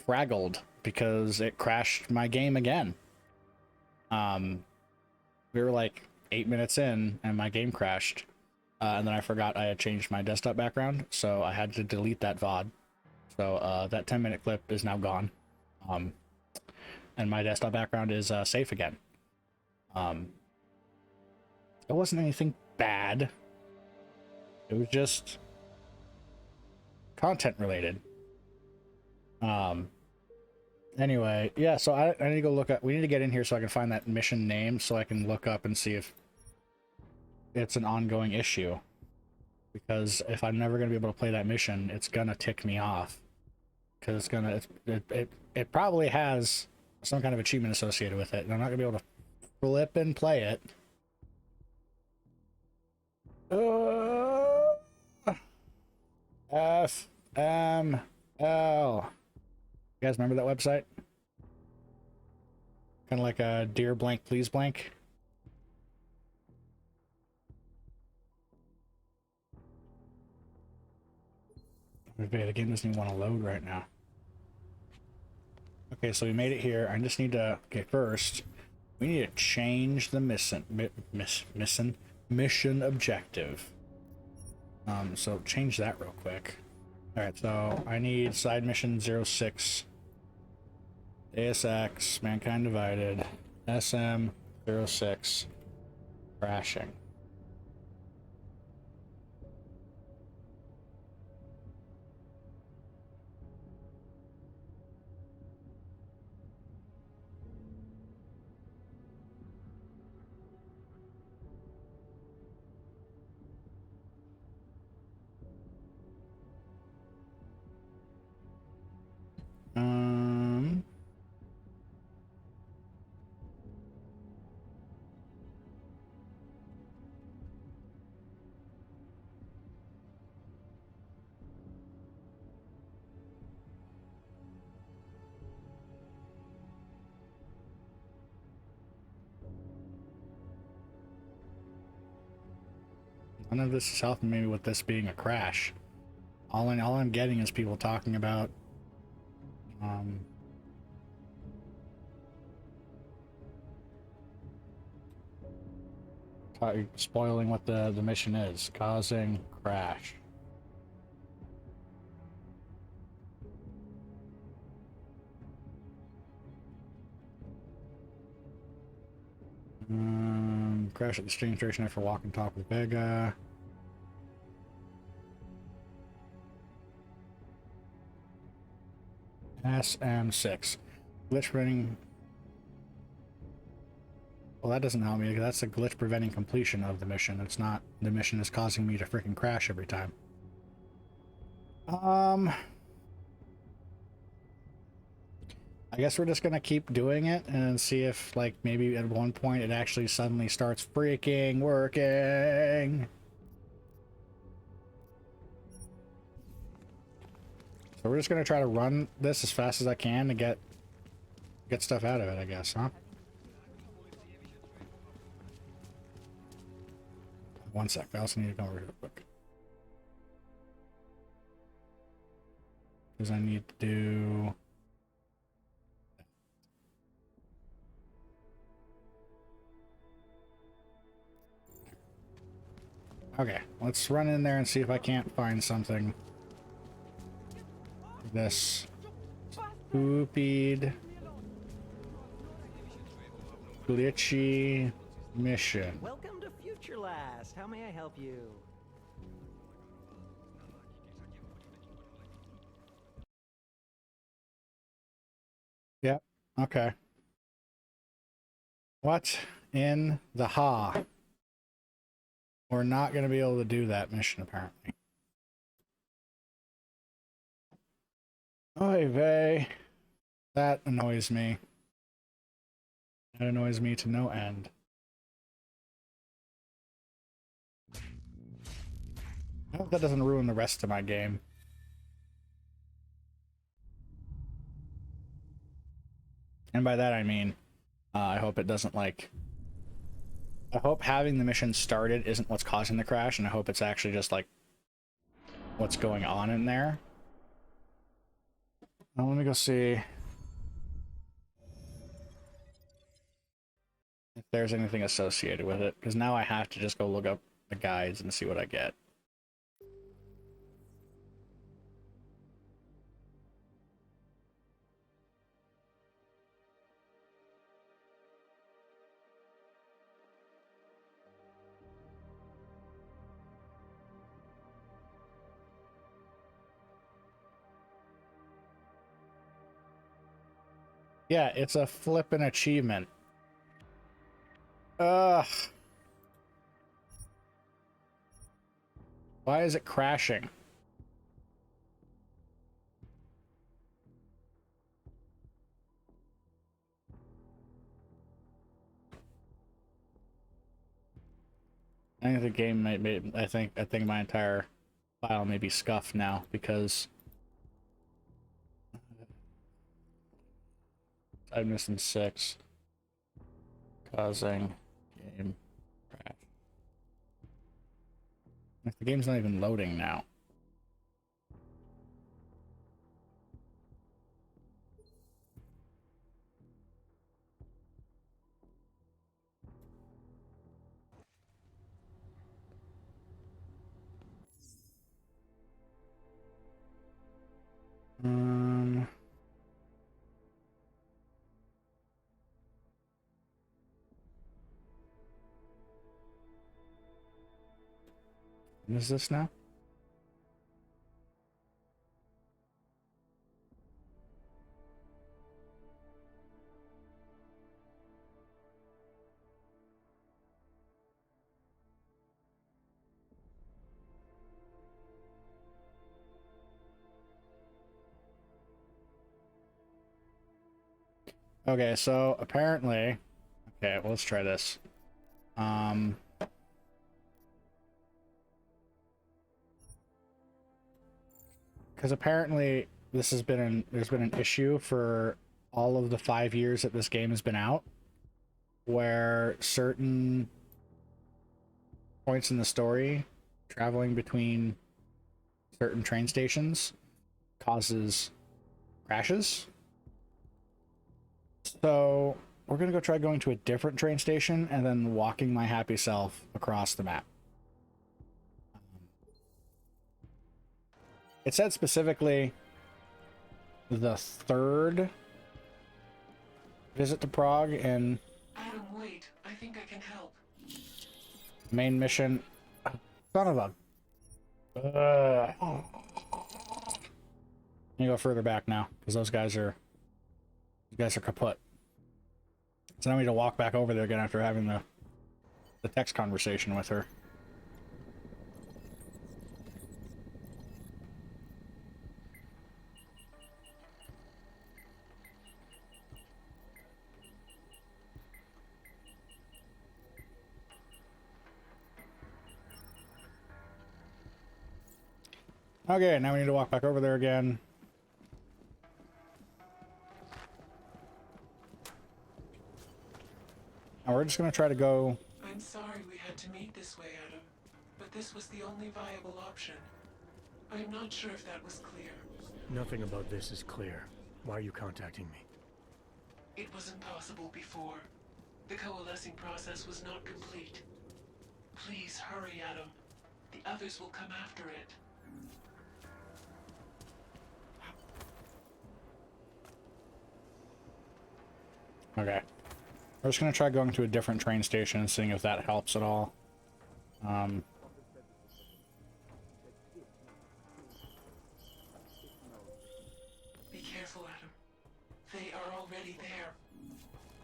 fraggled because it crashed my game again. We were like 8 minutes in and my game crashed. And then I forgot I had changed my desktop background, so I had to delete that VOD. So that 10-minute clip is now gone. And my desktop background is safe again. It wasn't anything bad. It was just content related. Anyway, yeah, so I need to go look up. We need to get in here so I can find that mission name so I can look up and see if it's an ongoing issue. Because if I'm never going to be able to play that mission, it's going to tick me off. Because it probably has some kind of achievement associated with it, and I'm not going to be able to flip and play it. FML. You guys remember that website? Kind of like a dear blank please blank. The game doesn't even want to load right now. Okay, so we made it here. I just need to, okay, first we need to change the mission objective. So change that real quick. All right, so I need side mission 06, Deus Ex, Mankind Divided, SM 06, crashing. None of this is helping me with this being a crash. All I'm getting is people talking about spoiling what the mission is, causing crash. Crash at the stream station after walk and talk with Vega. SM6. Glitch preventing. Well, that doesn't help me because that's a glitch preventing completion of the mission. It's not the mission is causing me to freaking crash every time. I guess we're just gonna keep doing it and see if, like, maybe at one point it actually suddenly starts freaking working. So we're just gonna try to run this as fast as I can to get stuff out of it, I guess, huh? One sec, I also need to go over here real quick. Because I need to do... Okay, let's run in there and see if I can't find something. This stupid glitchy mission. Welcome to Future Last. How may I help you? Yep. Okay. What in the ha? We're not going to be able to do that mission, apparently. Oy vey. That annoys me. That annoys me to no end. I hope that doesn't ruin the rest of my game. And by that I mean, I hope it doesn't, like... I hope having the mission started isn't what's causing the crash, and I hope it's actually just, like, what's going on in there. Well, let me go see if there's anything associated with it, because now I have to just go look up the guides and see what I get. Yeah, it's a flippin' achievement. Ugh. Why is it crashing? I think the game might be, I think my entire file may be scuffed now because I'm missing 6, causing game crash. The game's not even loading now. What is this now? Okay, so apparently, okay, well, let's try this. Because apparently this has been there's been an issue for all of the 5 years that this game has been out, where certain points in the story, traveling between certain train stations, causes crashes. So we're gonna go try going to a different train station and then walking my happy self across the map. It said specifically the 3rd visit to Prague and Adam, wait. I think I can help. main mission. Son of a. I'm gonna go further back now because those guys are kaput. So now we need to walk back over there again after having the text conversation with her. Okay, now we need to walk back over there again. And we're just gonna try to go. I'm sorry we had to meet this way, Adam, but this was the only viable option. I'm not sure if that was clear. Nothing about this is clear. Why are you contacting me? It was impossible before. The coalescing process was not complete. Please hurry, Adam. The others will come after it. Okay. We're just gonna try going to a different train station and seeing if that helps at all. Be careful, Adam. They are already there.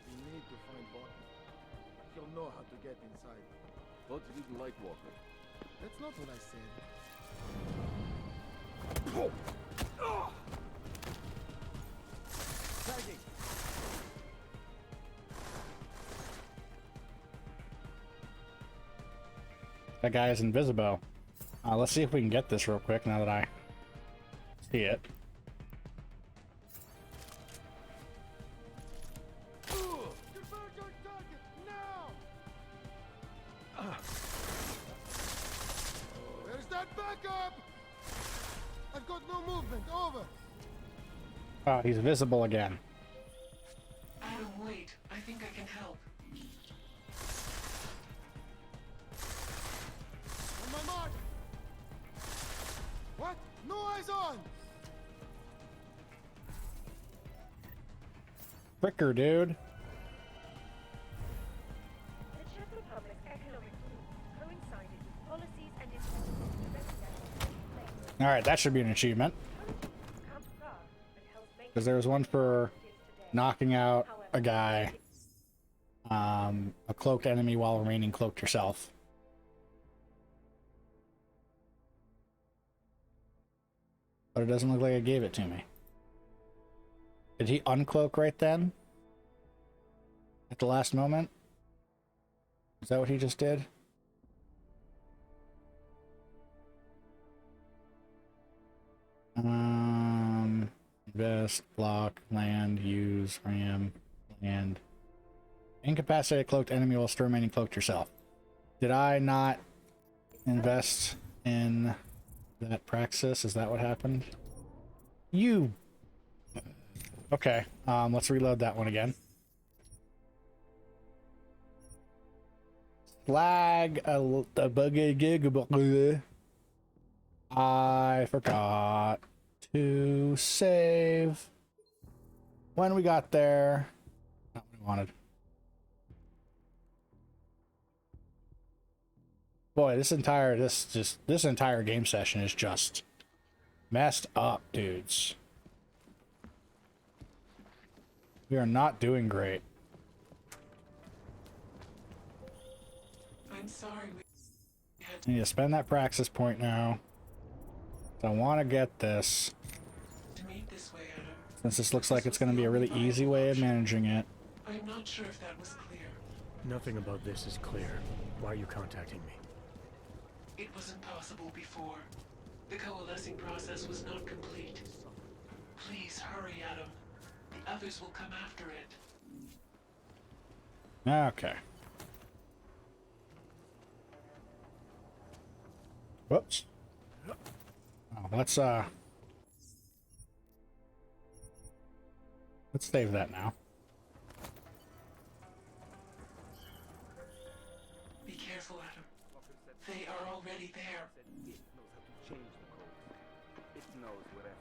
We need to find Walker. He'll know how to get inside. Thought you didn't like Walker. That's not what I said. Tagging. That guy is invisible. Let's see if we can get this real quick now that I see it. Converge on target now! Where's that backup? I've got no movement. Over. Oh, he's visible again. Adam, wait. I think I can help. On my mark! What? No eyes on! Quicker, dude. The Czech Republic's economic growth coincided with policies and incentives. Alright, that should be an achievement. Because there was one for knocking out a guy, a cloaked enemy while remaining cloaked yourself. But it doesn't look like it gave it to me. Did he uncloak right then? At the last moment? Is that what he just did? Invest, block, land, use, ram, land. Incapacitate a cloaked enemy while still remaining cloaked yourself. Did I not invest in that praxis? Is that what happened? You. Okay, let's reload that one again. Flag a bug. I forgot to save when we got there. Not what we wanted. Boy, this entire game session is just messed up, dudes. We are not doing great. I'm sorry. I need to spend that praxis point now. I want to get this. To meet this way, Adam. Since this looks like it's going to be a really easy way of managing it. I'm not sure if that was clear. Nothing about this is clear. Why are you contacting me? It was impossible before. The coalescing process was not complete. Please hurry, Adam. The others will come after it. Okay. Whoops. Oh, let's save that now. Be careful, Adam. They are already there. It knows how to change the code. It knows what after.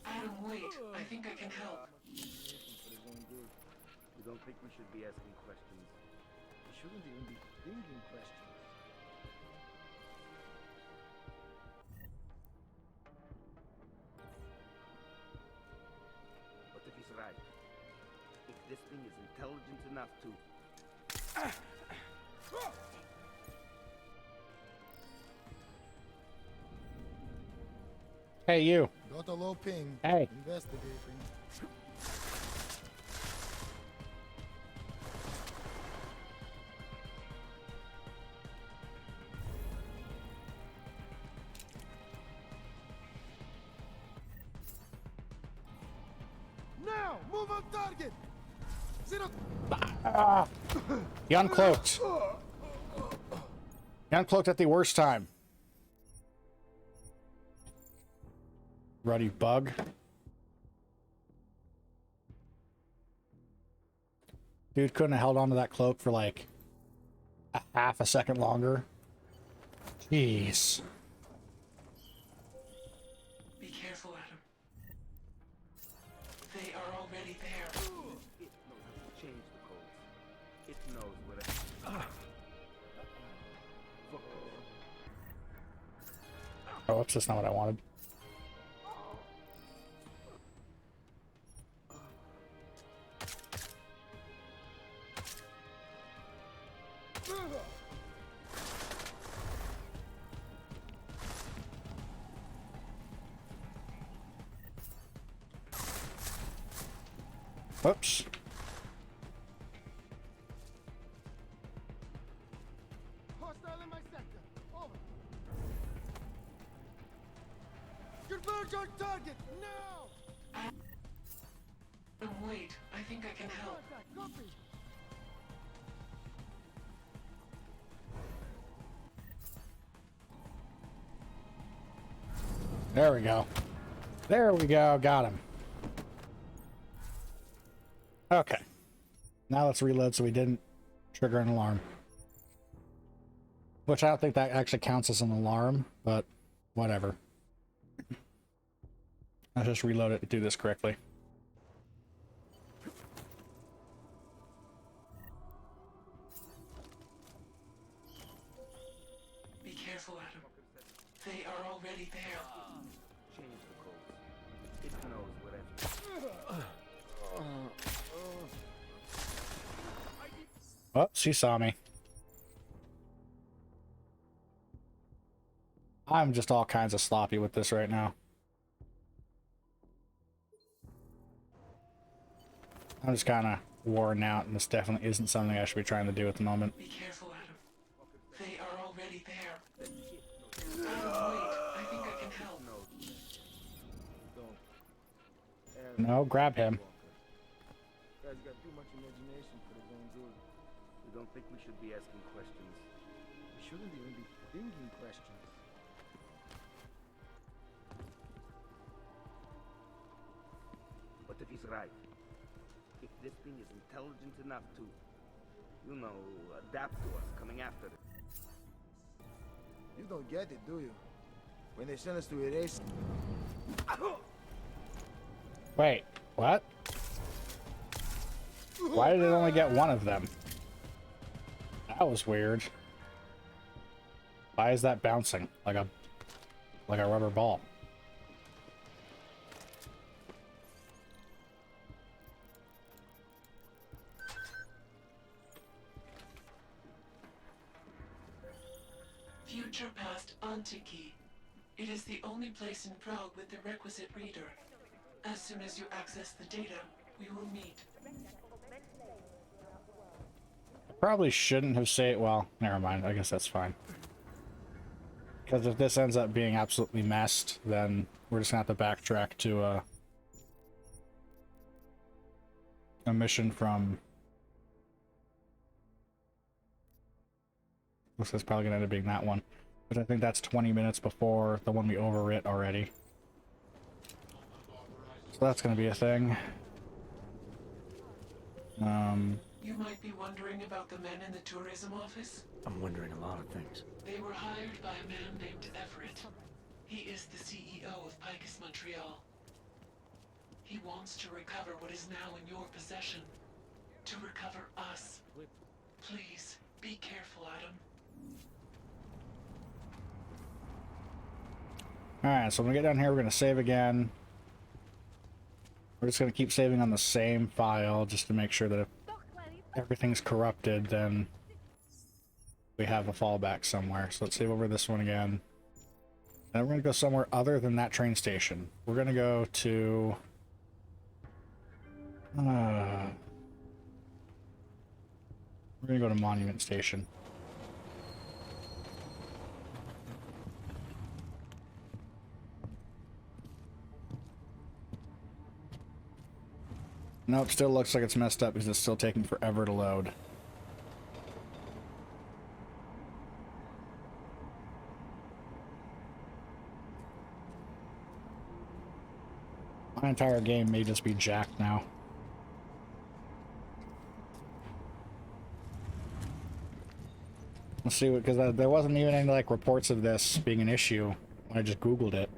Adam, wait. I think I can help. You don't think we should be asking questions? We shouldn't even be thinking questions. What if he's right? If this thing is intelligent enough to... Hey, you. Got a low ping. Hey. Investigating. Now, move on target. Zero. He uncloaked. He uncloaked at the worst time. Ruddy bug. Dude couldn't have held onto that cloak for like a half a second longer. Jeez. Be careful, Adam. They are already there. It knows how to change the codes. It knows what after. Oh, whoops, that's not what I wanted. Whoops. Hostile in my sector. Over. Converge on target now. Wait. I think I can help. Contact. Copy. There we go. There we go. Got him. Okay. Now let's reload so we didn't trigger an alarm. Which I don't think that actually counts as an alarm, but whatever. Let's just reload it and do this correctly. Be careful, Adam. They are already there. Change the codes. It knows whatever. Oh, she saw me. I'm just all kinds of sloppy with this right now. I'm just kind of worn out, and this definitely isn't something I should be trying to do at the moment. Be careful, Adam. They are already there. Adam, wait. I think I can help. Don't. No, grab him. Guy's got too much imagination for his own good. We don't think we should be asking questions. We shouldn't even be thinking questions. What if he's right? If this thing is intelligent enough to, you know, adapt to us coming after it. You don't get it, do you? When they send us to erase... Wait, what? Why did it only get one of them? That was weird. Why is that bouncing like a rubber ball? Future past Antiki. It is the only place in Prague with the requisite reader. As soon as you access the data, we will meet. I probably shouldn't have saved. Well, never mind. I guess that's fine. Because if this ends up being absolutely messed, then we're just gonna have to backtrack to a mission from. Looks like it's probably gonna end up being that one, but I think that's 20 minutes before the one we overwrit already. So that's gonna be a thing. You might be wondering about the men in the tourism office. I'm wondering a lot of things. They were hired by a man named Everett. He is the CEO of Picus Montreal. He wants to recover what is now in your possession. To recover us. Please, be careful, Adam. Alright, so when we get down here, we're gonna save again. We're just gonna keep saving on the same file just to make sure that if everything's corrupted, then we have a fallback somewhere. So let's save over this one again. And we're gonna go somewhere other than that train station. We're gonna go to we're gonna go to Monument Station. Nope, still looks like it's messed up because it's still taking forever to load. My entire game may just be jacked now. Let's see, because there wasn't even any like reports of this being an issue when I just Googled it.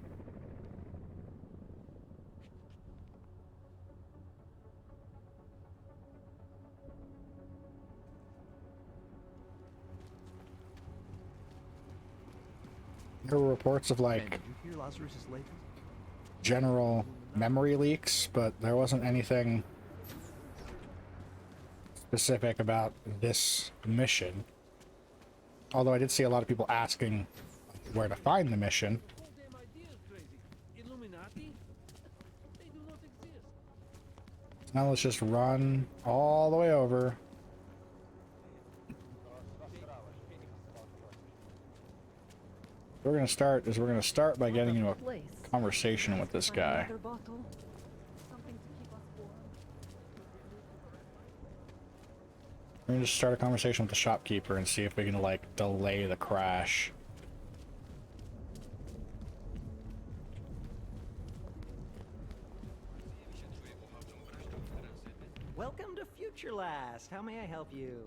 There were reports of like Did you hear Lazarus' latest? general memory leaks, but there wasn't anything specific about this mission. Although I did see a lot of people asking where to find the mission. So now let's just run all the way over. We're gonna start by getting into a conversation with this guy. We're gonna just start a conversation with the shopkeeper and see if we can like delay the crash. Welcome to Future Last. How may I help you?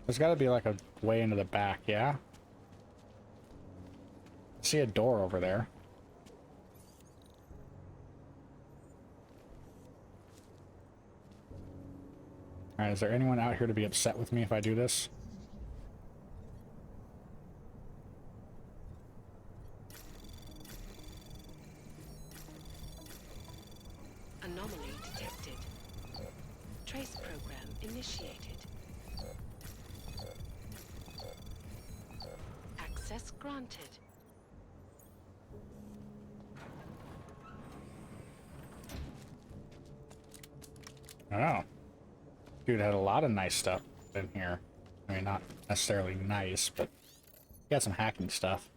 There's got to be like a way into the back, yeah? I see a door over there. Alright, is there anyone out here to be upset with me if I do this? Anomaly detected. Trace program initiated. Access granted. Oh. Dude had a lot of nice stuff in here. I mean, not necessarily nice, but he got some hacking stuff.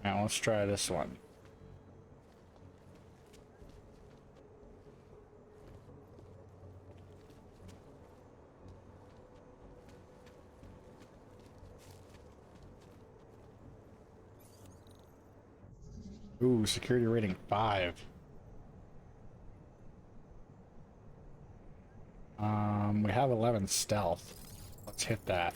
Now let's try this one. Ooh, security rating 5. We have 11 stealth. Let's hit that.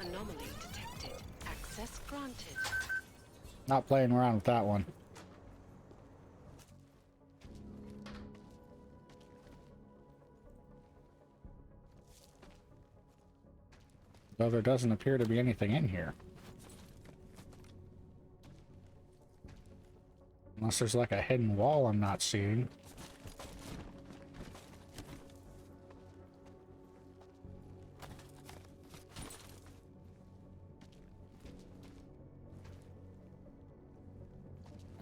Anomaly detected. Access granted. Not playing around with that one. Though there doesn't appear to be anything in here. Unless there's like a hidden wall I'm not seeing.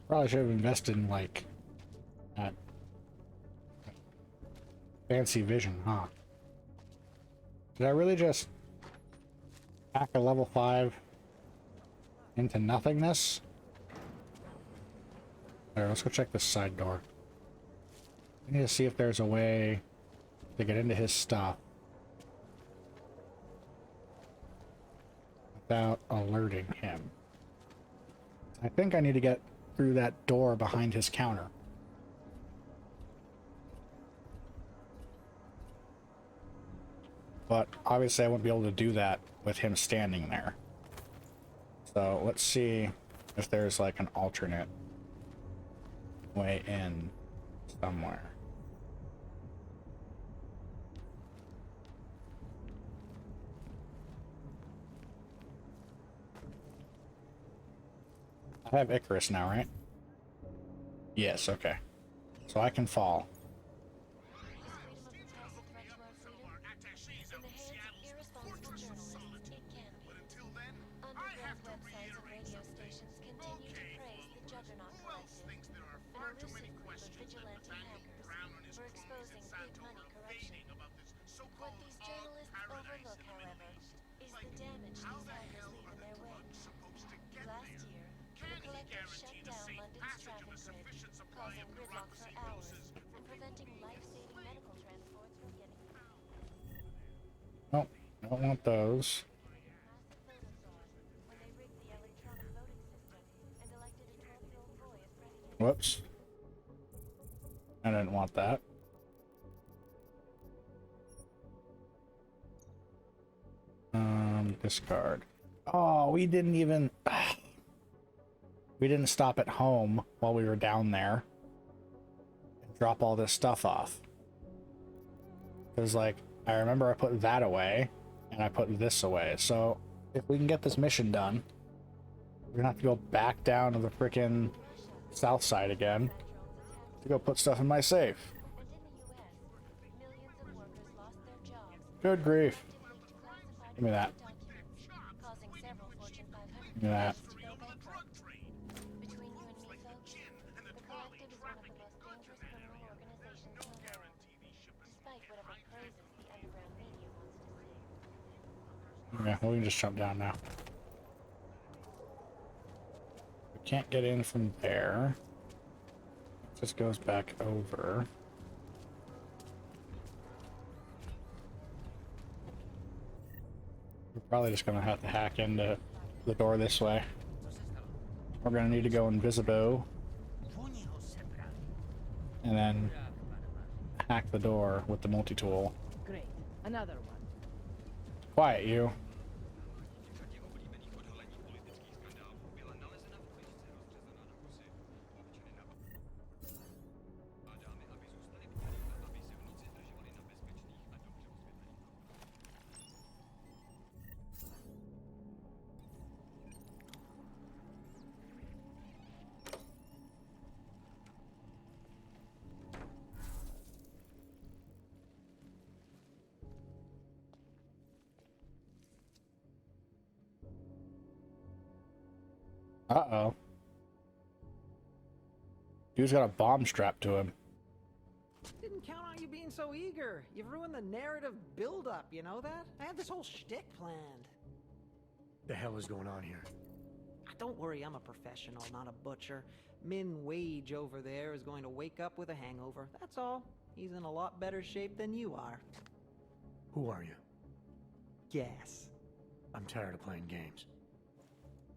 Probably should have invested in like that fancy vision, huh? Did I really just hack a level 5 into nothingness? Alright, let's go check this side door. I need to see if there's a way to get into his stuff without alerting him. I think I need to get through that door behind his counter. But obviously I won't be able to do that with him standing there. So let's see if there's like an alternate way in somewhere. I have Icarus now, right? Yes, okay. So I can fall. Nope, I don't want those. Whoops. I didn't want that. Discard. Oh, we didn't even... We didn't stop at home while we were down there and drop all this stuff off. Because, like, I remember I put that away and I put this away. So, if we can get this mission done, we're gonna have to go back down to the frickin' south side again to go put stuff in my safe. Good grief. Give me that. Give me that. Between you and me, folks, the Collective is one of the most dangerous criminal organizations in the world, despite whatever praises the underground media wants to see. Yeah, we can just jump down now. We can't get in from there. It just goes back over. We're probably just gonna have to hack into the door this way. We're gonna need to go invisible and then hack the door with the multi-tool. Great. Another one. Quiet, you. Uh-oh. Dude's got a bomb strapped to him. Didn't count on you being so eager. You've ruined the narrative build-up, you know that? I had this whole shtick planned. The hell is going on here? Don't worry, I'm a professional, not a butcher. Min Wage over there is going to wake up with a hangover. That's all. He's in a lot better shape than you are. Who are you? Guess. I'm tired of playing games.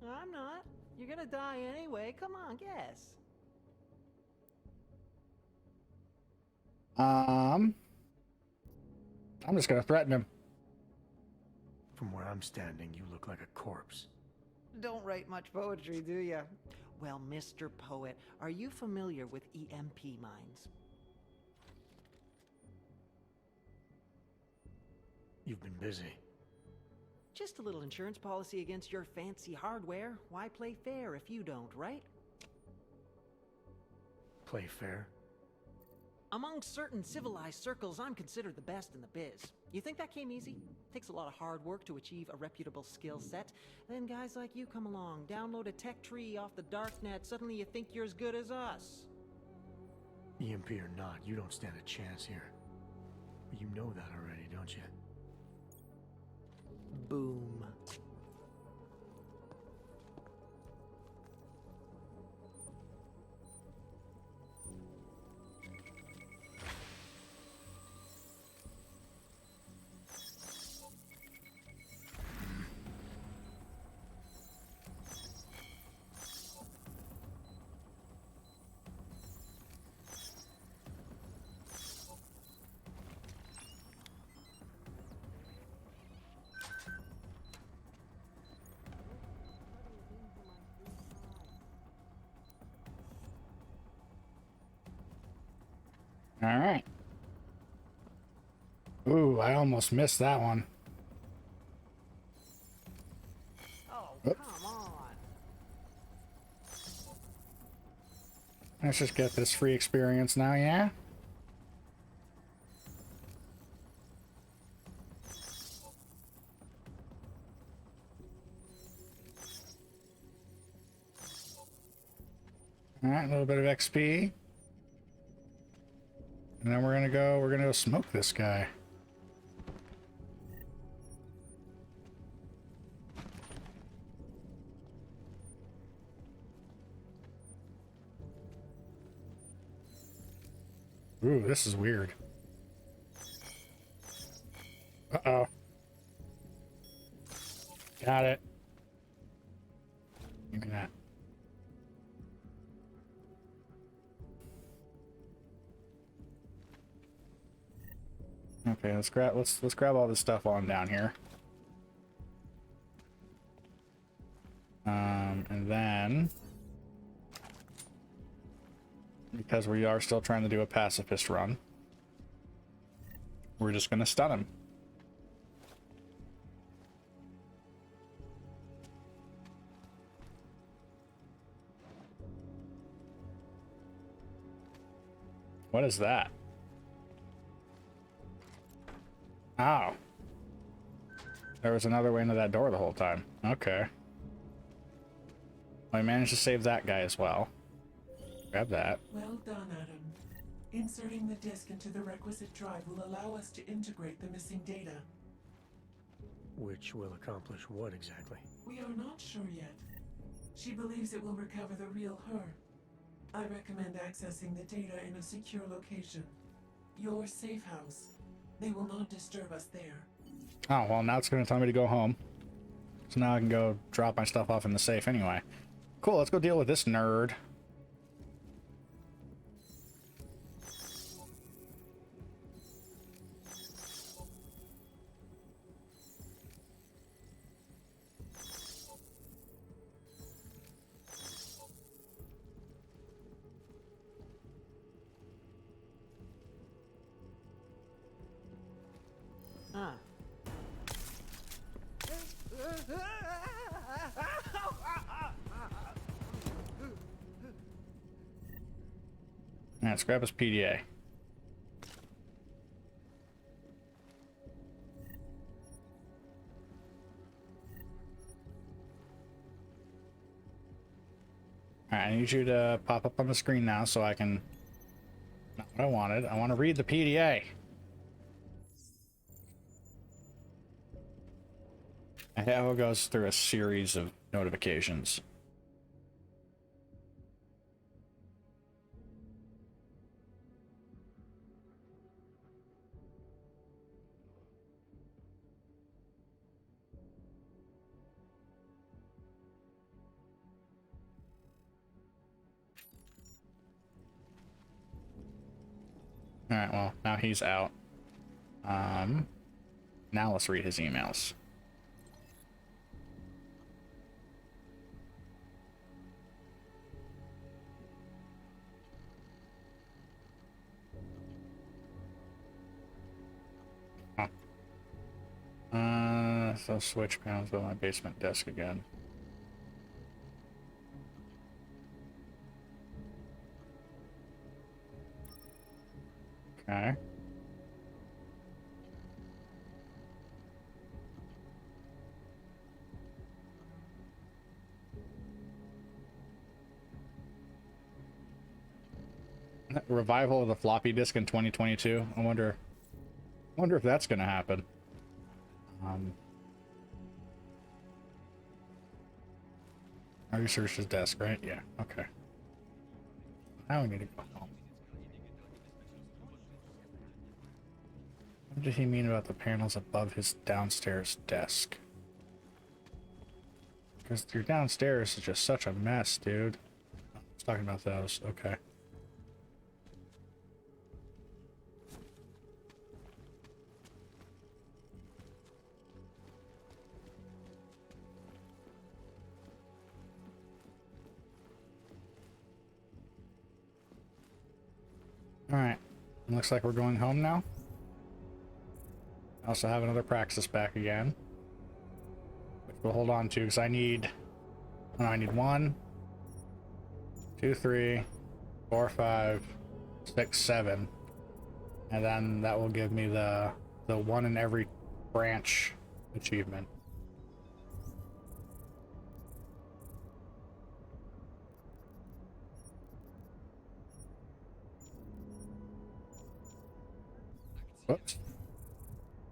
I'm not. You're gonna die anyway. Come on, guess. I'm just gonna threaten him. From where I'm standing, you look like a corpse. Don't write much poetry, do ya? Well, Mr. Poet, are you familiar with EMP mines? You've been busy. Just a little insurance policy against your fancy hardware. Why play fair if you don't, right? Play fair? Among certain civilized circles, I'm considered the best in the biz. You think that came easy? Takes a lot of hard work to achieve a reputable skill set. Then guys like you come along, download a tech tree off the darknet, suddenly you think you're as good as us. EMP or not, you don't stand a chance here. You know that already, don't you? Boom. All right. Ooh, I almost missed that one. Oh, Oop. come on. Let's just get this free experience now, yeah? All right, a little bit of XP. And then we're gonna go smoke this guy. Ooh, this is weird. Uh-oh. Got it. Give me that. Okay, let's grab all this stuff while I'm down here. And then because we are still trying to do a pacifist run, we're just gonna stun him. What is that? Oh, There was another way into that door the whole time. Okay. I managed to save that guy as well. Grab that. Well done, Adam. Inserting the disk into the requisite drive will allow us to integrate the missing data. Which will accomplish what exactly? We are not sure yet. She believes it will recover the real her. I recommend accessing the data in a secure location. Your safe house. They will not disturb us there. Oh, well, now it's going to tell me to go home. So now I can go drop my stuff off in the safe anyway. Cool, let's go deal with this nerd. Ah. Let's grab his PDA. Alright, I need you to pop up on the screen now so I can... Not what I wanted. I want to read the PDA. And how it goes through a series of notifications. Alright, well, now he's out. Now let's read his emails. So switch panels on my basement desk again. Okay. Revival of the floppy disk in 2022. I wonder if that's gonna happen. I researched his desk, right? Yeah, okay. Now we need to go home. What did he mean about the panels above his downstairs desk? Because your downstairs is just such a mess, dude. I was talking about those. Okay. Alright, looks like we're going home now. I also have another Praxis back again, which we'll hold on to because I need 1, 2, 3, 4, 5, 6, 7, and then that will give me the one in every branch achievement. Whoops.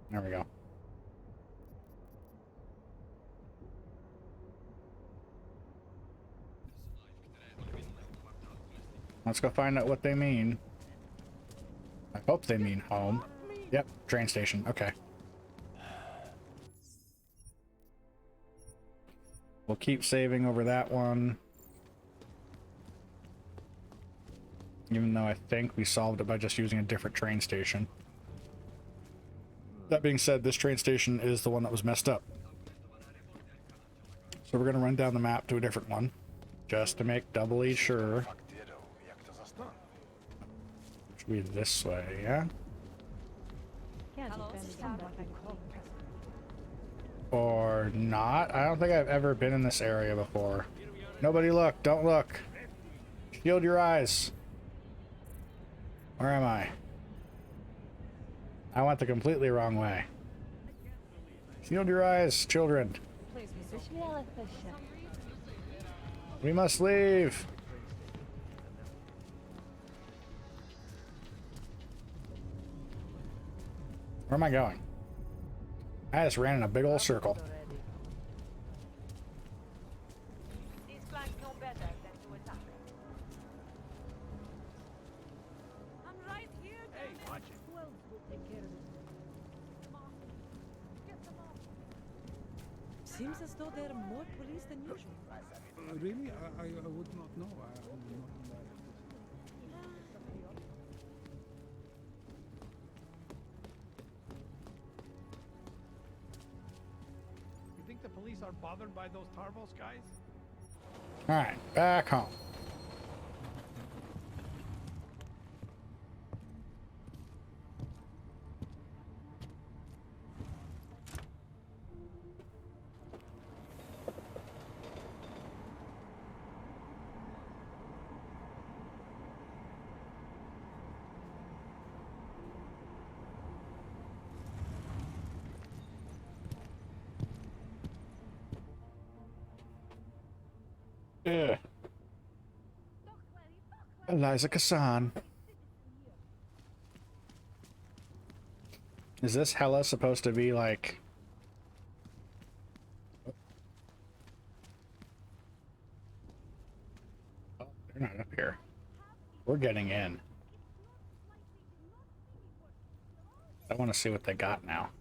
There we go. Let's go find out what they mean. I hope they mean home. Yep, train station. Okay. We'll keep saving over that one. Even though I think we solved it by just using a different train station. That being said, this train station is the one that was messed up. So we're going to run down the map to a different one. Just to make doubly sure. Should be this way, yeah? Or not? I don't think I've ever been in this area before. Nobody look, don't look. Shield your eyes. Where am I? I went the completely wrong way. Shield your eyes, children. We must leave. Where am I going? I just ran in a big old circle. These flanks know better than to attack. I'm right here. Hey, watch it. Who else will take care of this? Get them off. Seems as though there are more police than usual. Really? I would not know. I would not know. You think the police are bothered by those Tarvos guys? Alright, back home. Ugh. Eliza Kassan. Is this hella supposed to be like... Oh, they're not up here. We're getting in. I want to see what they got now.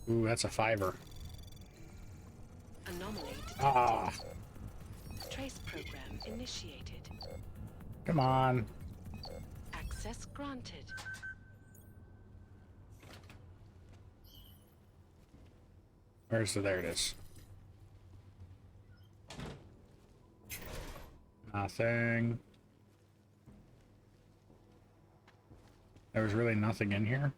Ooh, that's a fiver. Anomaly detected. Ah, Trace program initiated. come on. Access granted. Where's the... There it is. Nothing. There was really nothing in here.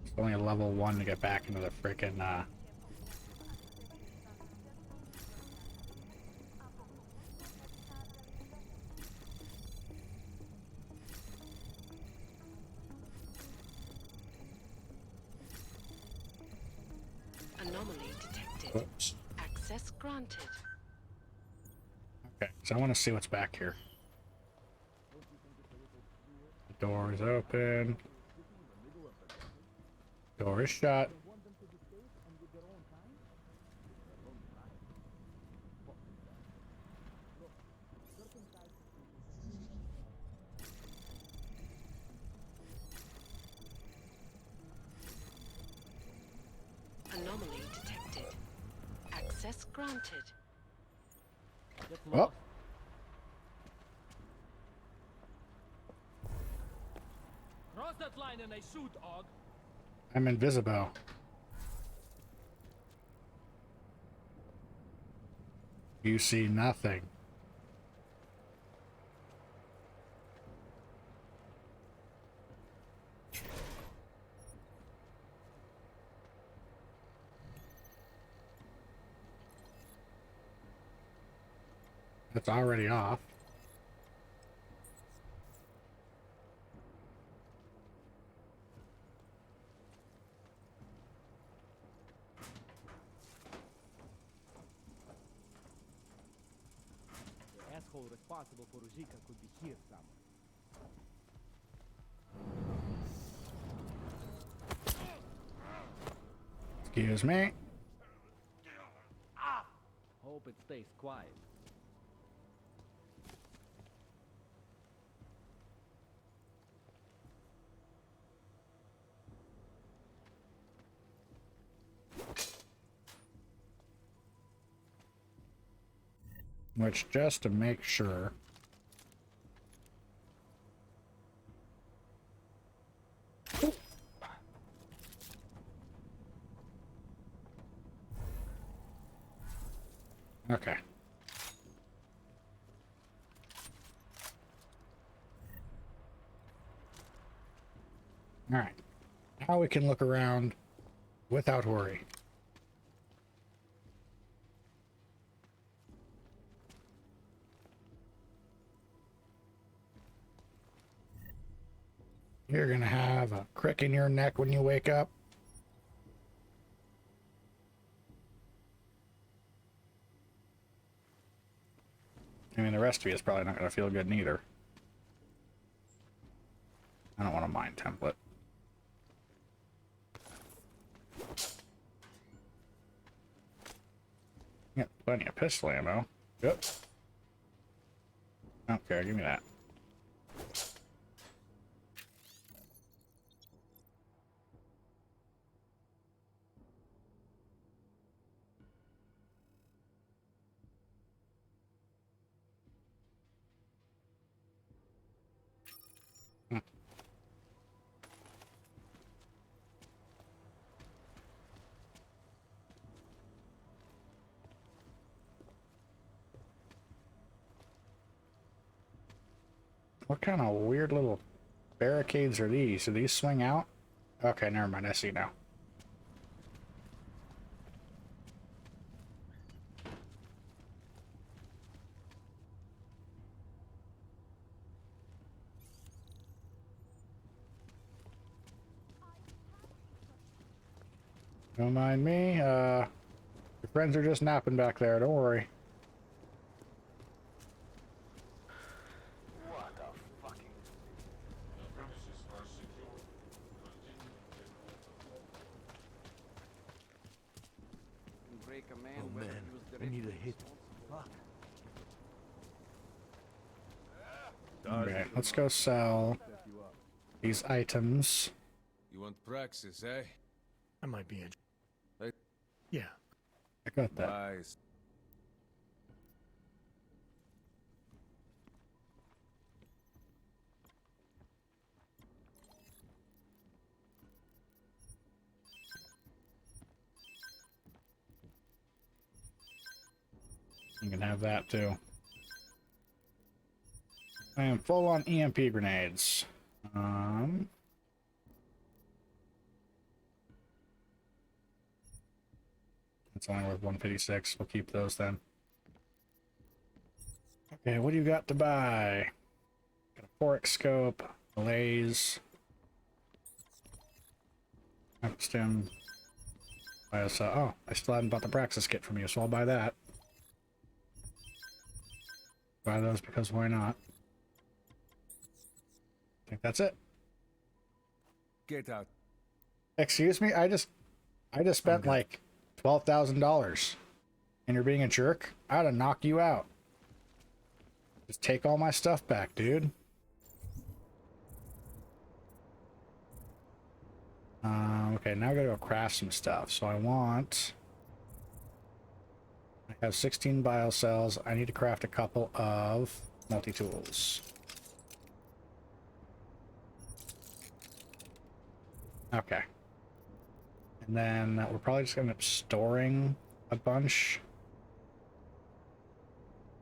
It's only a level 1 to get back into the frickin' Anomaly detected. Whoops. Access granted. Okay, so I want to see what's back here. The door is open. Door is shut. Anomaly detected. Access granted. Well, Cross that line and I shoot, Og. I'm invisible. You see nothing. It's already off. The asshole responsible for Ruzika could be here somewhere. Excuse me. Hope it stays quiet. Which, just to make sure. Okay. All right. Now we can look around without worry. You're gonna have a crick in your neck when you wake up. I mean, the rest of you is probably not gonna feel good neither. I don't want a mine template. Got plenty of pistol ammo. Yep. Okay, give me that. What kind of weird little barricades are these? Do these swing out? Okay, never mind. I see now. Don't mind me. Your friends are just napping back there. Don't worry. Oh man, I need a hit. Fuck. Okay, let's go sell these items. You want praxis, eh? I might be in. Hey. Yeah. I got that. Nice. You can have that too. I am full on EMP grenades. It's only worth 156. We'll keep those then. Okay, what do you got to buy? Got a Forex scope, a laze, stem. Oh, I still haven't bought the Praxis kit from you, so I'll buy that. Buy those because why not? I think that's it. Get out. Excuse me, I just spent like $12,000 and you're being a jerk. I'd have knocked you out. Just take all my stuff back, dude. Okay, now I gotta go craft some stuff. So I have 16 bio cells. I need to craft a couple of multi-tools. Okay. And then we're probably just gonna end up storing a bunch.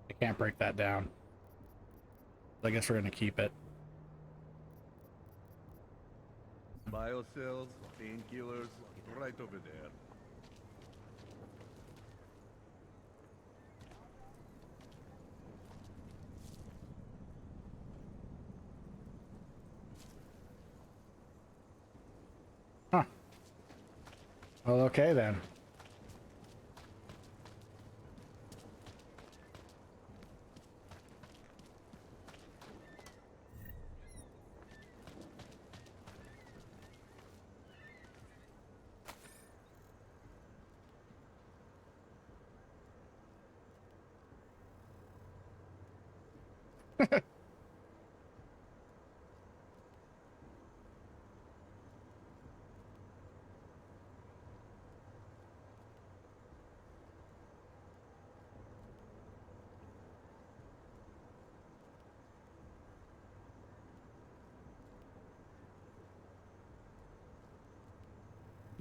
I can't break that down. I guess we're gonna keep it. Biocells, painkillers, right over there. Huh. Well, okay then.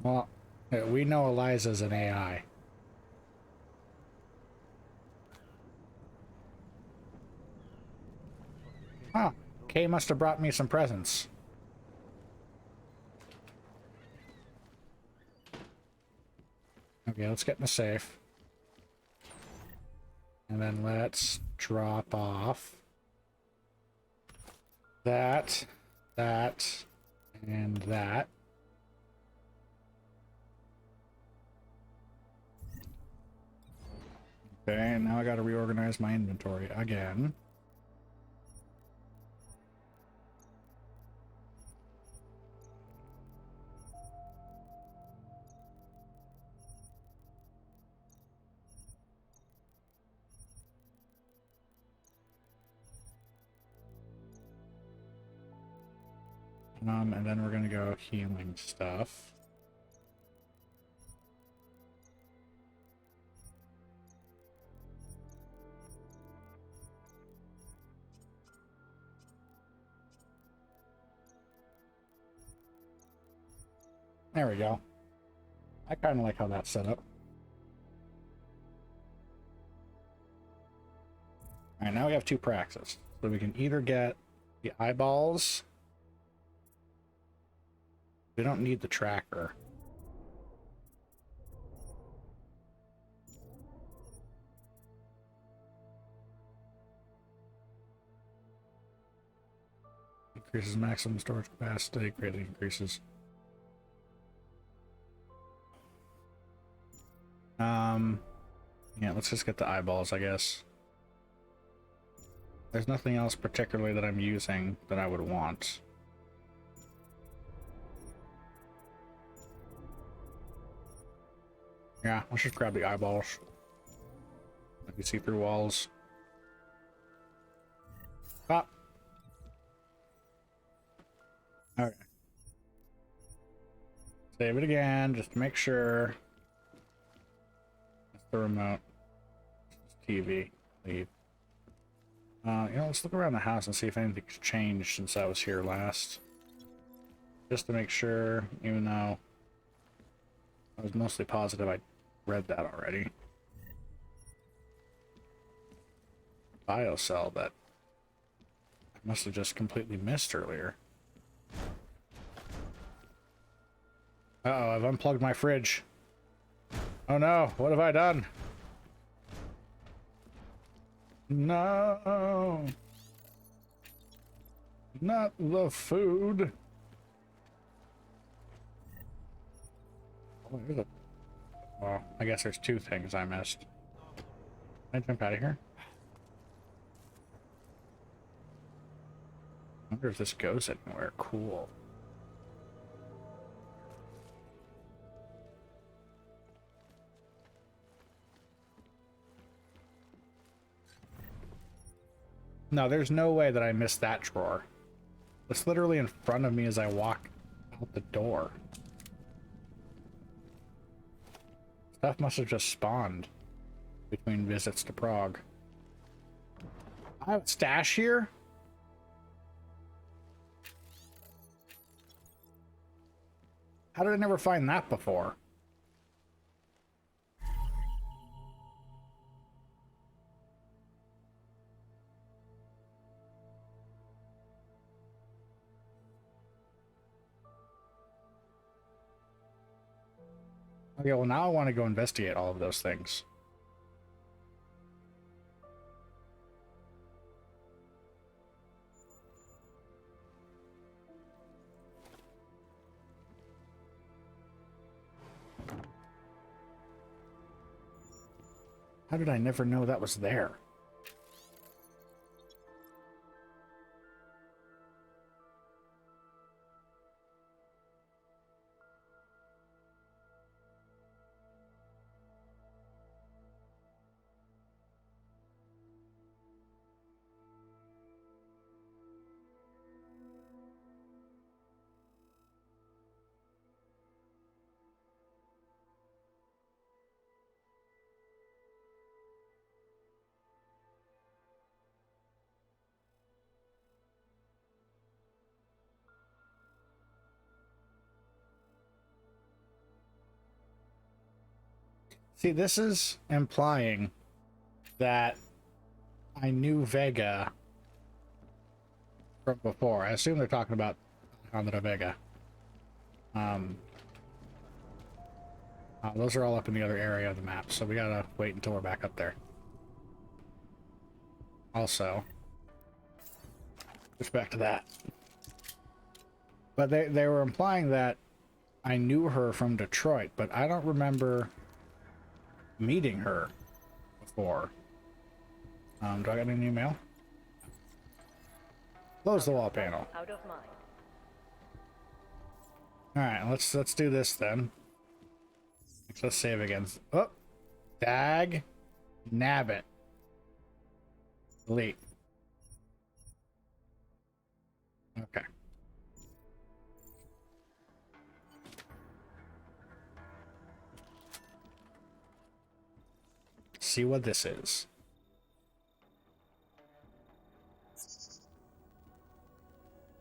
Well, we know Eliza's an AI. Huh. Kay must have brought me some presents. Okay, let's get in the safe. And then let's drop off that, And that. Okay, now I gotta reorganize my inventory again. And then we're gonna go healing stuff. There we go. I kind of like how that's set up. Alright, now we have 2 praxis. So we can either get the eyeballs. We don't need the tracker. Increases maximum storage capacity, greatly increases. Yeah, let's just get the eyeballs, I guess. There's nothing else particularly that I'm using that I would want. Yeah, let's just grab the eyeballs. Let me see through walls. Ah. Okay. Save it again, just to make sure. That's the remote. TV. Leave. You know, let's look around the house and see if anything's changed since I was here last. Just to make sure, even though I was mostly positive I read that already. Biocell that I must have just completely missed earlier. Uh-oh, I've unplugged my fridge. Oh no, what have I done? No! Not the food! Oh, there's a... Well, I guess there's 2 things I missed. Can I jump out of here? I wonder if this goes anywhere. Cool. No, there's no way that I missed that drawer. It's literally in front of me as I walk out the door. Stuff must have just spawned between visits to Prague. I have a stash here? How did I never find that before? Okay, well now I want to go investigate all of those things. How did I never know that was there? See, this is implying that I knew Vega from before. I assume they're talking about Alejandra Vega. Those are all up in the other area of the map, so we gotta wait until we're back up there. Also, just back to that. But they were implying that I knew her from Detroit, but I don't remember meeting her before. Do I got any new mail? Close the wall panel. Out of mind. Alright, let's do this then. Let's save again. Oh! Dag nabbit. Delete. Okay. See what this is.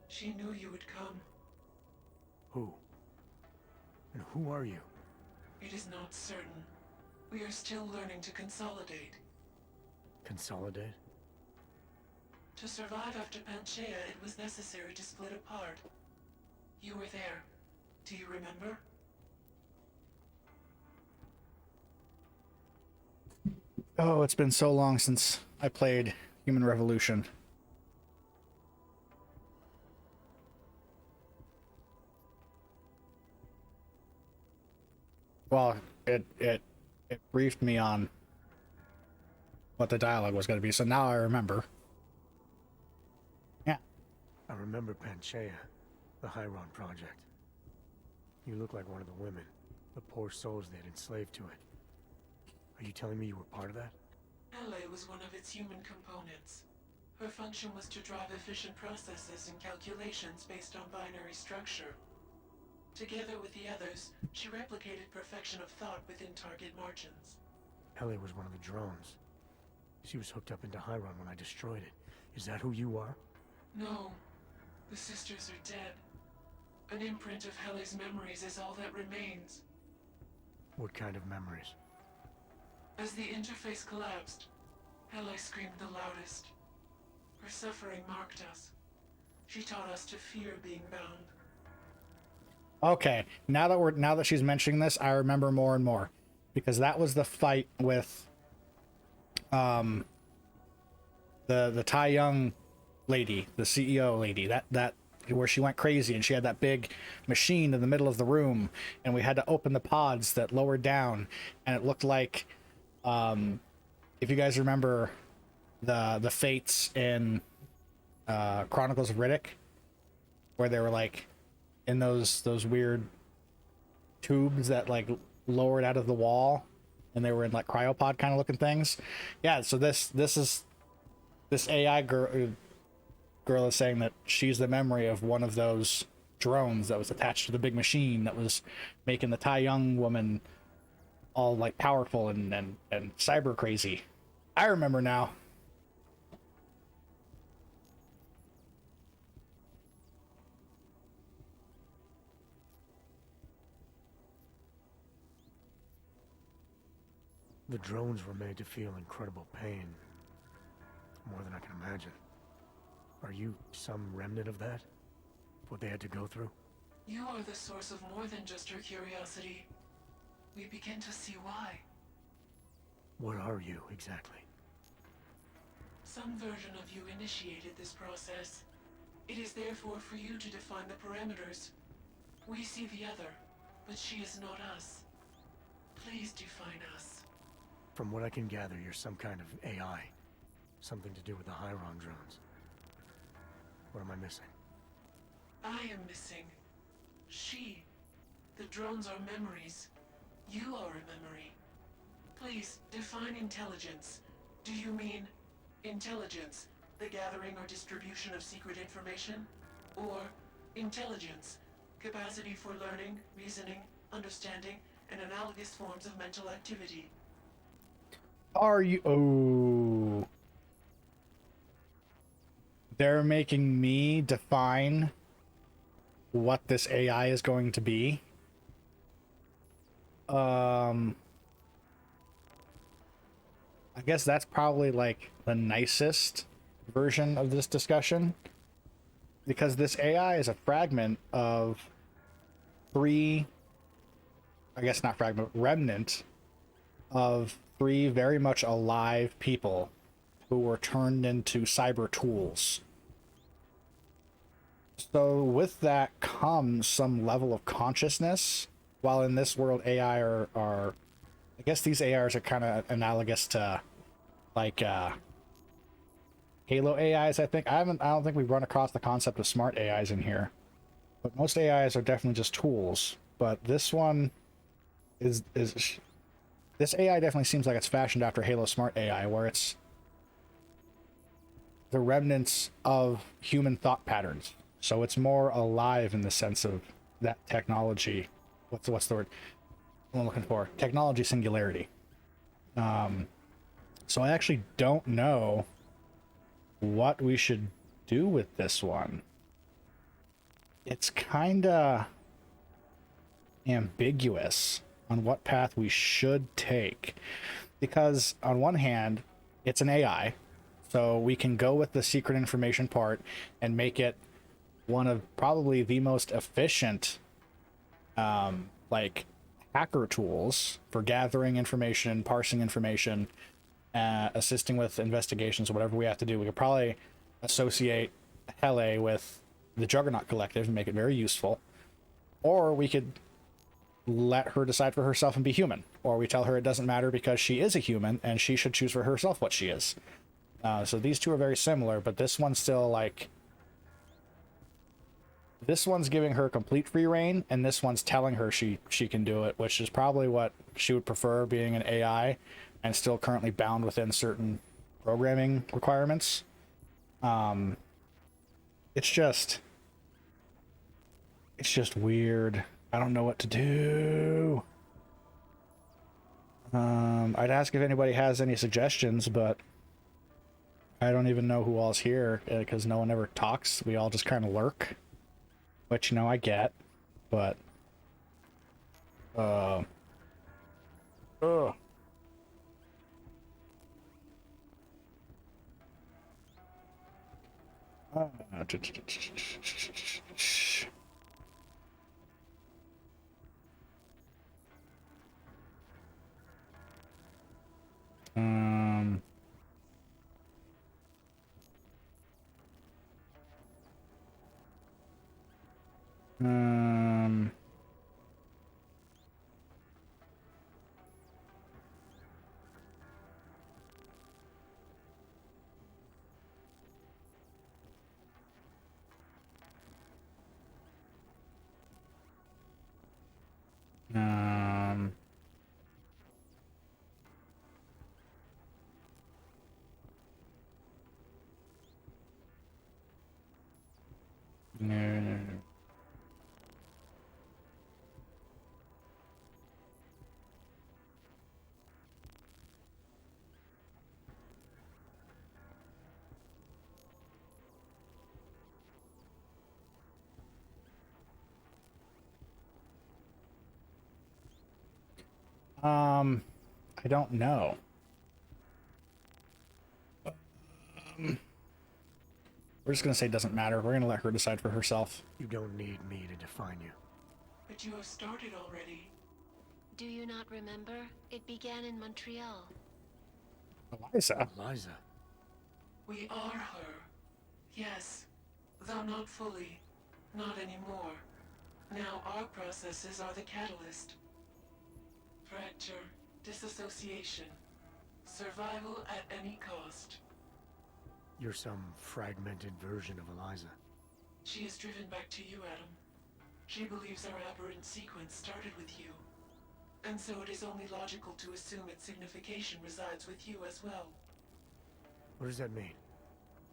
She knew you would come. Who? And who are you? It is not certain. We are still learning to consolidate. Consolidate? To survive after Panchaea, it was necessary to split apart. You were there. Do you remember? Oh, it's been so long since I played Human Revolution. Well, it briefed me on what the dialogue was going to be, so now I remember. Yeah. I remember Panchaea, the Hyron Project. You look like one of the women, the poor souls they'd enslaved to it. Are you telling me you were part of that? LA was one of its human components. Her function was to drive efficient processes and calculations based on binary structure. Together with the others, she replicated perfection of thought within target margins. Ellie was one of the drones. She was hooked up into Hyron when I destroyed it. Is that who you are? No. The sisters are dead. An imprint of Helle's memories is all that remains. What kind of memories? As the interface collapsed, Helle screamed the loudest. Her suffering marked us. She taught us to fear being bound. Okay, now that she's mentioning this, I remember more and more, because that was the fight with the Tai Young lady, the CEO lady, that where she went crazy and she had that big machine in the middle of the room, and we had to open the pods that lowered down, and it looked like if you guys remember the fates in Chronicles of Riddick, where they were like in those weird tubes that like lowered out of the wall, and they were in like cryopod kind of looking things. Yeah, so this AI girl is saying that she's the memory of one of those drones that was attached to the big machine that was making the Tai Young woman all like powerful and cyber crazy. I remember now. The drones were made to feel incredible pain. More than I can imagine. Are you some remnant of that? What they had to go through? You are the source of more than just her curiosity. We begin to see why. What are you, exactly? Some version of you initiated this process. It is therefore for you to define the parameters. We see the other, but she is not us. Please define us. From what I can gather, you're some kind of AI. Something to do with the Hyron drones. What am I missing? I am missing. She. The drones are memories. You are a memory. Please, define intelligence. Do you mean intelligence, the gathering or distribution of secret information? Or intelligence, capacity for learning, reasoning, understanding, and analogous forms of mental activity? Are you... Oh... They're making me define what this AI is going to be. I guess that's probably like the nicest version of this discussion, because this AI is a fragment of three, I guess not fragment, remnant of three very much alive people who were turned into cyber tools. So with that comes some level of consciousness. While in this world, AI are I guess these ARs are kind of analogous to like Halo AIs. I don't think we've run across the concept of smart AIs in here, but most AIs are definitely just tools. But this one is this AI definitely seems like it's fashioned after Halo Smart AI, where it's the remnants of human thought patterns. So it's more alive in the sense of that technology. What's the word I'm looking for? Technology singularity. So I actually don't know what we should do with this one. It's kind of ambiguous on what path we should take, because on one hand, it's an AI, so we can go with the secret information part and make it one of probably the most efficient like hacker tools for gathering information, parsing information, assisting with investigations, whatever we have to do. We could probably associate Hele with the Juggernaut Collective and make it very useful. Or we could let her decide for herself and be human. Or we tell her it doesn't matter because she is a human and she should choose for herself what she is. So these two are very similar, but this one's still like... This one's giving her complete free reign, and this one's telling her she can do it, which is probably what she would prefer, being an AI and still currently bound within certain programming requirements. It's just weird. I don't know what to do. I'd ask if anybody has any suggestions, but I don't even know who all's here because no one ever talks. We all just kind of lurk, which, you know, I get, but ugh. Um, um, um, no, no, no. I don't know. We're just gonna say it doesn't matter. We're gonna let her decide for herself. You don't need me to define you. But you have started already. Do you not remember? It began in Montreal. Eliza. Eliza. We are her. Yes. Though not fully. Not anymore. Now our processes are the catalyst. Fracture, disassociation, survival at any cost. You're some fragmented version of Eliza. She is driven back to you, Adam. She believes our aberrant sequence started with you. And so it is only logical to assume its signification resides with you as well. What does that mean?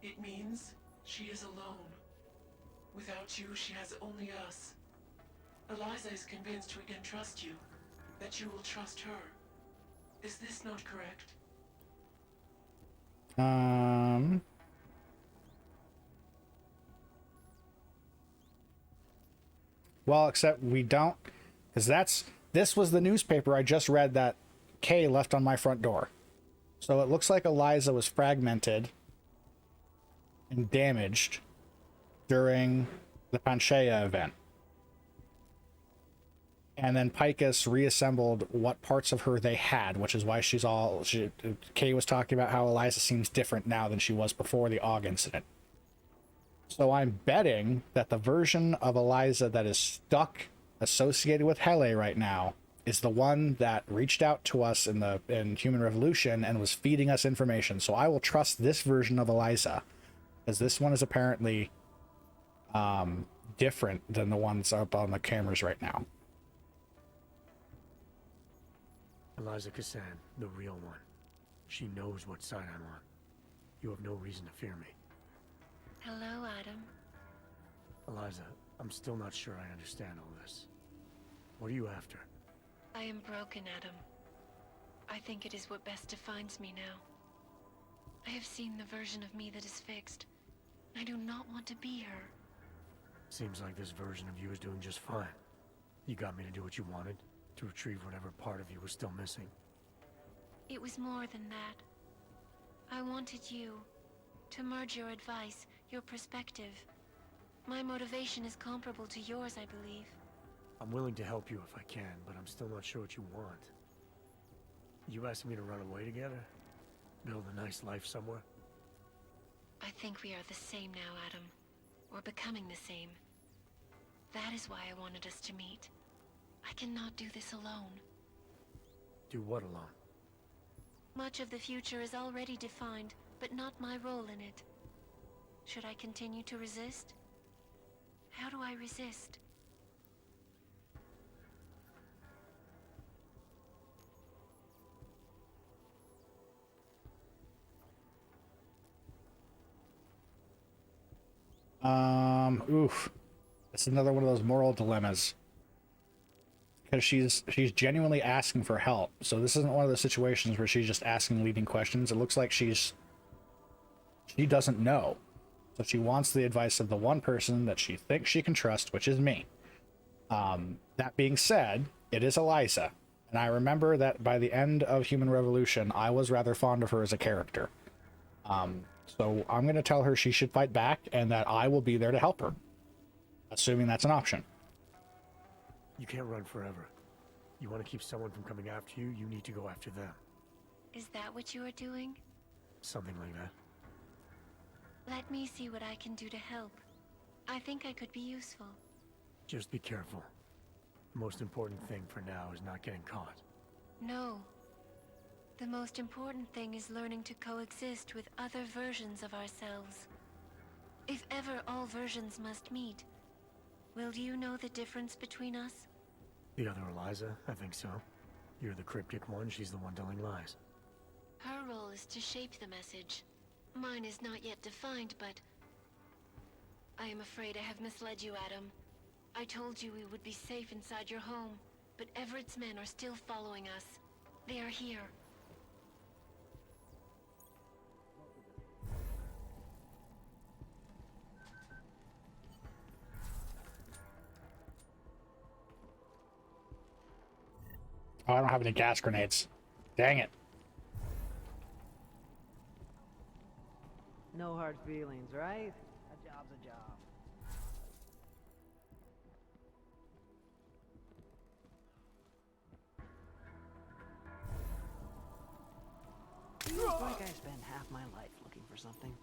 It means she is alone. Without you, she has only us. Eliza is convinced we can trust you, that you will trust her. Is this not correct? Well, except we don't, because this was the newspaper I just read that Kay left on my front door. So it looks like Eliza was fragmented and damaged during the Panchea event. And then Picus reassembled what parts of her they had, which is why Kay was talking about how Eliza seems different now than she was before the AUG incident. So I'm betting that the version of Eliza that is stuck associated with Hele right now is the one that reached out to us in Human Revolution and was feeding us information. So I will trust this version of Eliza, because this one is apparently different than the ones up on the cameras right now. Eliza Cassan, the real one. She knows what side I'm on. You have no reason to fear me. Hello, Adam. Eliza, I'm still not sure I understand all this. What are you after? I am broken, Adam. I think it is what best defines me now. I have seen the version of me that is fixed. I do not want to be her. Seems like this version of you is doing just fine. You got me to do what you wanted, to retrieve whatever part of you was still missing. It was more than that. I wanted you to merge your advice, your perspective. My motivation is comparable to yours, I believe. I'm willing to help you if I can, but I'm still not sure what you want. You asking me to run away together? Build a nice life somewhere? I think we are the same now, Adam. Or becoming the same. That is why I wanted us to meet. I cannot do this alone. Do what alone? Much of the future is already defined, but not my role in it. Should I continue to resist? How do I resist? Oof. It's another one of those moral dilemmas. Because she's genuinely asking for help. So this isn't one of those situations where she's just asking leading questions. It looks like she doesn't know. So she wants the advice of the one person that she thinks she can trust, which is me. That being said, it is Eliza. And I remember that by the end of Human Revolution, I was rather fond of her as a character. So I'm going to tell her she should fight back and that I will be there to help her. Assuming that's an option. You can't run forever. You want to keep someone from coming after you, you need to go after them. Is that what you are doing? Something like that. Let me see what I can do to help. I think I could be useful. Just be careful. The most important thing for now is not getting caught. No. The most important thing is learning to coexist with other versions of ourselves. If ever all versions must meet, will you know the difference between us? The other Eliza? I think so. You're the cryptic one, she's the one telling lies. Her role is to shape the message. Mine is not yet defined, but... I am afraid I have misled you, Adam. I told you we would be safe inside your home, but Everett's men are still following us. They are here. Oh, I don't have any gas grenades. Dang it. No hard feelings, right? A job's a job. Feels like I spend half my life looking for something.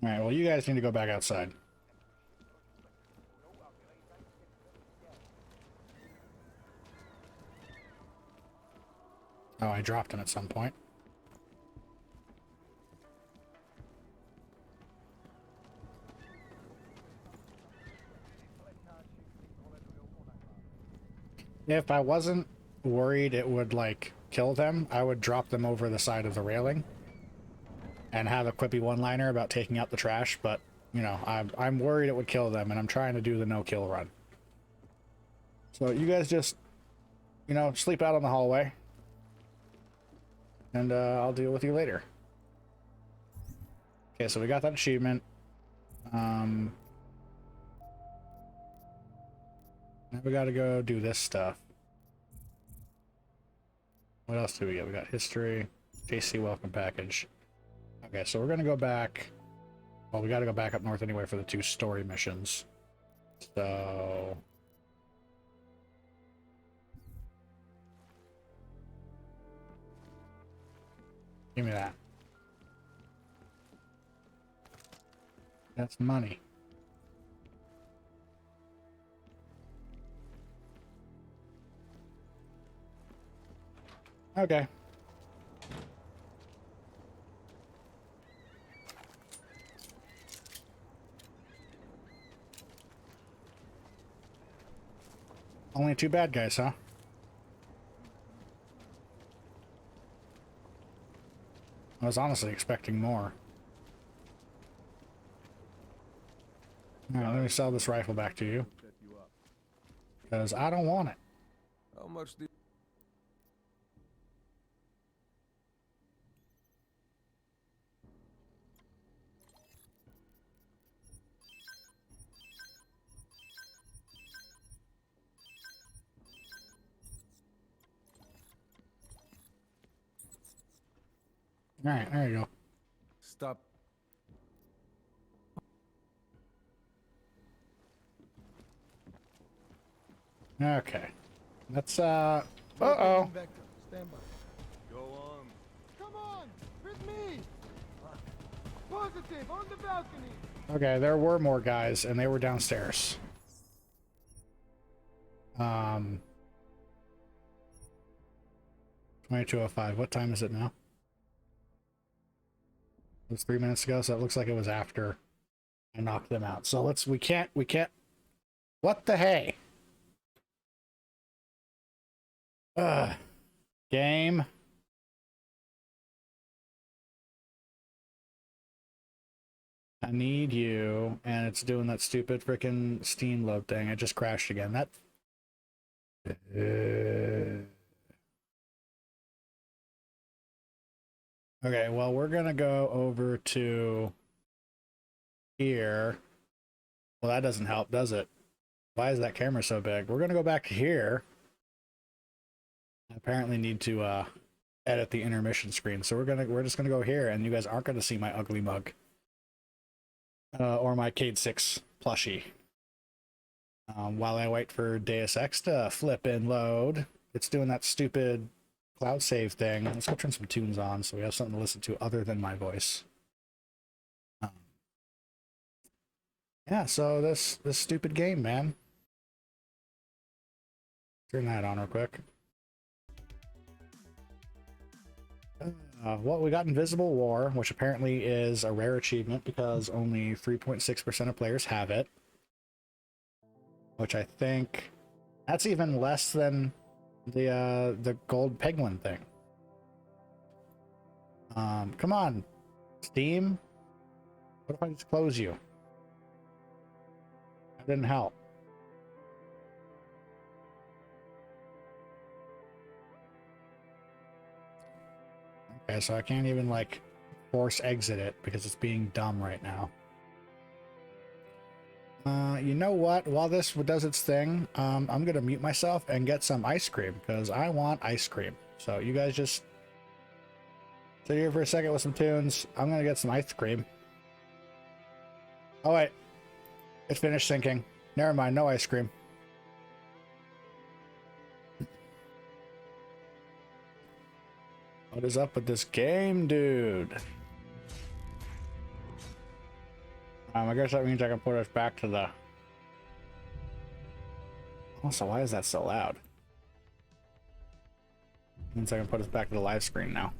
Alright, well, you guys need to go back outside. Oh, I dropped him at some point. If I wasn't worried it would, like, kill them, I would drop them over the side of the railing and have a quippy one-liner about taking out the trash, but, you know, I'm worried it would kill them, and I'm trying to do the no-kill run. So you guys just, you know, sleep out on the hallway, and I'll deal with you later. Okay, so we got that achievement. Now we gotta go do this stuff. What else do we get? We got history, JC welcome package. Okay, so we're gonna go back. Well, we gotta go back up north anyway for the 2 story missions. So give me that. That's money. Okay. Only 2 bad guys, huh? I was honestly expecting more. Alright, let me sell this rifle back to you. Because I don't want it. How much do Alright, there you go. stop? Okay. Let's, uh-oh. Stand by. Go on. Come on! With me! Positive, on the balcony! Okay, there were more guys, and they were downstairs. 22:05. What time is it now? It was 3 minutes ago, so it looks like it was after I knocked them out. So we can't, what the hey? Game. I need you, and it's doing that stupid freaking Steam load thing. I just crashed again. That. Okay, well, we're gonna go over to here. Well, that doesn't help, does it? Why is that camera so big? We're gonna go back to here. I apparently need to edit the intermission screen, so we're just gonna go here, and you guys aren't gonna see my ugly mug. Or my Cade 6 plushie. While I wait for Deus Ex to flip and load, it's doing that stupid cloud save thing. Let's go turn some tunes on so we have something to listen to other than my voice. Yeah, so this stupid game, man. Turn that on real quick. Well, we got Invisible War, which apparently is a rare achievement because only 3.6% of players have it. Which I think that's even less than the gold penguin thing. Come on, Steam. What if I just close you? That didn't help. Okay, so I can't even like force exit it because it's being dumb right now. You know what? While this does its thing, I'm gonna mute myself and get some ice cream because I want ice cream. So you guys just sit here for a second with some tunes. I'm gonna get some ice cream. Oh wait, it finished syncing. Never mind, no ice cream. What is up with this game, dude? I guess that means I can put us back to the... Also, why is that so loud? Means I can put us back to the live screen now.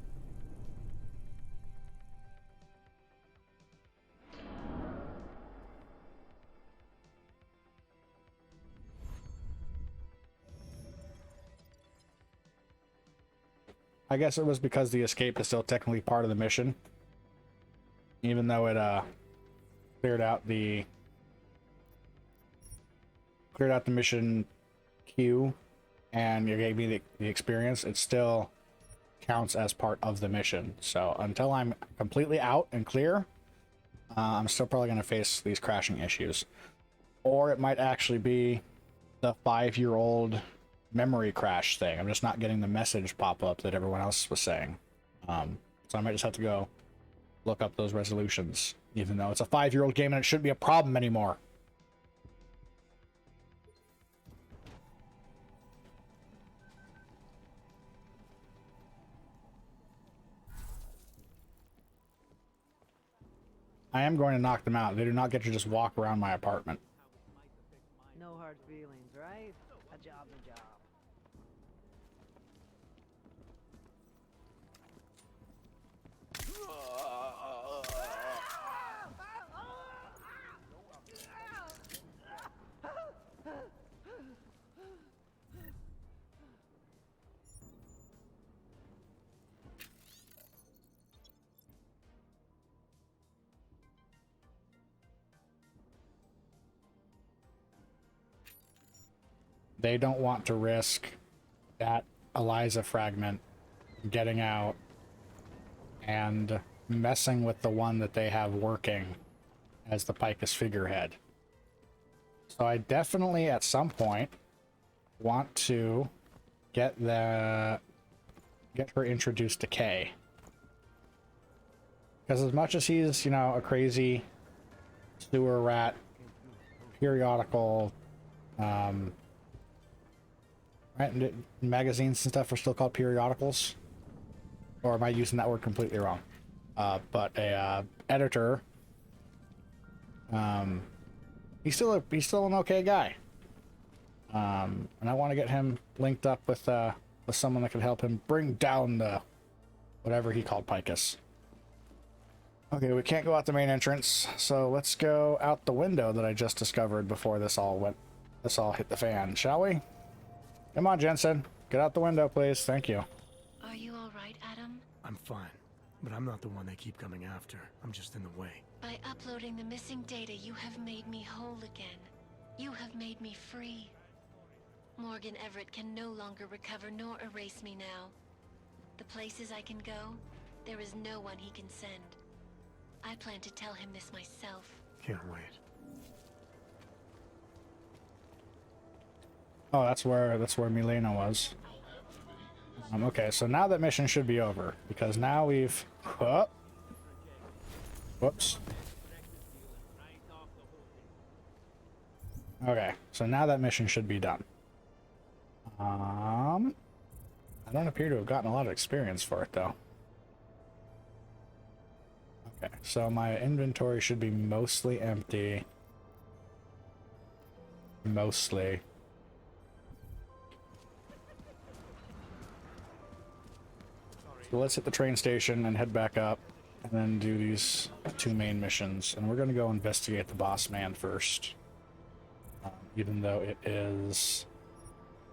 I guess it was because the escape is still technically part of the mission. Even though it cleared out the mission queue and you gave me the experience, it still counts as part of the mission. So until I'm completely out and clear, I'm still probably going to face these crashing issues. Or it might actually be the 5-year-old memory crash thing. I'm just not getting the message pop up that everyone else was saying. So I might just have to go look up those resolutions, even though it's a 5-year-old game and it shouldn't be a problem anymore. I am going to knock them out. They do not get to just walk around my apartment. No hard feelings, right? A job's a job. They don't want to risk that Eliza fragment getting out and messing with the one that they have working as the Picus figurehead. So I definitely at some point want to get her introduced to Kay. Because as much as he's, you know, a crazy sewer rat, periodical, right, magazines and stuff are still called periodicals, or am I using that word completely wrong? But a editor, he's still an okay guy, and I want to get him linked up with someone that could help him bring down the whatever he called Picus. Okay, we can't go out the main entrance, so let's go out the window that I just discovered before this all hit the fan, shall we? Come on, Jensen. Get out the window, please. Thank you. Are you all right, Adam? I'm fine, but I'm not the one they keep coming after. I'm just in the way. By uploading the missing data, you have made me whole again. You have made me free. Morgan Everett can no longer recover nor erase me now. The places I can go, there is no one he can send. I plan to tell him this myself. Can't wait. Oh, that's where Milena was. Okay, so now that mission should be over, because now we've... Oh. Whoops. Okay, so now that mission should be done. I don't appear to have gotten a lot of experience for it, though. Okay, so my inventory should be mostly empty. Mostly. So let's hit the train station and head back up, and then do these 2 main missions. And we're going to go investigate the boss man first. Even though it is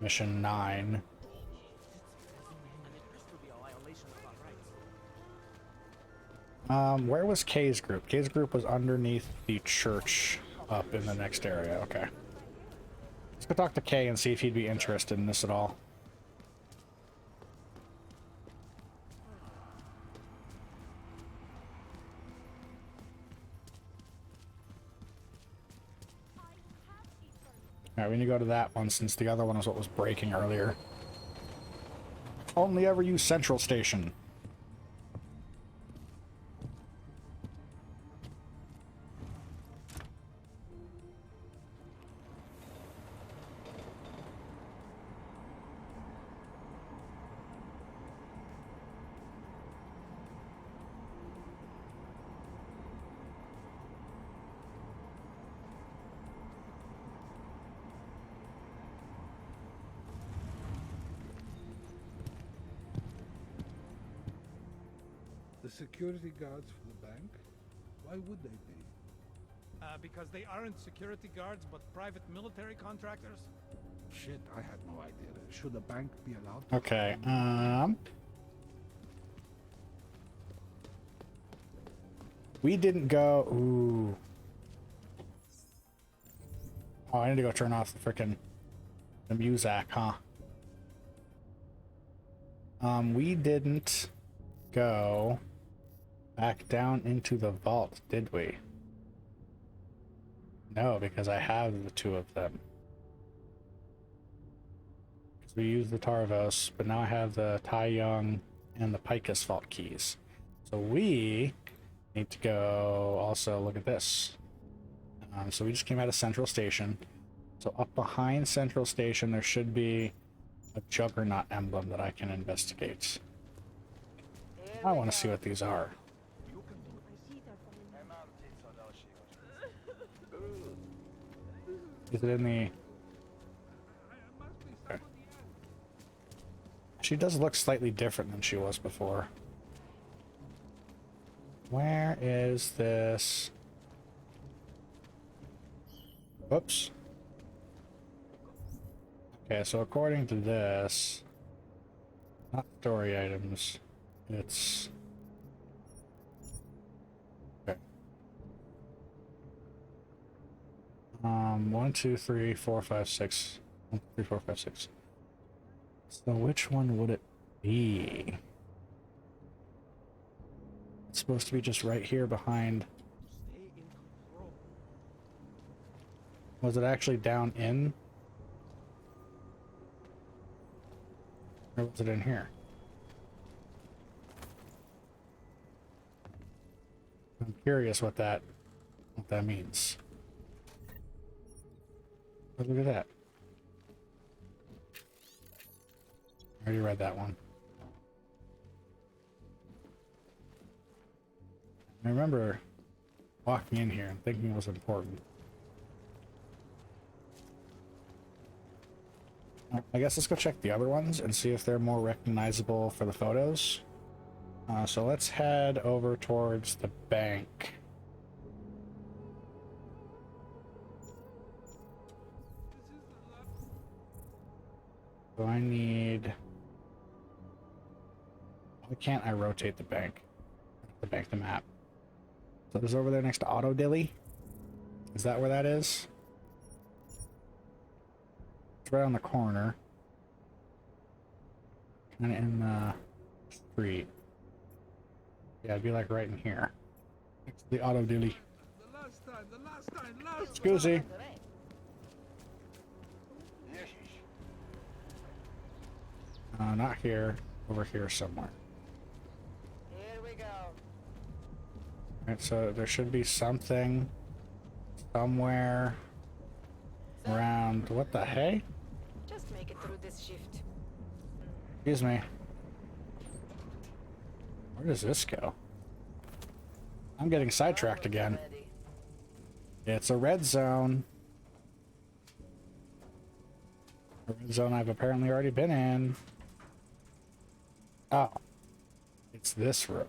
mission 9. Where was Kay's group? Kay's group was underneath the church up in the next area. Okay. Let's go talk to Kay and see if he'd be interested in this at all. Alright, we need to go to that one since the other one is what was breaking earlier. Only ever use Central Station. The security guards for the bank? Why would they be? Because they aren't security guards, but private military contractors? Shit, I had no idea. Should the bank be allowed? Okay, we didn't go... Ooh. Oh, I need to go turn off the frickin' the Muzak, huh? We didn't go back down into the vault, did we? No, because I have the 2 of them. we use the Tarvos, but now I have the Tai Young and the Picus vault keys. So we need to go also look at this. So we just came out of Central Station. So up behind Central Station, there should be a Juggernaut emblem that I can investigate. I want to see what these are. Is it in the... Okay. She does look slightly different than she was before. Where is this? Whoops. Okay, so according to this, not story items, it's... Okay. 1, 2, 3, 4, 5, 6. 1, 2, 3, 4, 5, 6. So which one would it be? It's supposed to be just right here behind. Was it actually down in? Or was it in here? I'm curious what that means. But look at that. I already read that one. I remember walking in here and thinking it was important. I guess let's go check the other ones and see if they're more recognizable for the photos. So let's head over towards the bank. So I need... Why can't I rotate the bank? The map. So there's over there next to Auto Dilly. Is that where that is? It's right on the corner. Kind of in the street. Yeah, it'd be like right in here. Next to the Auto Dilly. Excuse me. Not here. Over here somewhere. Here we go. Alright, so there should be something somewhere around... What the hey? Just make it through this shift. Excuse me. Where does this go? I'm getting sidetracked again. It's a red zone. A red zone I've apparently already been in. Oh. It's this room.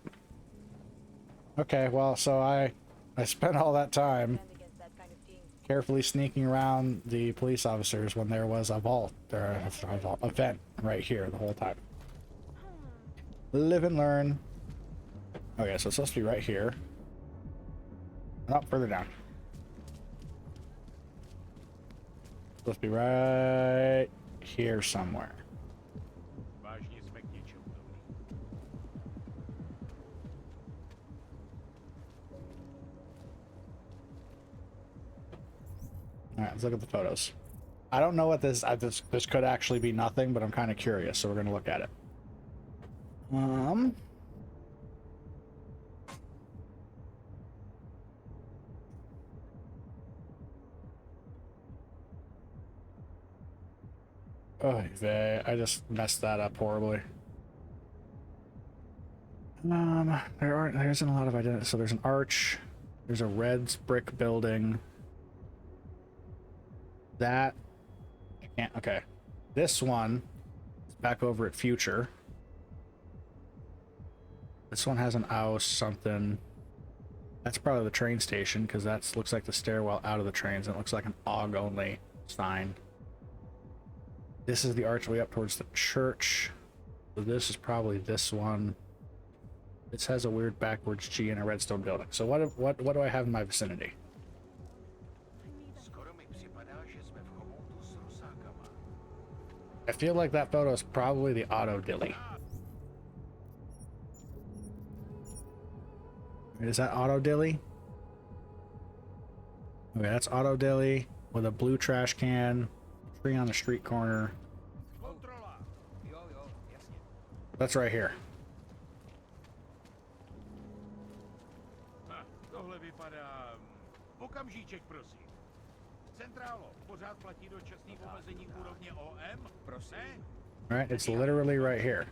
Okay, well, so I spent all that time carefully sneaking around the police officers when there was a vault, or a vent right here the whole time. Live and learn. Okay, so it's supposed to be right here. Not further down. Supposed to be right here somewhere. Alright, let's look at the photos. I don't know what this could actually be nothing, but I'm kind of curious, so we're going to look at it. Oh, I just messed that up horribly. There isn't a lot of identity. So there's an arch. There's a red brick building. That I can't. Okay, this one is back over at Future. This one has an house something. That's probably the train station because that looks like the stairwell out of the trains, and it looks like an AUG only sign. This is the archway up towards the church. So this is probably this one. This has a weird backwards G in a redstone building. So what do I have in my vicinity? I feel like that photo is probably the Auto Dilly. Is that Auto Dilly? Okay, that's Auto Dilly with a blue trash can, tree on the street corner. That's right here. Tohle vypadá... Okamžíček, prosím. Centrálo, pořád platí dočasný omezení úrovně OM? Prosím. All right, it's literally right here.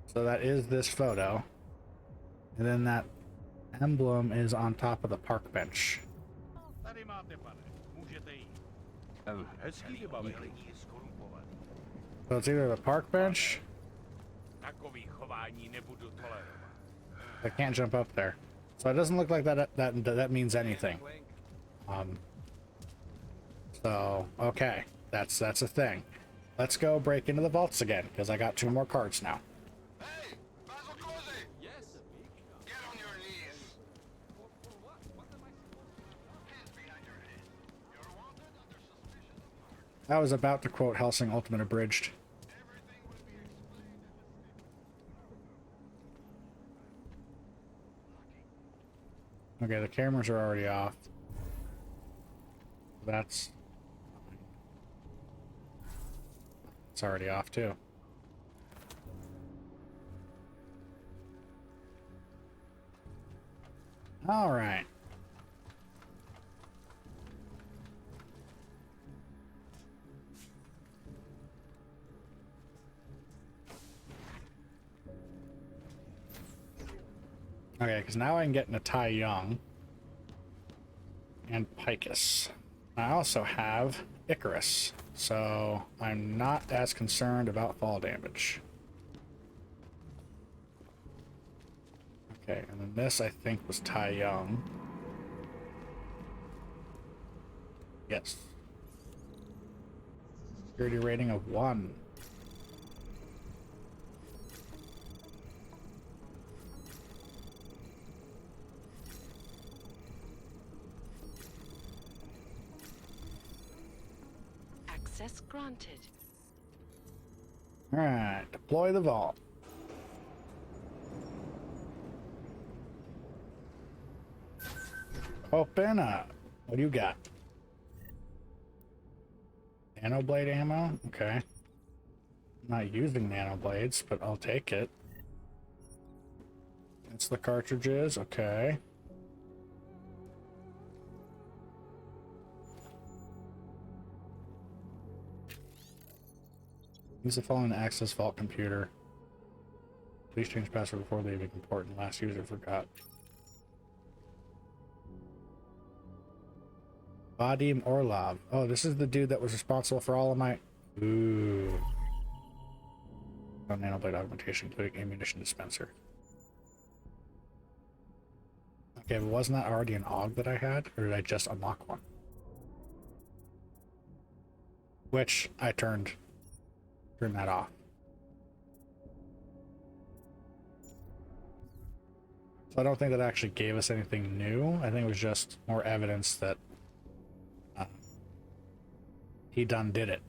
So that is this photo. And then that emblem is on top of the park bench. Tady máte, pane. Můžete jít. Hezký vybavení. So it's either the park bench. Takový chování nebudu tolerovat. I can't jump up there. So it doesn't look like that means anything. So okay, that's a thing. Let's go break into the vaults again because I got 2 more cards now. I was about to quote Helsing Ultimate Abridged. Okay, the cameras are already off. It's already off too. All right. Okay, because now I can get into Tai Young and Picus. I also have Icarus, so I'm not as concerned about fall damage. Okay, and then this I think was Tai Young. Yes. Security rating of 1. Access granted. Alright, deploy the vault. Open up. What do you got? Nanoblade ammo? Okay. I'm not using nanoblades, but I'll take it. It's the cartridges, okay. Use the following to access vault computer. Please change password before leaving. Important. Last user forgot. Vadim Orlov. Oh, this is the dude that was responsible for all of my... Ooh. Nanoblade augmentation, including ammunition dispenser. Okay, but wasn't that already an AUG that I had? Or did I just unlock one? Which I turned that off. So I don't think that actually gave us anything new. I think it was just more evidence that he done did it.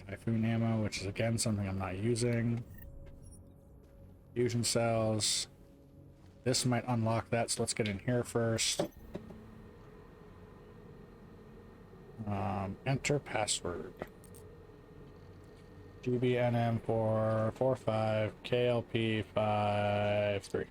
Typhoon ammo, which is again something I'm not using. Fusion cells. This might unlock that, so let's get in here first. Enter password. GBNM445 KLP53.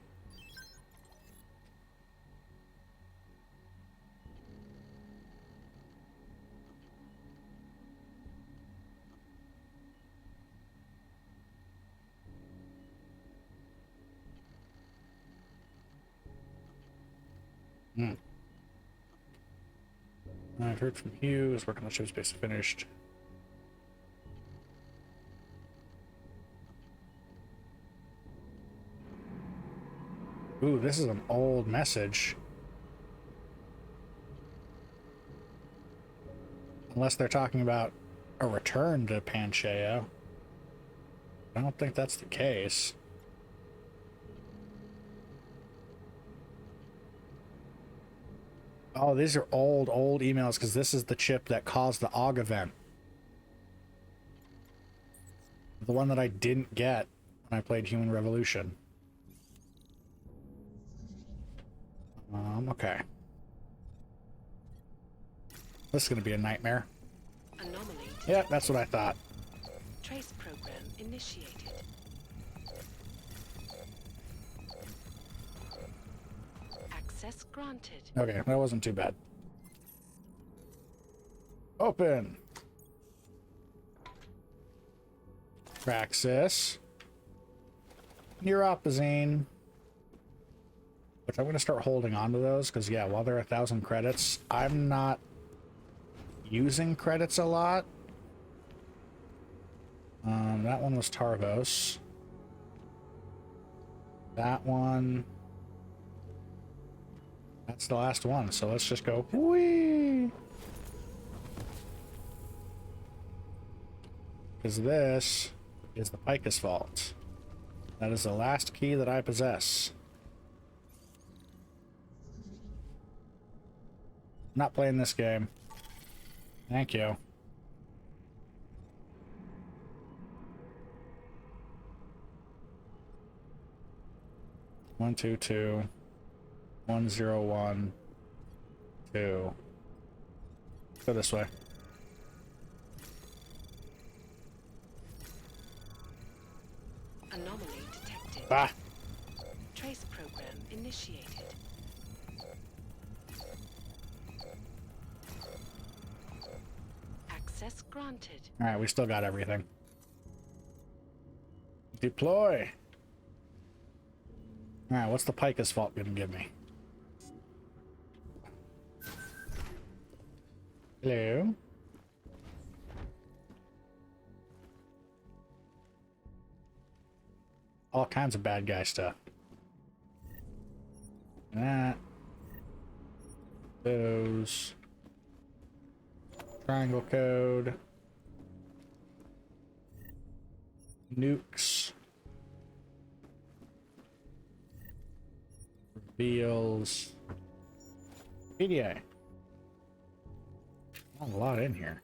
I've heard from Hughes, working on the ship space finished. Ooh, this is an old message. Unless they're talking about a return to Panchea. I don't think that's the case. Oh, these are old emails because this is the chip that caused the AUG event. The one that I didn't get when I played Human Revolution. Okay. This is gonna be a nightmare. Anomaly. Yeah, that's what I thought. Trace program initiated. Access granted. Okay, that wasn't too bad. Open. Praxis. Neuropazine. Which I'm going to start holding on to those, because, yeah, while they're 1,000 credits, I'm not using credits a lot. That one was Tarvos. That one... That's the last one, so let's just go. Whee! Because this is the Picus Vault. That is the last key that I possess. Not playing this game. Thank you. One, two, two. 101 2. Go this way. Anomaly detected. Ah. Trace program initiated. Access granted. All right, we still got everything. Deploy. All right, what's the Picus Vault gonna give me? Hello. All kinds of bad guy stuff. That. Those. Triangle code. Nukes. Reveals. PDA. A lot in here.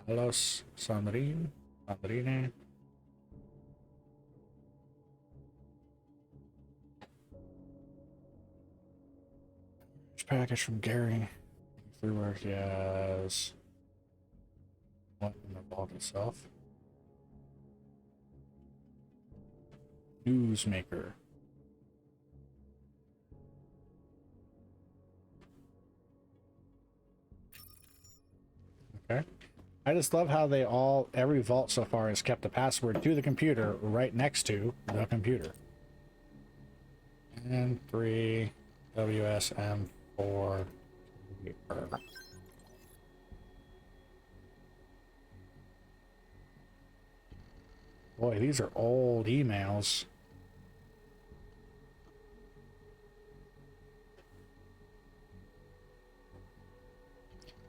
Los Sandrine. Sandrine. Package from Gary. Free work, yes. What in the vault itself? Newsmaker. Okay. I just love how they all, every vault so far has kept a password to the computer right next to the computer. And 3 WSM4. Boy, these are old emails.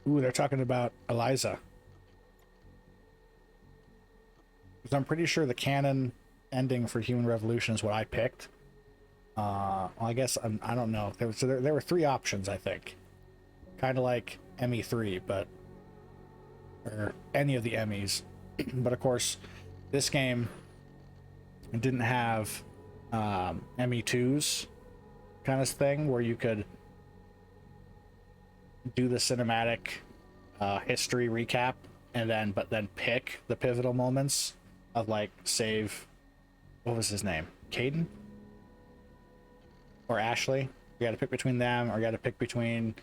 Ooh, they're talking about Eliza. Because I'm pretty sure the canon ending for Human Revolution is what I picked. Well, I guess I don't know. There were 3 options, I think. Kind of like ME3, but... Or any of the Emmys. But of course, this game didn't have ME2's kind of thing, where you could do the cinematic history recap, and then pick the pivotal moments of, like, save... What was his name? Caden? Or Ashley. You got to pick between them, or you got to pick between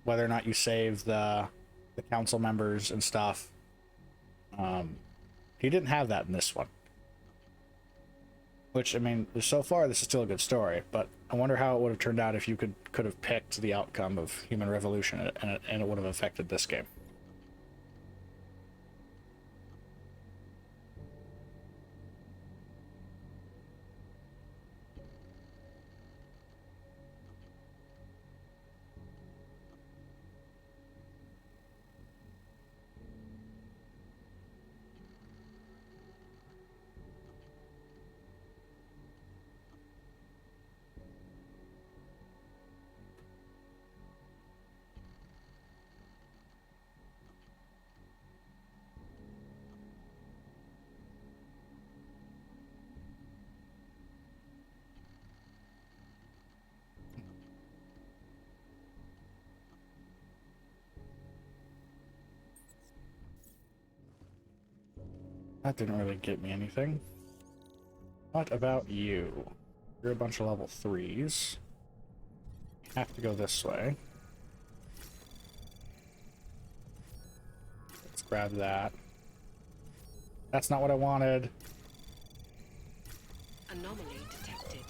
whether or not you save the council members and stuff. He didn't have that in this one. Which, I mean, so far this is still a good story, but I wonder how it would have turned out if you could have picked the outcome of Human Revolution, and it would have affected this game. That didn't really get me anything. What about you? You're a bunch of level 3s. Have to go this way. Let's grab that. That's not what I wanted. Anomaly detected.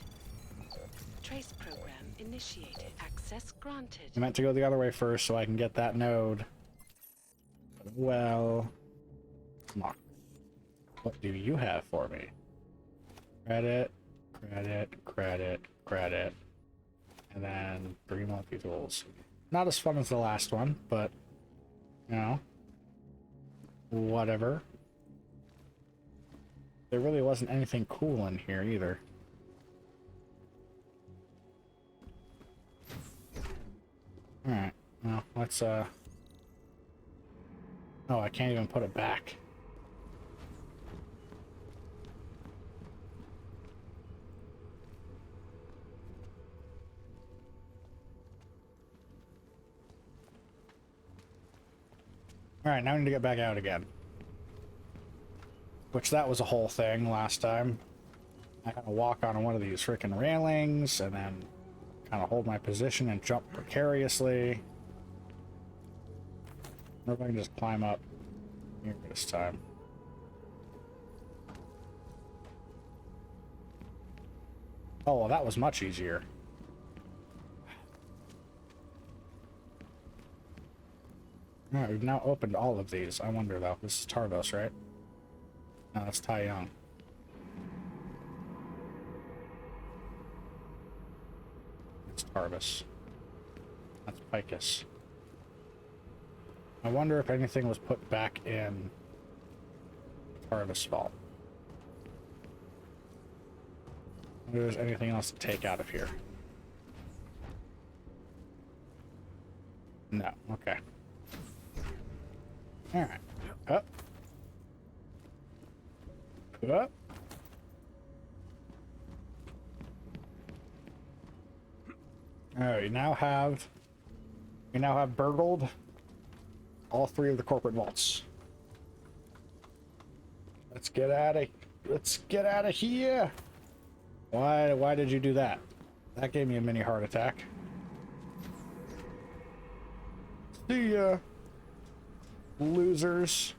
Trace program initiated. Access granted. I meant to go the other way first so I can get that node. Well, Mark, what do you have for me? Credit, credit, credit, credit, and then 3 multi-tools. Not as fun as the last one, but, you know, whatever. There really wasn't anything cool in here either. Alright, well, let's, Oh, I can't even put it back. Alright, now I need to get back out again. Which that was a whole thing last time. I gotta walk on one of these freaking railings and then kind of hold my position and jump precariously. I wonder if I can just climb up here this time. Oh, well, that was much easier. Alright, we've now opened all of these. I wonder, though. This is Tardos, right? No, that's Tai Young. It's Tarvis. That's Picus. I wonder if anything was put back in Tarvis' vault. I wonder if there's anything else to take out of here. No, okay. Alright. Up. Up. Alright, we now have burgled all 3 of the corporate vaults. Let's get out of here. Why did you do that? That gave me a mini heart attack. See ya, losers.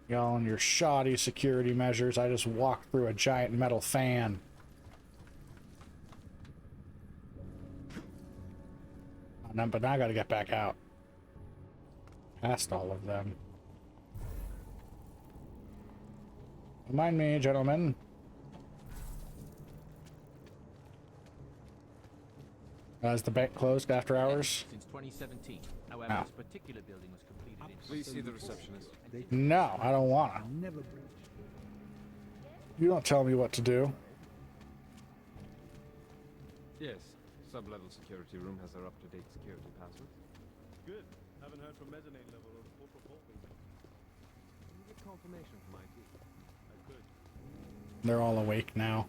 Y'all and your shoddy security measures. I just walked through a giant metal fan. But now I gotta get back out. Past all of them. Don't mind me, gentlemen. Is the bank closed after hours? Since 2017. However, No. this particular building was completed in... Please see the receptionist. No, I don't wanna. You don't tell me what to do. Yes. Sub-level security room has our up-to-date security password. Good. Haven't heard from mezzanine level or corporate vault building. Can you get confirmation from IT? I could. They're all awake now.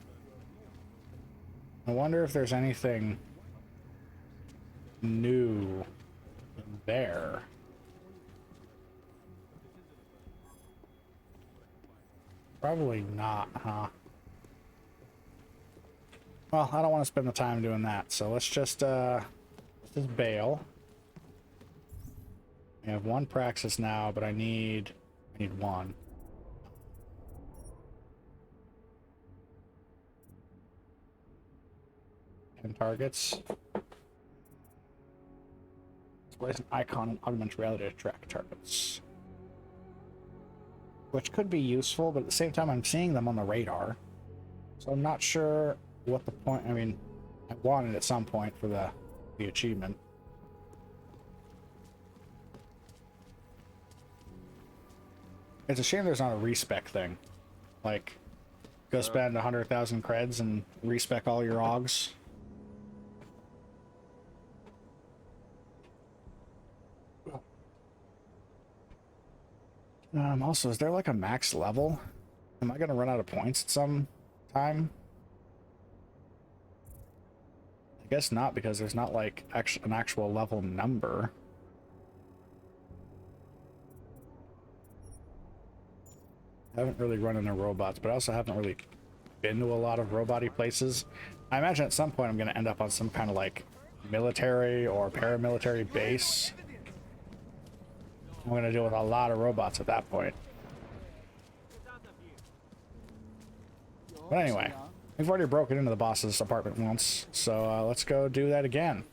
I wonder if there's anything new in there. Probably not, huh? Well, I don't want to spend the time doing that, so let's just bail. I have 1 praxis now, but I need 1. And targets. Displays an icon in augmented reality to track targets. Which could be useful, but at the same time I'm seeing them on the radar. So I'm not sure what the point, I mean, I want it at some point for the achievement. It's a shame there's not a respec thing. Like, go spend 100,000 creds and respec all your augs. Also, is there like a max level? Am I gonna run out of points at some time? I guess not, because there's not like an actual level number. I haven't really run into robots, but I also haven't really been to a lot of robot-y places. I imagine at some point I'm going to end up on some kind of like military or paramilitary base. I'm going to deal with a lot of robots at that point. But anyway, we've already broken into the boss's apartment once, so let's go do that again.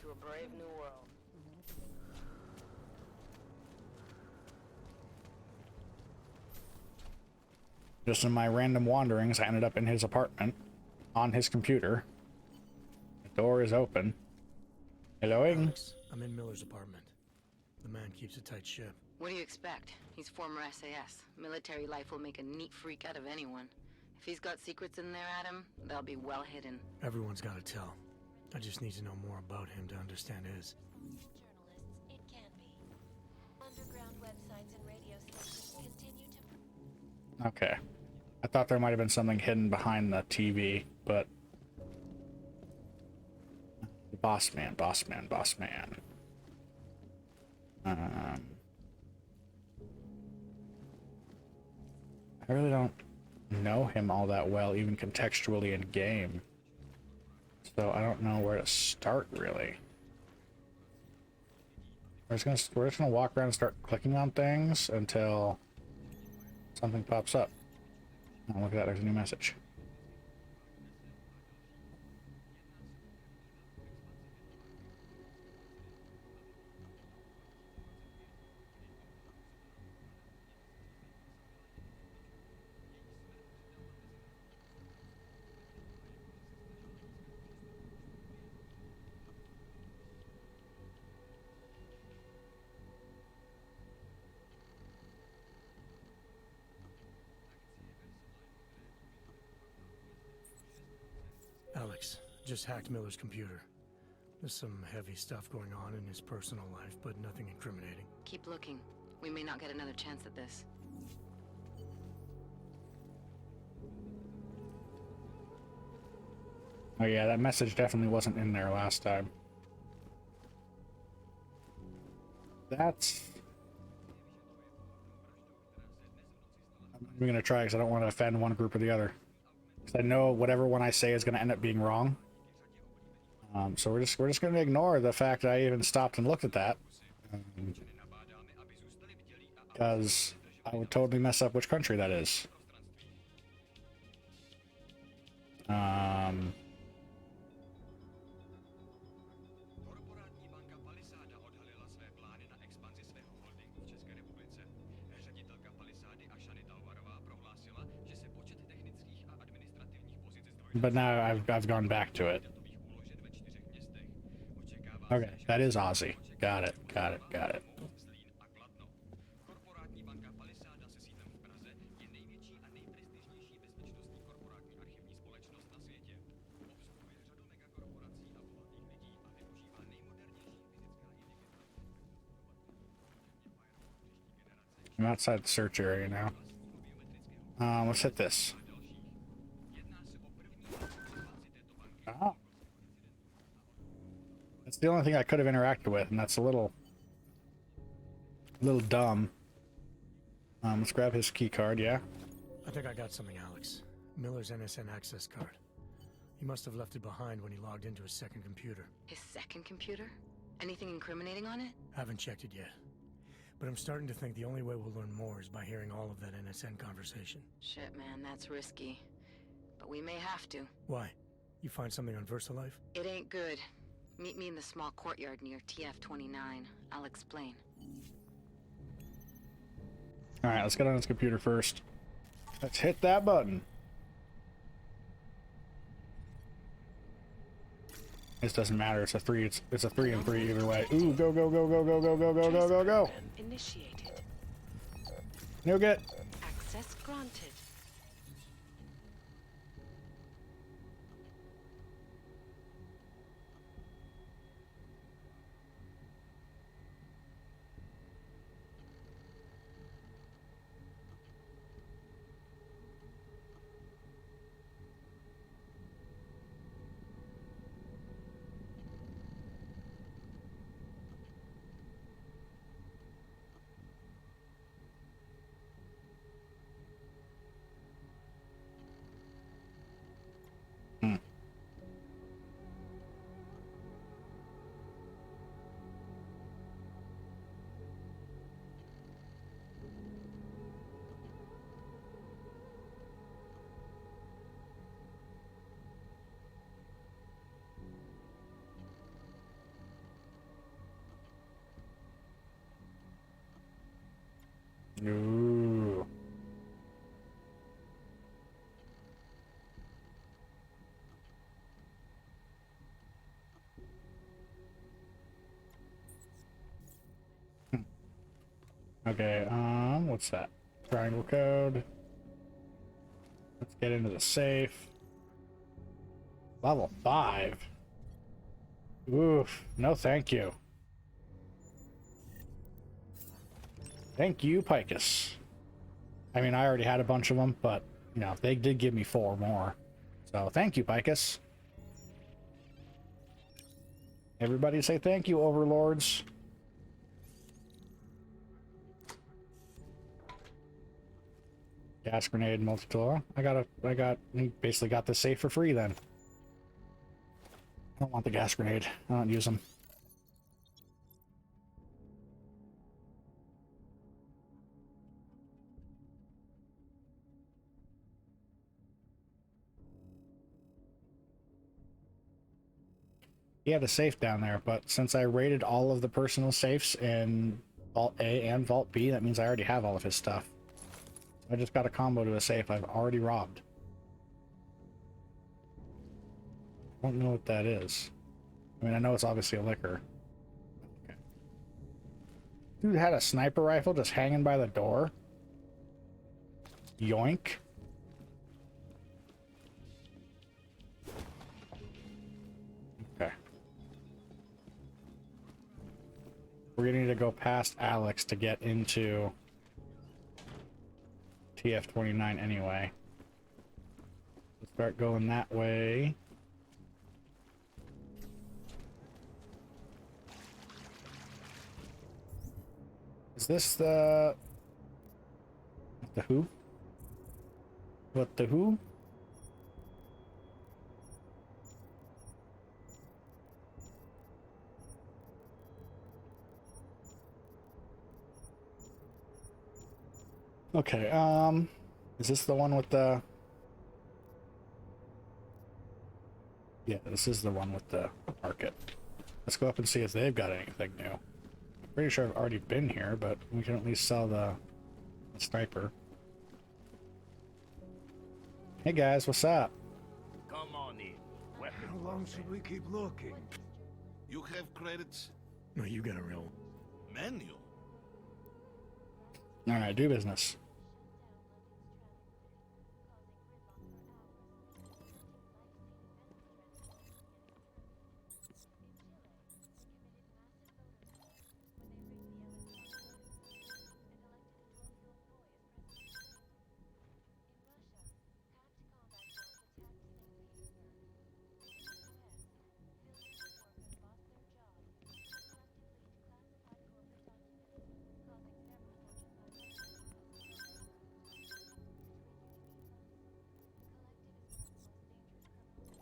Just in my random wanderings, I ended up in his apartment, on his computer. The door is open. Hello, Alex, I'm in Miller's apartment. The man keeps a tight ship. What do you expect? He's former SAS. Military life will make a neat freak out of anyone. If he's got secrets in there, Adam, they'll be well hidden. Everyone's got to tell. I just need to know more about him to understand his. Journalists, it can be. Underground websites and radio stations continue to... Okay. I thought there might have been something hidden behind the TV, but... Boss man. I really don't know him all that well, even contextually in game. So I don't know where to start, really. We're just gonna walk around and start clicking on things until something pops up. Oh, look at that, there's a new message. Alex, just hacked Miller's computer. There's some heavy stuff going on in his personal life, but nothing incriminating. Keep looking. We may not get another chance at this. Oh yeah, that message definitely wasn't in there last time. That's... I'm gonna try because I don't want to offend one group or the other. Because I know whatever one I say is gonna end up being wrong. So we're just gonna ignore the fact that I even stopped and looked at that. Because I would totally mess up which country that is. But now I've gone back to it. Okay, that is Aussie. Got it. I'm outside the search area now. Let's hit this. Ah. That's the only thing I could have interacted with, and that's a little dumb. Let's grab his key card, yeah? I think I got something, Alex. Miller's NSN access card. He must have left it behind when he logged into his second computer. His second computer? Anything incriminating on it? Haven't checked it yet. But I'm starting to think the only way we'll learn more is by hearing all of that NSN conversation. Shit, man, that's risky. But we may have to. Why? You find something on VersaLife? It ain't good. Meet me in the small courtyard near TF-29. I'll explain. Alright, let's get on his computer first. Let's hit that button. This doesn't matter. It's a 3. It's a 3 and 3 either way. Ooh, go. Initiated. Nougat. Access granted. Ooh. Okay, what's that? Triangle code. Let's get into the safe. Level 5. Oof. No, thank you. Thank you, Picus. I mean, I already had a bunch of them, but, you know, they did give me 4 more. So, thank you, Picus. Everybody say thank you, overlords. Gas grenade, multi-tool. Basically got this safe for free then. I don't want the gas grenade. I don't use them. He had a safe down there, but since I raided all of the personal safes in Vault A and Vault B, that means I already have all of his stuff. I just got a combo to a safe I've already robbed. I don't know what that is. I mean, I know it's obviously a liquor. Okay. Dude had a sniper rifle just hanging by the door. Yoink. Okay. We're gonna need to go past Alex to get into TF-29 anyway. Let's start going that way. Is this the who? What the who? Okay, is this the one with the... Yeah, this is the one with the market. Let's go up and see if they've got anything new. Pretty sure I've already been here, but we can at least sell the sniper. Hey guys, what's up? Come on in. How long should we keep looking? You have credits? No, you got a real Menu? Alright, do business.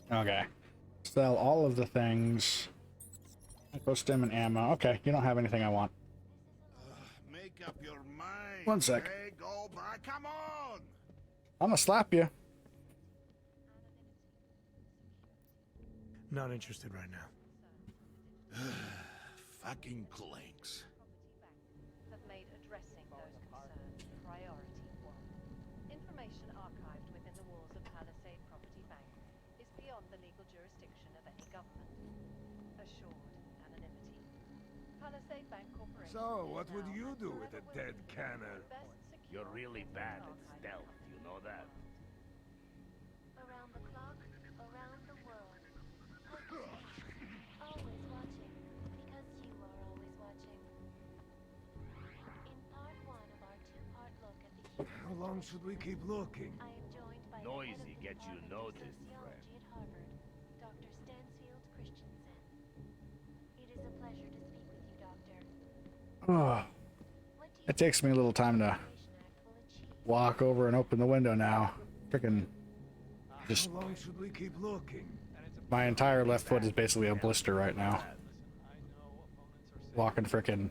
Okay. Sell all of the things. Stim and ammo. Okay, you don't have anything I want. Make up your mind. One sec. Hey, go back. Come on. I'm gonna slap you. Not interested right now. Fucking clanks. Have made addressing those concerns priority 1. Information archived within the walls of Palisade Property Bank is beyond the legal jurisdiction of any government. Assured anonymity. Palisade Bank Corporation. So, what would you do with a dead canner? You're really bad at stealth, you know that? Around the clock, around the world. Always watching, because you are always watching. In part 1 of our 2-part look at the How long should we keep looking? I am joined by Noisy gets you noticed, friend. Sociology at Harvard, Dr. Stansfield Christensen. It is a pleasure to speak with you, Doctor. Oh, it takes me a little time to walk over and open the window now. Freaking just... How long should we keep looking? My entire left foot is basically a blister right now. Walking frickin'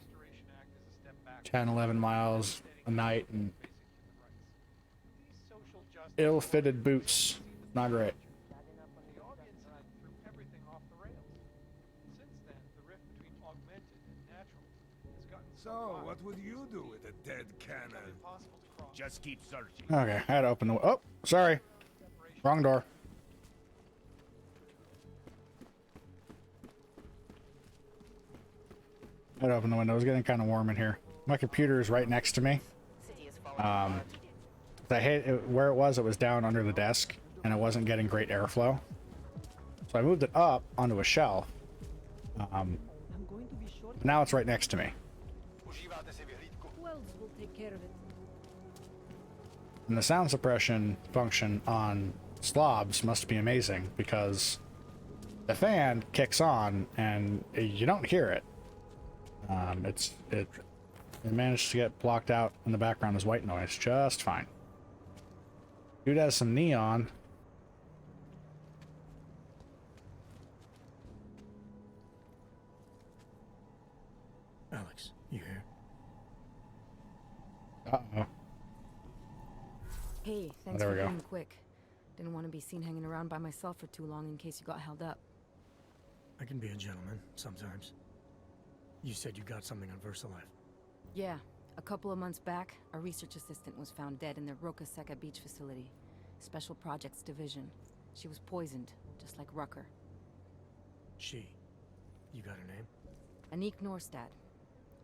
10, 11 miles a night and ill-fitted boots. Not great. The audience and I threw everything off the rails. Since then, the rift between augmented and natural has gotten So, what would you do with a dead cannon? Just keep searching. Okay, I had to open the... Oh, sorry. Wrong door. I had to open the window. It was getting kind of warm in here. My computer is right next to me. I hate it, where it was down under the desk, and it wasn't getting great airflow. So I moved it up onto a shelf. Now it's right next to me. Wells will take care of it. And the sound suppression function on slobs must be amazing, because the fan kicks on and you don't hear it. It managed to get blocked out in the background as white noise just fine. Dude has some neon. Alex, you here? Uh-oh. Hey, thanks There for we go. being quick. Didn't want to be seen hanging around by myself for too long in case you got held up. I can be a gentleman sometimes. You said you got something on VersaLife. Yeah, a couple of months back, a research assistant was found dead in the Roca Seca Beach facility. Special Projects Division. She was poisoned, just like Rucker. She. You got her name? Anik Norstad.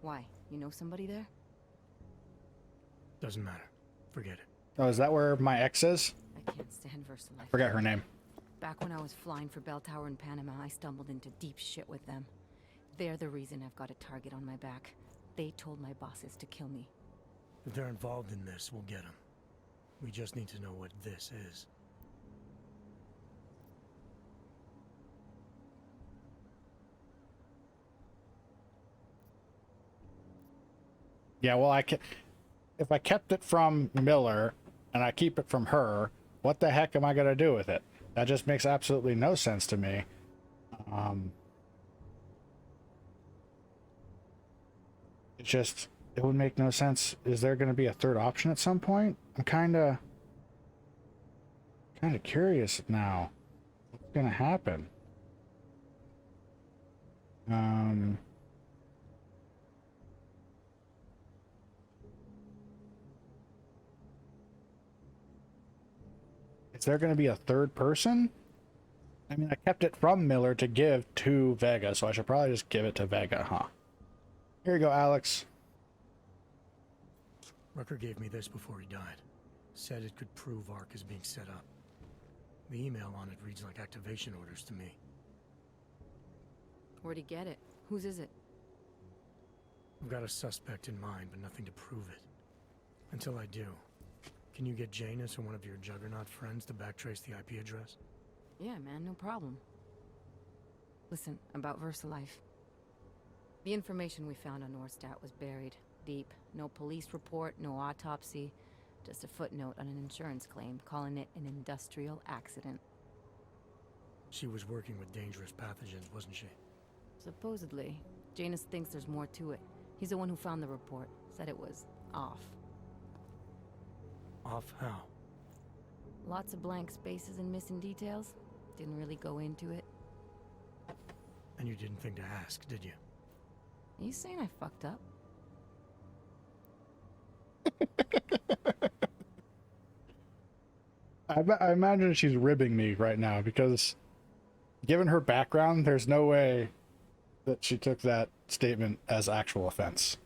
Why? You know somebody there? Doesn't matter. Forget it. Oh, is that where my ex is? I can't stand VersaLife. Forget her name. Back when I was flying for Bell Tower in Panama, I stumbled into deep shit with them. They're the reason I've got a target on my back. They told my bosses to kill me. If they're involved in this, we'll get them. We just need to know what this is. Yeah, well, if I kept it from Miller and I keep it from her, what the heck am I going to do with it? That just makes absolutely no sense to me. It would make no sense. Is there going to be a third option at some point? I'm kind of curious now. What's going to happen? Is there going to be a third person? I mean, I kept it from Miller to give to Vega, so I should probably just give it to Vega, huh? Here you go, Alex. Rucker gave me this before he died. Said it could prove ARC is being set up. The email on it reads like activation orders to me. Where'd he get it? Whose is it? I've got a suspect in mind, but nothing to prove it. Until I do, can you get Janus or one of your Juggernaut friends to backtrace the IP address? Yeah, man, no problem. Listen, about VersaLife. The information we found on Norstad was buried deep. No police report, no autopsy. Just a footnote on an insurance claim, calling it an industrial accident. She was working with dangerous pathogens, wasn't she? Supposedly. Janus thinks there's more to it. He's the one who found the report. Said it was off. Off how? Lots of blank spaces and missing details. Didn't really go into it. And you didn't think to ask, did you? Are you saying I fucked up? I imagine she's ribbing me right now, because given her background, there's no way that she took that statement as actual offense.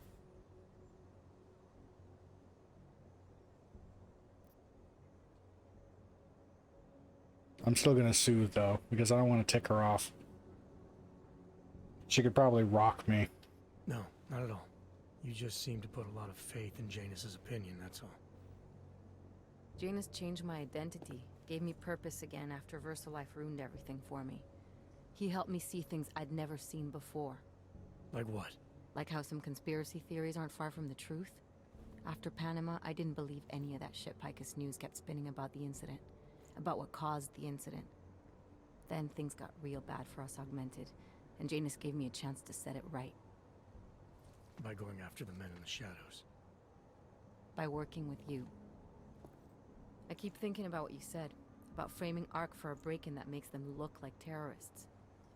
I'm still gonna soothe, though, because I don't want to tick her off. She could probably rock me. No, not at all. You just seem to put a lot of faith in Janus's opinion, that's all. Janus changed my identity, gave me purpose again after VersaLife ruined everything for me. He helped me see things I'd never seen before. Like what? Like how some conspiracy theories aren't far from the truth. After Panama, I didn't believe any of that shit Picus News kept spinning about the incident. About what caused the incident. Then things got real bad for us Augmented, and Janus gave me a chance to set it right. By going after the men in the shadows. By working with you. I keep thinking about what you said, about framing ARC for a break-in that makes them look like terrorists.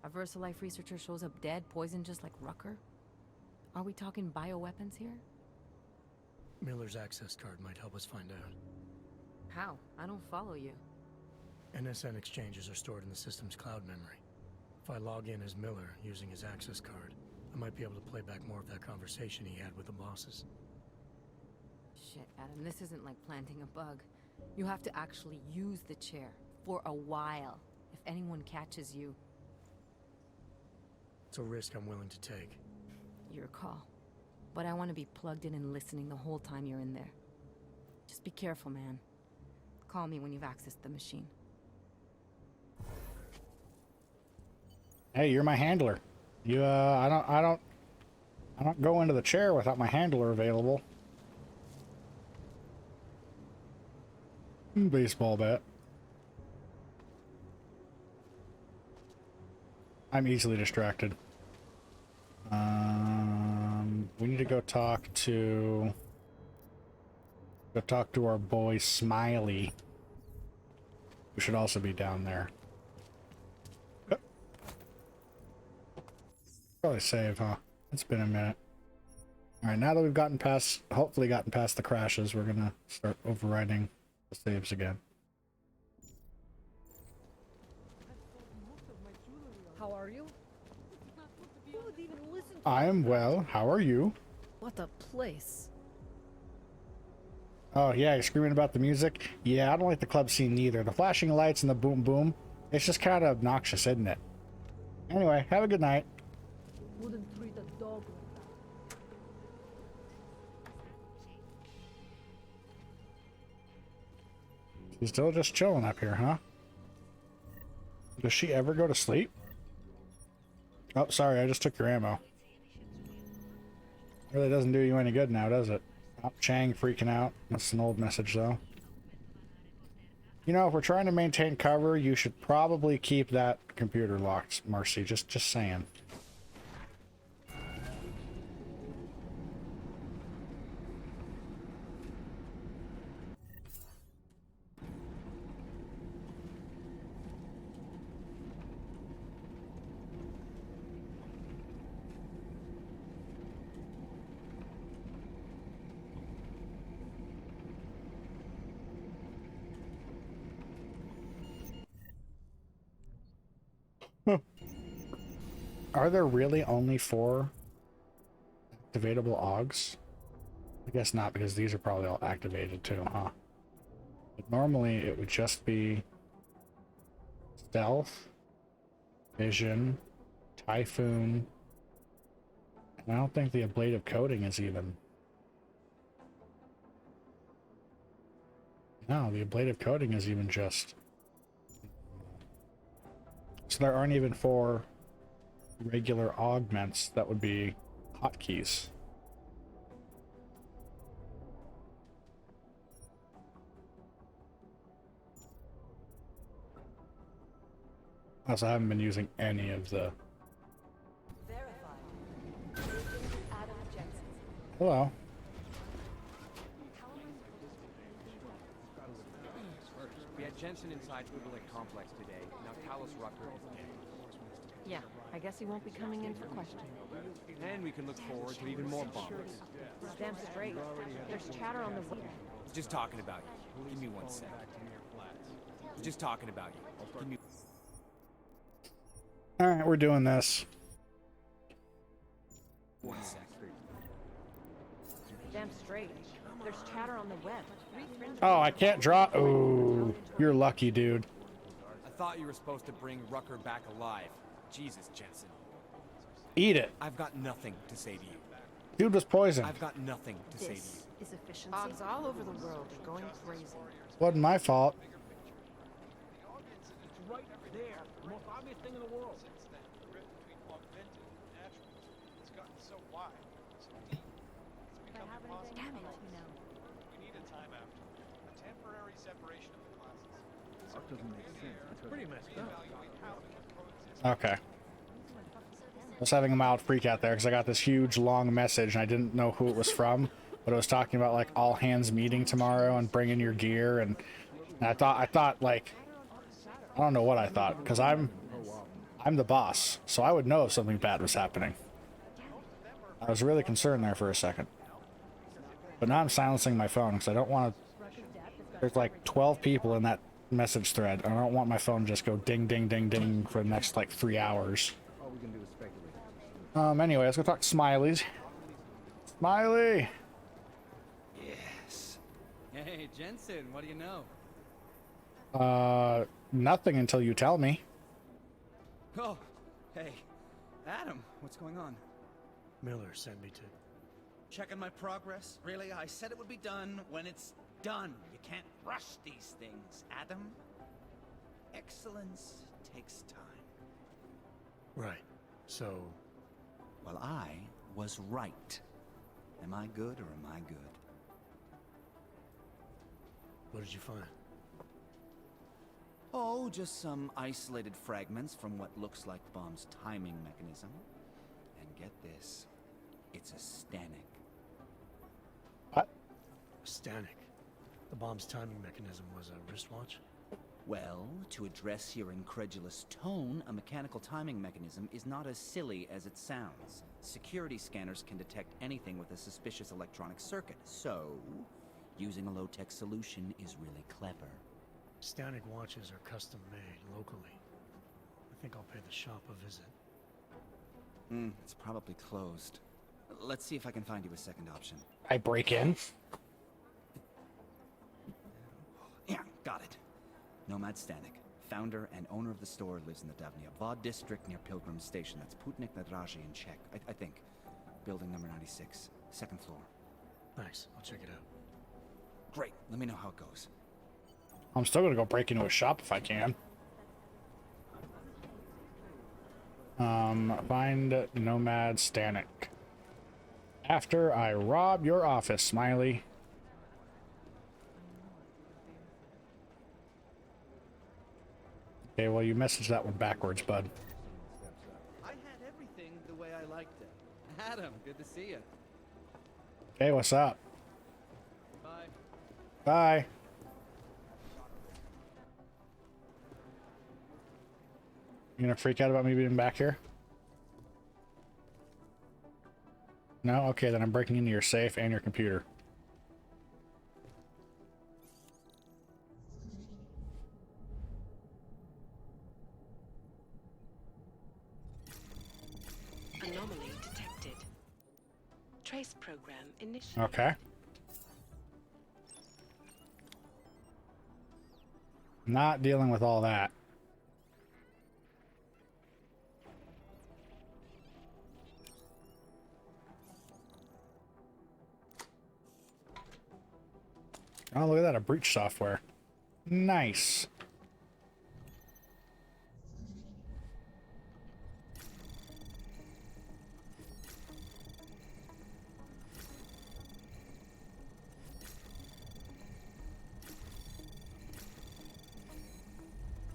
A VersaLife researcher shows up dead, poisoned just like Rucker. Are we talking bioweapons here? Miller's access card might help us find out. How? I don't follow you. NSN exchanges are stored in the system's cloud memory. If I log in as Miller using his access card, I might be able to play back more of that conversation he had with the bosses. Shit, Adam, this isn't like planting a bug. You have to actually use the chair for a while. If anyone catches you... It's a risk I'm willing to take. Your call. But I want to be plugged in and listening the whole time you're in there. Just be careful, man. Call me when you've accessed the machine. Hey, you're my handler. You, I don't go into the chair without my handler available. Baseball bat. I'm easily distracted. We need to go talk to our boy Smiley, who should also be down there. Probably save, huh? It's been a minute. Alright, now that we've gotten past, hopefully gotten past the crashes, we're gonna start overriding the saves again. How are you? Who would even listen to I am well. How are you? What a place. Oh yeah, you're screaming about the music? Yeah, I don't like the club scene either. The flashing lights and the boom boom. It's just kind of obnoxious, isn't it? Anyway, have a good night. Wouldn't treat a dog like that. She's still just chilling up here, huh? Does she ever go to sleep? Oh, sorry, I just took your ammo. Really doesn't do you any good now, does it? Oh, Chang freaking out. That's an old message, though. You know, if we're trying to maintain cover, you should probably keep that computer locked, Marcy. Just saying. Are there really only 4 activatable AUGs? I guess not, because these are probably all activated too, huh? But normally it would just be Stealth, Vision, Typhoon, and I don't think the ablative coating is even... No, the ablative coating is even just... So there aren't even 4 regular augments that would be hotkeys. Also, I haven't been using any of the... Hello. We had Jensen inside Uberlink Complex today. Now Talos Rucker is dead. Yeah, I guess he won't be coming in for questioning. And we can look forward to even more bombers. Damn straight. There's chatter on the web. Just talking about you. Give me 1 sec. Just talking about you. Give me... Alright, we're doing this. 1 sec. Damn straight. There's chatter on the web. Oh, I can't draw. Oh, you're lucky, dude. I thought you were supposed to bring Rucker back alive. Jesus, Jensen. Eat it. I've got nothing to say to you. Dude was poisoned. I've got nothing to say to you. Is efficiency. Odds all over the world are going crazy. Wasn't my fault. It's right there. The most obvious thing in the world. Since then, the rift between augmented and natural has gotten so wide, so deep, it's become impossible. Damn it, you know. We need a timeout. A temporary separation of the classes. That doesn't make sense. It's pretty messed up. Evaluate how we can coexist. Okay. I was having a mild freak out there because I got this huge long message and I didn't know who it was from, but it was talking about like all hands meeting tomorrow and bringing your gear, and I thought like, I don't know what I thought, because I'm the boss, so I would know if something bad was happening. Most of them are I was really concerned there for a second. But now I'm silencing my phone because I don't want to... There's like 12 people in that message thread. I don't want my phone to just go ding, ding, ding, ding for the next like 3 hours. All we can do is speculate. Anyway, let's go talk to Smiley's. Smiley! Yes. Hey, Jensen, what do you know? Nothing until you tell me. Oh, hey. Adam, what's going on? Miller sent me to... Checking my progress? Really? I said it would be done when it's done. You can't rush these things, Adam. Excellence takes time. Right. So... Well, I was right. Am I good or am I good? What did you find? Oh, just some isolated fragments from what looks like the bomb's timing mechanism. And get this, it's a Stanek. What? A Stanek? The bomb's timing mechanism was a wristwatch? Well, to address your incredulous tone, a mechanical timing mechanism is not as silly as it sounds. Security scanners can detect anything with a suspicious electronic circuit, so using a low-tech solution is really clever. Stanek watches are custom-made locally. I think I'll pay the shop a visit. It's probably closed. Let's see if I can find you a second option. I break in. Yeah, got it. Nomad Stanek, founder and owner of the store, lives in the Davnia Vod district near Pilgrim Station. That's Putnik Nadraji in Czech, I think. Building number 96, second floor. Nice, I'll check it out. Great, let me know how it goes. I'm still gonna go break into a shop if I can. Find Nomad Stanek. After I rob your office, Smiley. Okay, well, you messaged that one backwards, bud. I had everything the way I liked it. Adam, good to see you. Hey, what's up? Bye. Bye. You gonna freak out about me being back here? No? Okay, then I'm breaking into your safe and your computer. Anomaly detected. Trace program initiated. Okay. Not dealing with all that. Oh, look at that, a breach software. Nice.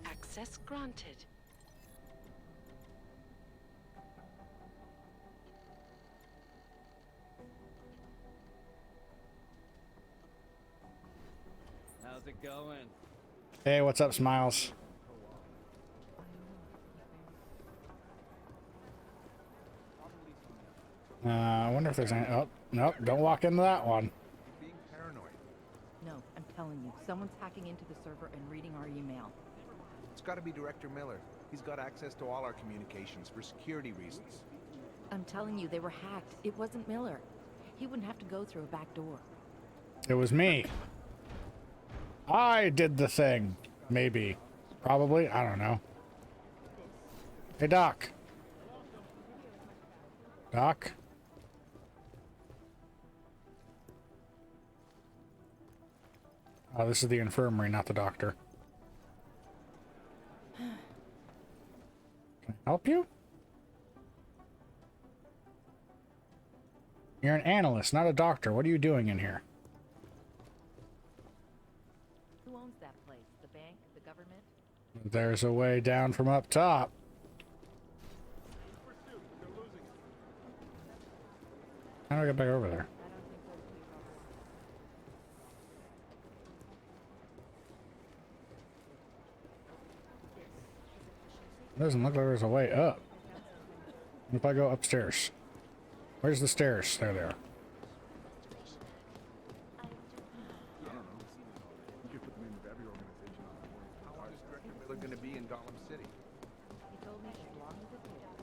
Access granted. How's it going? Hey, what's up, Smiles? I wonder if there's any... Oh, nope, don't walk into that one. Being paranoid. No, I'm telling you, someone's hacking into the server and reading our email. It's got to be Director Miller. He's got access to all our communications for security reasons. I'm telling you, they were hacked. It wasn't Miller. He wouldn't have to go through a back door. It was me. I did the thing. Maybe. Probably. I don't know. Hey, Doc. Doc? Oh, this is the infirmary, not the doctor. Can I help you? You're an analyst, not a doctor. What are you doing in here? Who owns that place? The bank? The government? There's a way down from up top. How do I get back over there? Doesn't look like there's a way up. What if I go upstairs? Where's the stairs? There they are. I don't know. You could put the name of every organization on the board. How long is Director Miller going to be in Gotham City? He told me as long as it takes.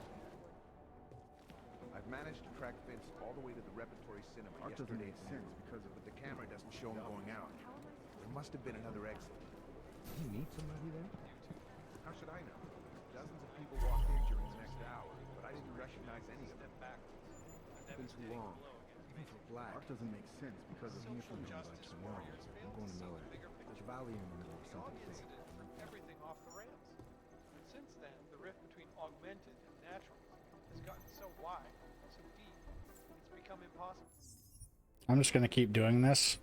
I've managed to track Vince all the way to the Repertory Cinema yesterday at noon, because but the camera doesn't show him going out. There must have been another exit. Did he meet somebody there? How should I know? Dozens of people walked in during the next hour, but I didn't recognize any of them. It's been too long. Even for Black. Art doesn't make sense because of uniform by tomorrow. I'm going to Miller. There's Valley in the middle of something big. Everything off the rails. Since then, the rift between augmented and natural has gotten so wide, so deep, it's become impossible. I'm just gonna keep doing this.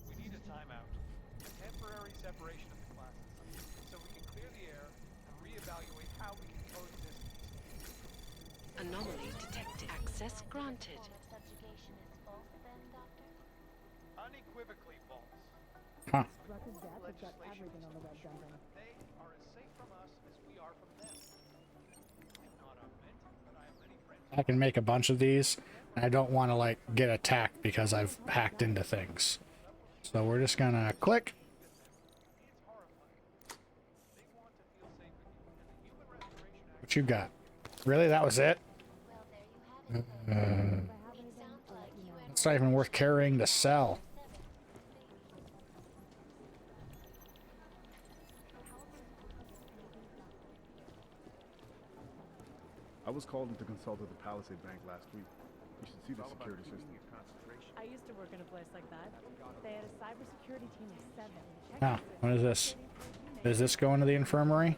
We need a timeout, a temporary separation of the classes, so we can clear the air and reevaluate how we can coexist. Anomaly detected. Access granted. Subjugation is false then, Doctor? Unequivocally false. Huh. Ruckus Death has got everything on the Red Dungeon. They are as safe from us as we are from them. I'm not augmented, but I have many friends. I can make a bunch of these, and I don't want to like get attacked because I've hacked into things. So we're just gonna click. What you got? Really? That was it? It's not even worth carrying to sell. I was called in to consult with the Palisade Bank last week. You should see the security system. I used to work in a place like that. They had a cybersecurity team of 7. Ah, what is this? Does this go into the infirmary?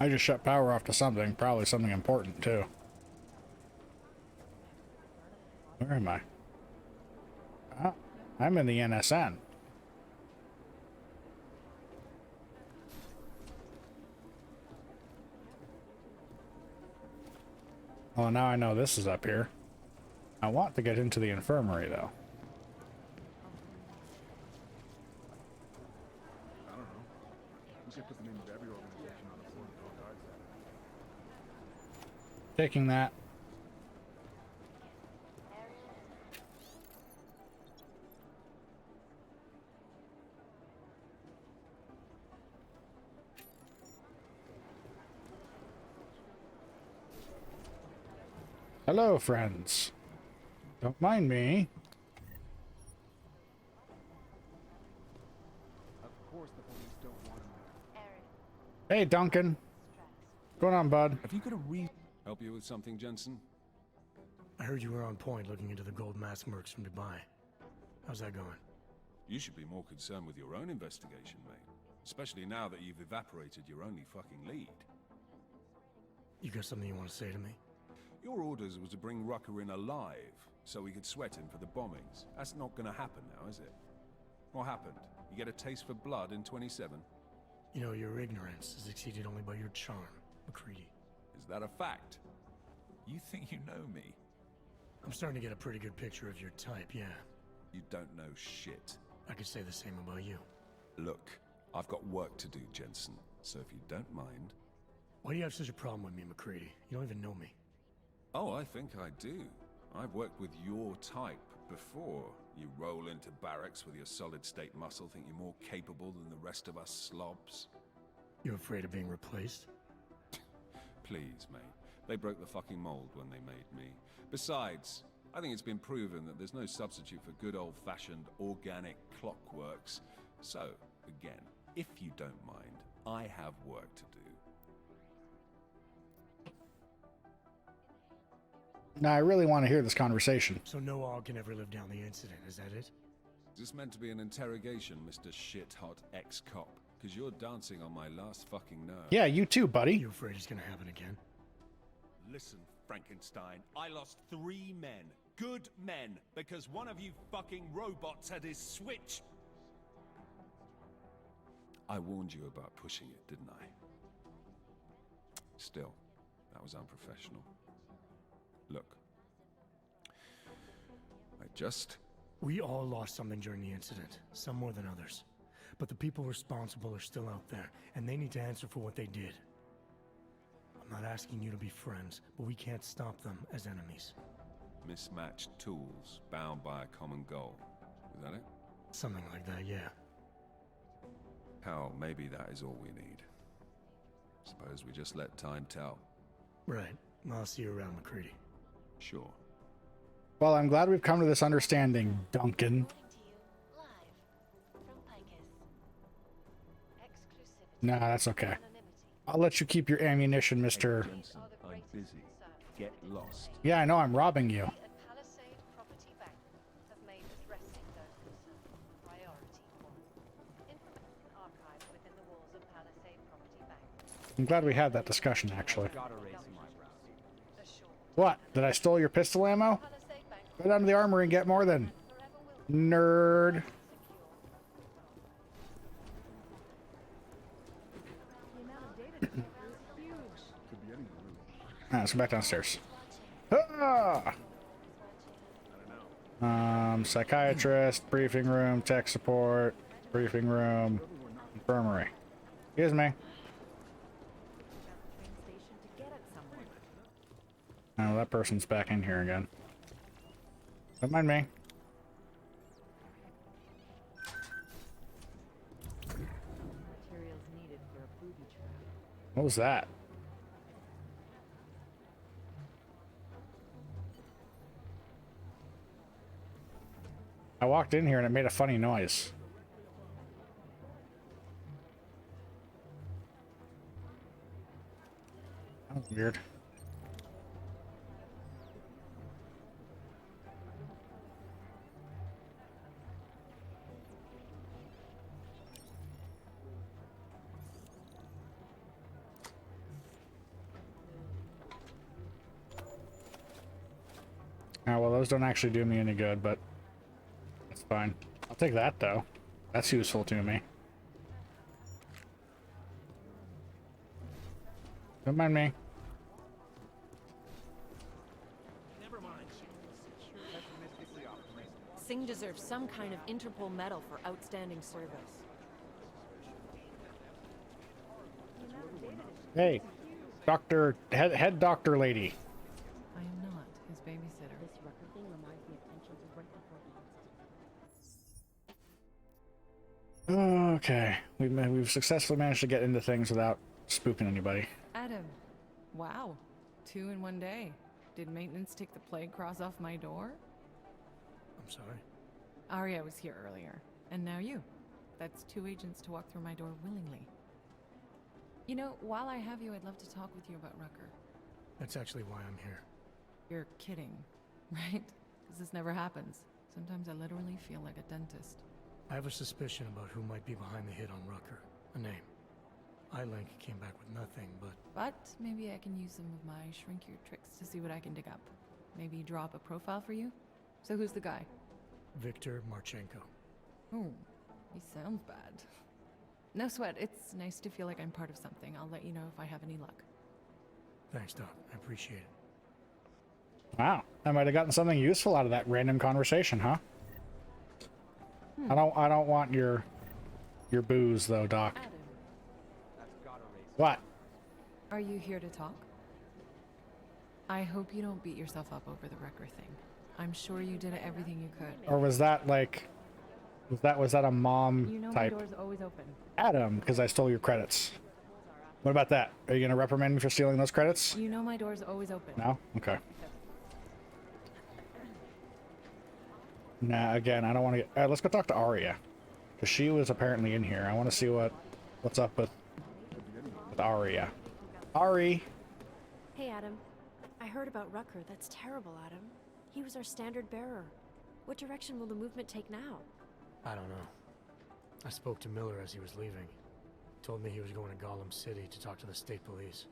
I just shut power off to something, probably something important too. Where am I? Ah, I'm in the NSN. Well, now I know this is up here. I want to get into the infirmary though. I don't know. You could put the name of every organization on the board with all guards. Taking that. Hello, friends. Don't mind me. Of course the police don't want him there. Hey, Duncan. What's going on, bud? Have you got a help you with something, Jensen? I heard you were on point looking into the gold mask mercs from Dubai. How's that going? You should be more concerned with your own investigation, mate. Especially now that you've evaporated your only fucking lead. You got something you want to say to me? Your orders was to bring Rucker in alive, so we could sweat him for the bombings. That's not gonna happen now, is it? What happened? You get a taste for blood in 27? You know, your ignorance is exceeded only by your charm, McCready. Is that a fact? You think you know me? I'm starting to get a pretty good picture of your type, yeah. You don't know shit. I could say the same about you. Look, I've got work to do, Jensen, so if you don't mind... Why do you have such a problem with me, McCready? You don't even know me. Oh, I think I do. I've worked with your type before. You roll into barracks with your solid-state muscle, think you're more capable than the rest of us slobs. You afraid of being replaced? Please, mate. They broke the fucking mold when they made me. Besides, I think it's been proven that there's no substitute for good old-fashioned organic clockworks. So, again, if you don't mind, I have work to do. Now, I really want to hear this conversation. So no Og can ever live down the incident, is that it? Is this meant to be an interrogation, Mr. Shit-Hot ex-cop? Because you're dancing on my last fucking nerve. Yeah, you too, buddy. You afraid it's gonna happen again? Listen, Frankenstein, I lost 3 men. Good men. Because one of you fucking robots had his switch. I warned you about pushing it, didn't I? Still, that was unprofessional. Look. We all lost something during the incident, some more than others. But the people responsible are still out there, and they need to answer for what they did. I'm not asking you to be friends, but we can't stop them as enemies. Mismatched tools, bound by a common goal. Is that it? Something like that, yeah. Hell, maybe that is all we need. Suppose we just let time tell. Right. I'll see you around, McCready. Sure. Well, I'm glad we've come to this understanding, Duncan. Nah, that's okay. I'll let you keep your ammunition, Mr. I'm busy. Get lost. Yeah, I know I'm robbing you. I'm glad we had that discussion, actually. What? Did I steal your pistol ammo? Go down to the armory and get more then. Nerd. Let's go back downstairs. Ah! Psychiatrist, briefing room, tech support, briefing room, infirmary. Excuse me. Oh, that person's back in here again. Don't mind me. What was that? I walked in here and it made a funny noise. That was weird. Oh, well, those don't actually do me any good, but that's fine. I'll take that, though. That's useful to me. Don't mind me. Never mind. Singh deserves some kind of Interpol medal for outstanding service. Hey, doctor, head doctor lady. I am not his babysitter. This record thing reminds me of tensions right before the Okay, we've successfully managed to get into things without spooking anybody. Adam, wow, 2 in 1 day. Did maintenance take the plague cross off my door? I'm sorry. Arya was here earlier, and now you. That's 2 agents to walk through my door willingly. You know, while I have you, I'd love to talk with you about Rucker. That's actually why I'm here. You're kidding, right? Because this never happens. Sometimes I literally feel like a dentist. I have a suspicion about who might be behind the hit on Rucker. A name. I-Link came back with nothing, But maybe I can use some of my shrink-your tricks to see what I can dig up. Maybe draw up a profile for you? So who's the guy? Victor Marchenko. Oh, he sounds bad. No sweat, it's nice to feel like I'm part of something. I'll let you know if I have any luck. Thanks, Doc. I appreciate it. Wow, I might have gotten something useful out of that random conversation, huh? I don't want your booze though, Doc. Adam. What? Are you here to talk? I hope you don't beat yourself up over the Rucker thing. I'm sure you did everything you could. Or was that like, was that a mom You know type? my door's always open. Adam, because I stole your credits. What about that? Are you gonna reprimand me for stealing those credits? You know my door's always open. No? Okay. Nah, again, I don't want to get... let's go talk to Arya. Because she was apparently in here. I want to see what's up with Arya. Ari! Hey, Adam. I heard about Rucker. That's terrible, Adam. He was our standard bearer. What direction will the movement take now? I don't know. I spoke to Miller as he was leaving. Told me he was going to Gotham City to talk to the state police.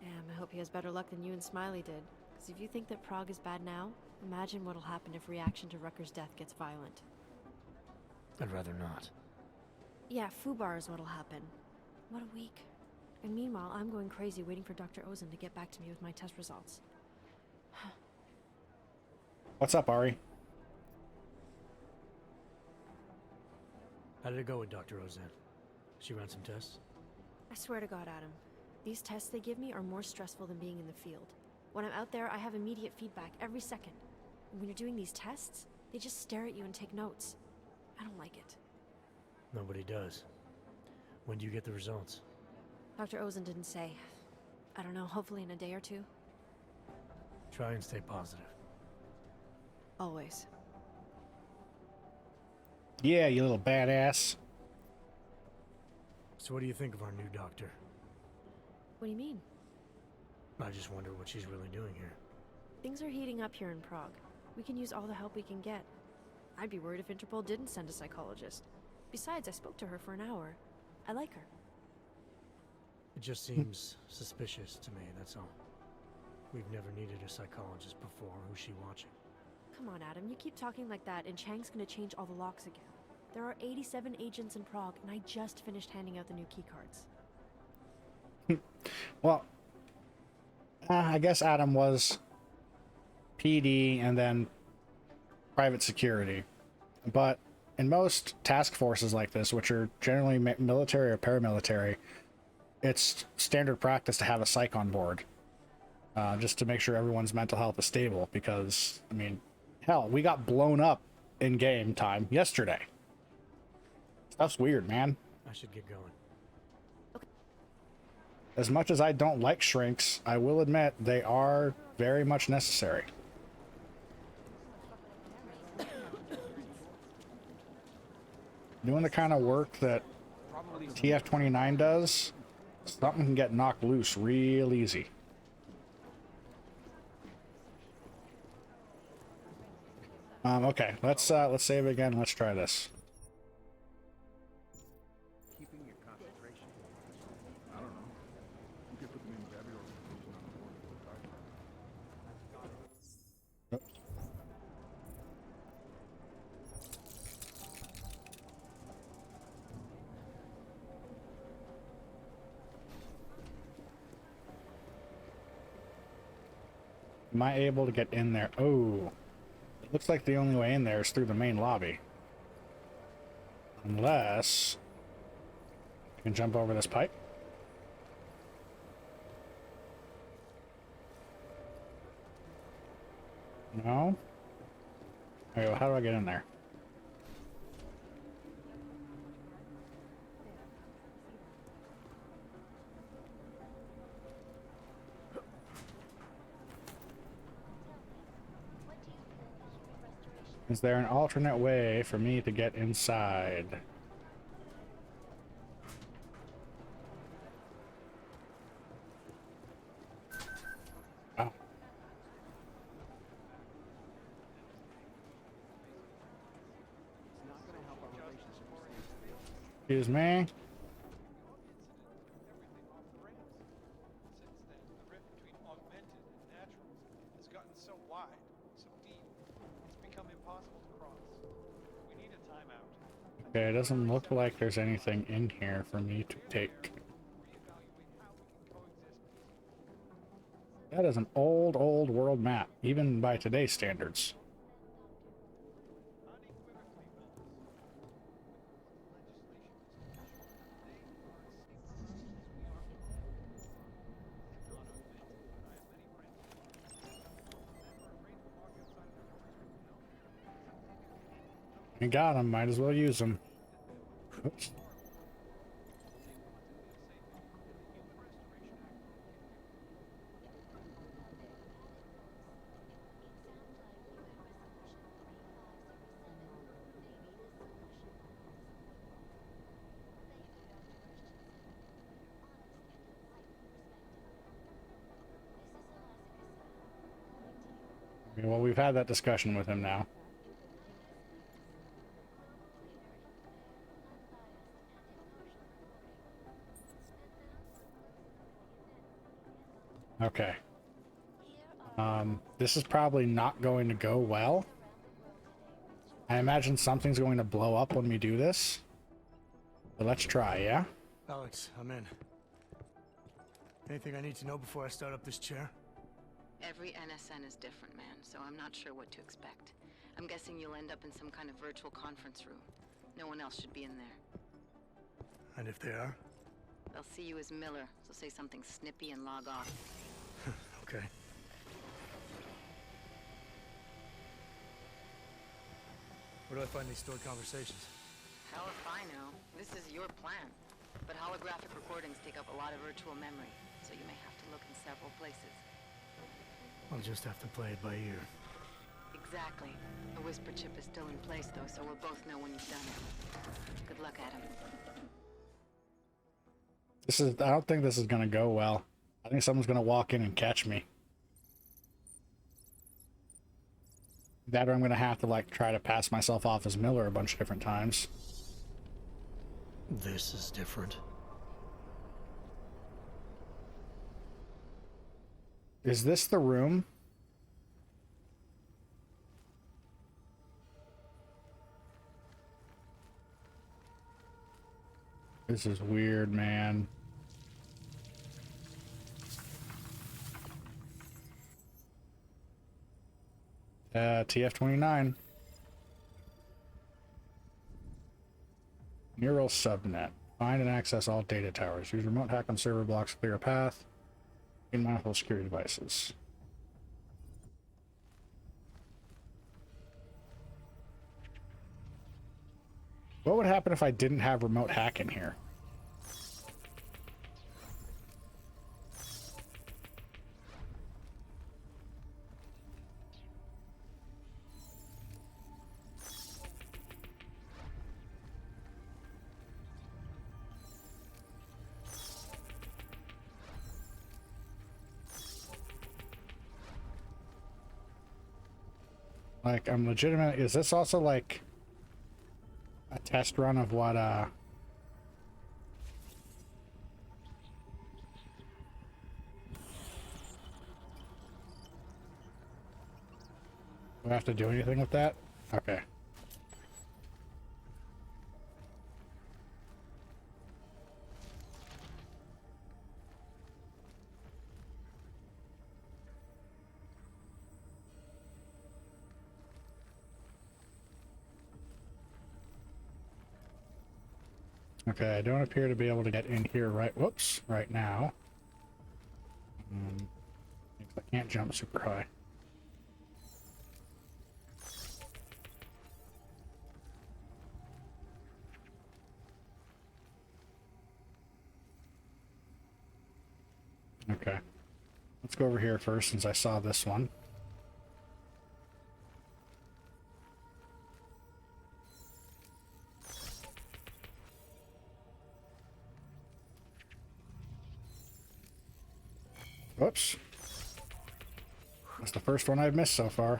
Damn, I hope he has better luck than you and Smiley did. Because if you think that Prague is bad now, imagine what'll happen if reaction to Rucker's death gets violent. I'd rather not. Yeah, Fubar is what'll happen. What a week. And meanwhile, I'm going crazy waiting for Dr. Ozen to get back to me with my test results. What's up, Ari? How did it go with Dr. Ozen? She ran some tests? I swear to God, Adam, these tests they give me are more stressful than being in the field. When I'm out there, I have immediate feedback every second. And when you're doing these tests, they just stare at you and take notes. I don't like it. Nobody does. When do you get the results? Dr. Ozen didn't say. I don't know, hopefully in a day or two. Try and stay positive. Always. Yeah, you little badass. So what do you think of our new doctor? What do you mean? I just wonder what she's really doing here. Things are heating up here in Prague. We can use all the help we can get. I'd be worried if Interpol didn't send a psychologist. Besides, I spoke to her for an hour. I like her. It just seems suspicious to me, that's all. We've never needed a psychologist before. Who's she watching? Come on, Adam, you keep talking like that and Chang's gonna change all the locks again. There are 87 agents in Prague, and I just finished handing out the new keycards. Well, I guess Adam was PD and then private security. But in most task forces like this, which are generally military or paramilitary, it's standard practice to have a psych on board. Just to make sure everyone's mental health is stable. Because, I mean, hell, we got blown up in game time yesterday. Stuff's weird, man. I should get going. As much as I don't like shrinks, I will admit they are very much necessary. Doing the kind of work that TF-29 does, something can get knocked loose real easy. Okay, let's save again. Let's try this. Keeping your concentration. I don't know. You could put them in every organization on the board. Oops. Am I able to get in there? Oh, it looks like the only way in there is through the main lobby. Unless I can jump over this pipe. No? Okay, well, how do I get in there? Is there an alternate way for me to get inside? Oh. Excuse me? So wide, so deep, it's become impossible to cross. We need a timeout. Okay, it doesn't look like there's anything in here for me to take. That is an old world map, even by today's standards. You got him, might as well use him. Oops. Well, we've had that discussion with him now. Okay. This is probably not going to go well. I imagine something's going to blow up when we do this. But let's try, yeah? Alex, I'm in. Anything I need to know before I start up this chair? Every NSN is different, man, so I'm not sure what to expect. I'm guessing you'll end up in some kind of virtual conference room. No one else should be in there. And if they are? They'll see you as Miller, so say something snippy and log off. Okay. Where do I find these stored conversations? Hell if I know. This is your plan. But holographic recordings take up a lot of virtual memory, so you may have to look in several places. I'll just have to play it by ear. Exactly. The whisper chip is still in place, though, so we'll both know when you've done it. Good luck, Adam. I don't think this is gonna go well. I think someone's gonna walk in and catch me. That or I'm gonna have to, like, try to pass myself off as Miller a bunch of different times. This is different. Is this the room? This is weird, man. TF-29. Neural subnet. Find and access all data towers. Use remote hack on server blocks to clear a path. In mindful security devices. What would happen if I didn't have remote hack in here? Like, I'm legitimate. Is this also like a test run of what, do I have to do anything with that? Okay. Okay, I don't appear to be able to get in here right now. I can't jump super high. Okay. Let's go over here first since I saw this one. Whoops. That's the first one I've missed so far.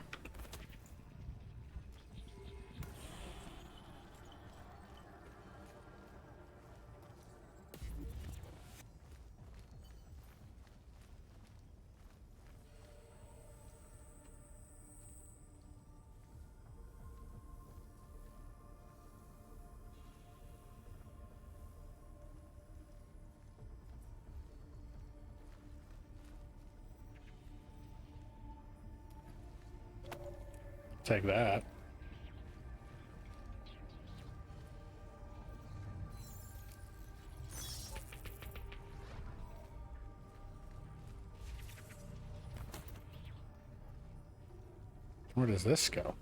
Take that. Where does this go?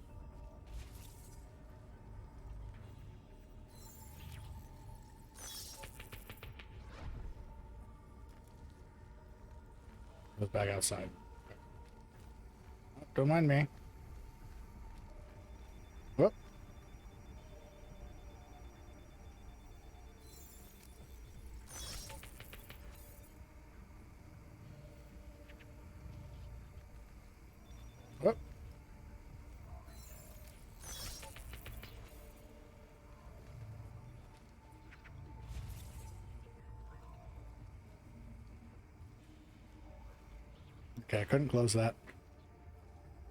Goes back outside. Don't mind me. Whoop. Whoop. Okay, I couldn't close that.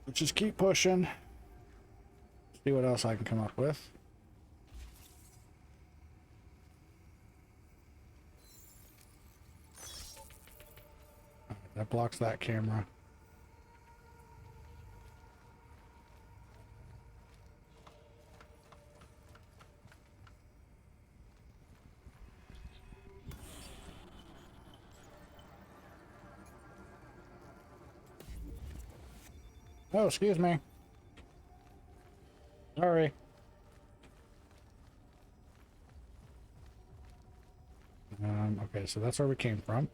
Let's just keep pushing. See what else I can come up with. That blocks that camera. Oh, excuse me. Sorry. Okay, so that's where we came from.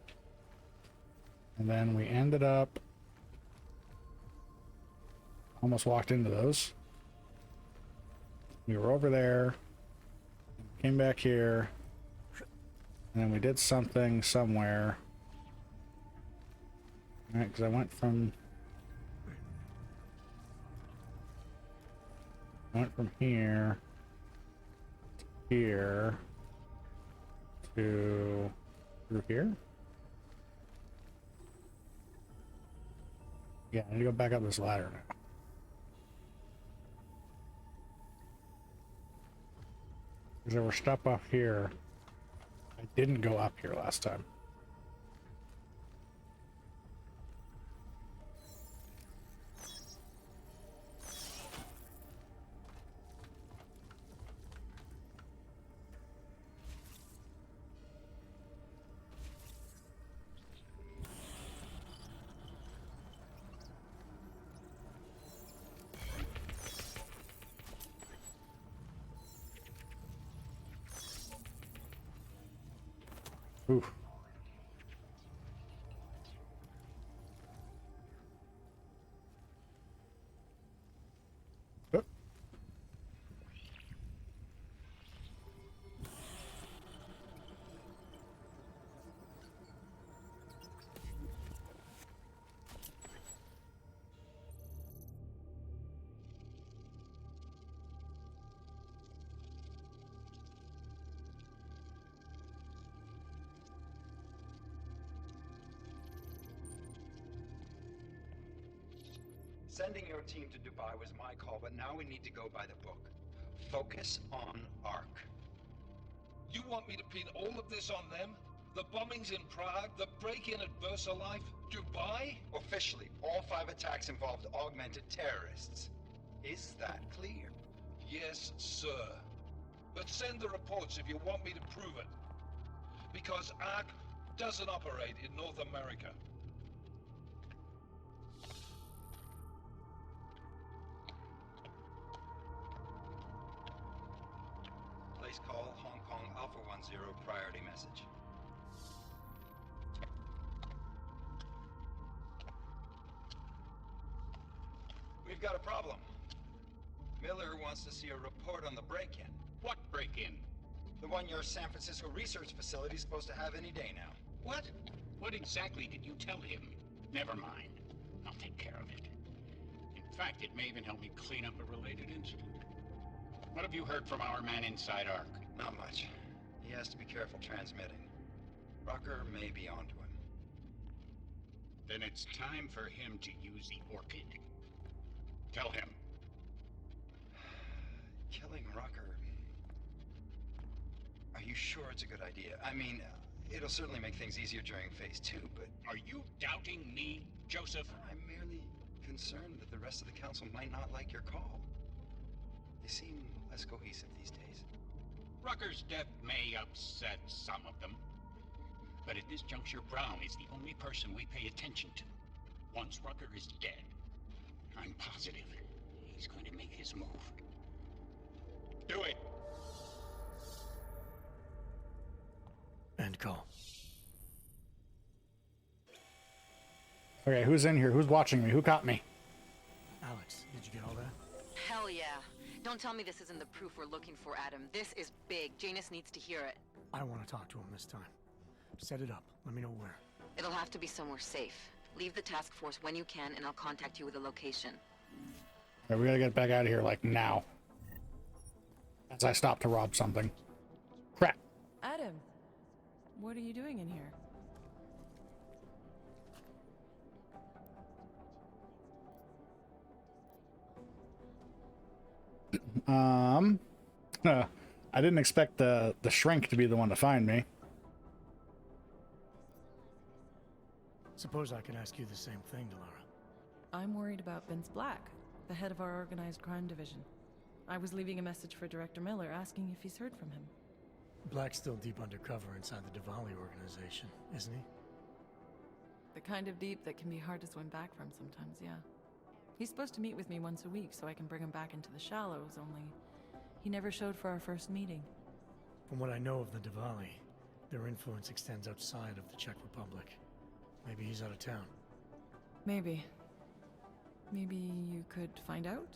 And then we ended up... Almost walked into those. We were over there. Came back here. And then we did something somewhere. Alright, because I went from here to here to through here. Yeah, I need to go back up this ladder now. Because there were stuff up here. I didn't go up here last time. Oof. Oh. Sending your team to Dubai was my call, but now we need to go by the book. Focus on Ark. You want me to pin all of this on them? The bombings in Prague, the break-in at VersaLife, Dubai? Officially, all 5 attacks involved augmented terrorists. Is that clear? Yes, sir. But send the reports if you want me to prove it. Because Ark doesn't operate in North America. Please call Hong Kong Alpha 10 priority message. We've got a problem. Miller wants to see a report on the break-in. What break-in? The one your San Francisco research facility is supposed to have any day now. What? What exactly did you tell him? Never mind. I'll take care of it. In fact, it may even help me clean up a related incident. What have you heard from our man inside Ark? Not much. He has to be careful transmitting. Rucker may be onto him. Then it's time for him to use the Orchid. Tell him. Killing Rucker... Are you sure it's a good idea? I mean, it'll certainly make things easier during Phase 2, but... Are you doubting me, Joseph? I'm merely concerned that the rest of the Council might not like your call. They seem less cohesive these days. Rucker's death may upset some of them. But at this juncture, Brown is the only person we pay attention to. Once Rucker is dead, I'm positive he's going to make his move. Do it! End call. Okay, who's in here? Who's watching me? Who caught me? Alex, did you get all that? Hell yeah. Don't tell me this isn't the proof we're looking for, Adam. This is big. Janus needs to hear it. I want to talk to him this time. Set it up. Let me know where. It'll have to be somewhere safe. Leave the task force when you can, and I'll contact you with a location. Okay, we gotta get back out of here, like, now. As I stop to rob something. Crap. Adam, what are you doing in here? I didn't expect the shrink to be the one to find me. Suppose I can ask you the same thing, Delara. I'm worried about Vince Black, the head of our organized crime division. I was leaving a message for Director Miller asking if he's heard from him. Black's still deep undercover inside the Diwali organization, isn't he? The kind of deep that can be hard to swim back from sometimes, yeah. He's supposed to meet with me once a week so I can bring him back into the shallows, only he never showed for our first meeting. From what I know of the Diwali, their influence extends outside of the Czech Republic. Maybe he's out of town. Maybe. Maybe you could find out?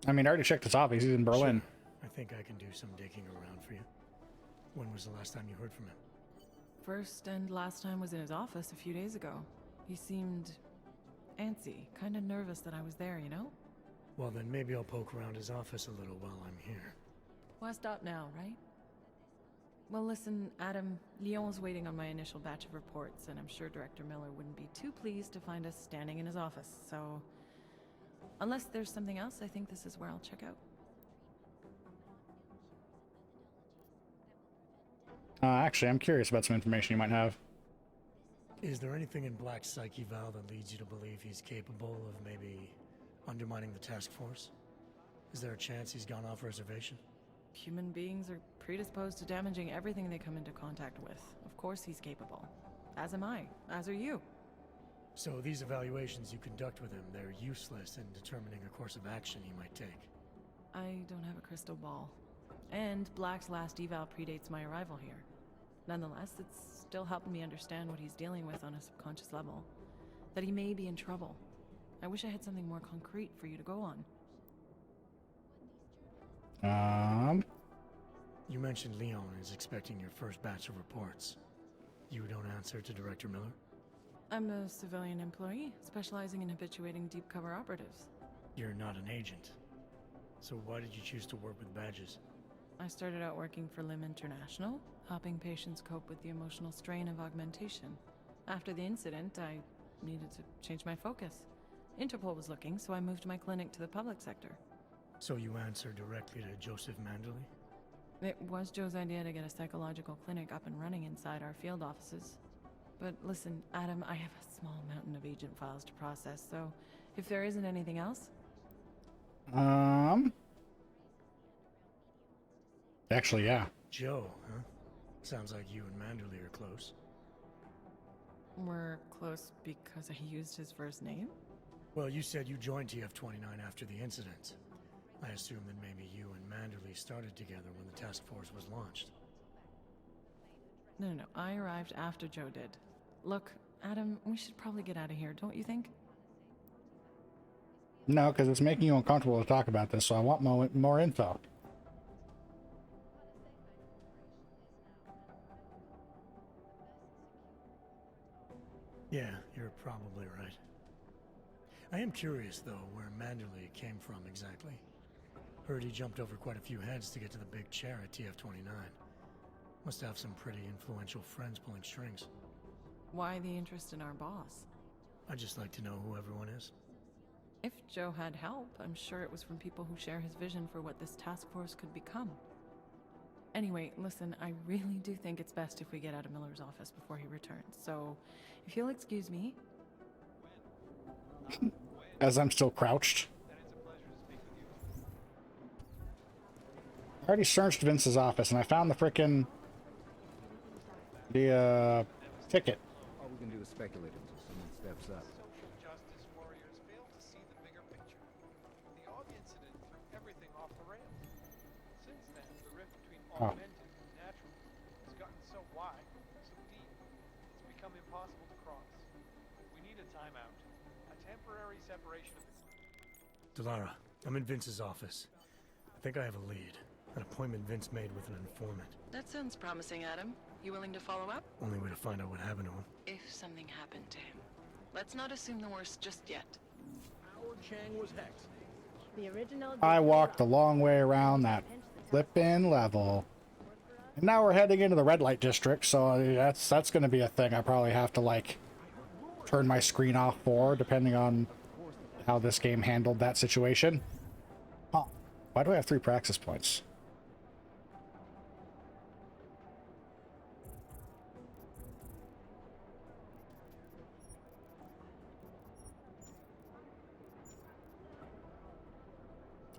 I mean, I already checked his office. He's in Berlin. Sure. I think I can do some digging around for you. When was the last time you heard from him? First and last time was in his office a few days ago. He seemed antsy, kind of nervous that I was there, you know? Well, then maybe I'll poke around his office a little while I'm here. Why stop now, right? Well, listen, Adam, Lyon's waiting on my initial batch of reports, and I'm sure Director Miller wouldn't be too pleased to find us standing in his office, so... Unless there's something else, I think this is where I'll check out. Actually, I'm curious about some information you might have. Is there anything in Black's psyche, Val, that leads you to believe he's capable of maybe undermining the task force? Is there a chance he's gone off reservation? Human beings are predisposed to damaging everything they come into contact with. Of course he's capable. As am I. As are you. So these evaluations you conduct with him, they're useless in determining a course of action he might take? I don't have a crystal ball. And Black's last eval predates my arrival here. Nonetheless, it's still helping me understand what he's dealing with on a subconscious level. That he may be in trouble. I wish I had something more concrete for you to go on. You mentioned Leon is expecting your first batch of reports. You don't answer to Director Miller? I'm a civilian employee, specializing in habituating deep cover operatives. You're not an agent. So why did you choose to work with badges? I started out working for Lim International, helping patients cope with the emotional strain of augmentation. After the incident, I needed to change my focus. Interpol was looking, so I moved my clinic to the public sector. So you answer directly to Joseph Manderley? It was Joe's idea to get a psychological clinic up and running inside our field offices. But listen, Adam, I have a small mountain of agent files to process, so if there isn't anything else... Actually, yeah. Joe, huh? Sounds like you and Manderley are close. We're close because I used his first name? Well, you said you joined TF-29 after the incident. I assume that maybe you and Manderley started together when the task force was launched. No, I arrived after Joe did. Look, Adam, we should probably get out of here, don't you think? No, because it's making you uncomfortable to talk about this, so I want more info. Yeah, you're probably right. I am curious, though, where Manderley came from exactly. Heard he jumped over quite a few heads to get to the big chair at TF-29. Must have some pretty influential friends pulling strings. Why the interest in our boss? I'd just like to know who everyone is. If Joe had help, I'm sure it was from people who share his vision for what this task force could become. Anyway, listen, I really do think it's best if we get out of Miller's office before he returns, so if you'll excuse me... As I'm still crouched. I already searched Vince's office and I found the frickin' ticket. All we can do is speculate until someone steps up. Social justice warriors fail to see the bigger picture. The Og incident threw everything off the rails. Since then, the rift between augmented and natural has gotten so wide, so deep, it's become impossible to cross. We need a timeout. A temporary separation of the... Delara, I'm in Vince's office. I think I have a lead. An appointment Vince made with an informant. That sounds promising, Adam. You willing to follow up? Only way to find out what happened to him. If something happened to him. Let's not assume the worst just yet. Howard Chang was hexed. The original... I walked the long way around that flippin' level. And now we're heading into the red light district, so that's going to be a thing I probably have to, like, turn my screen off for, depending on how this game handled that situation. Huh. Why do I have 3 praxis points?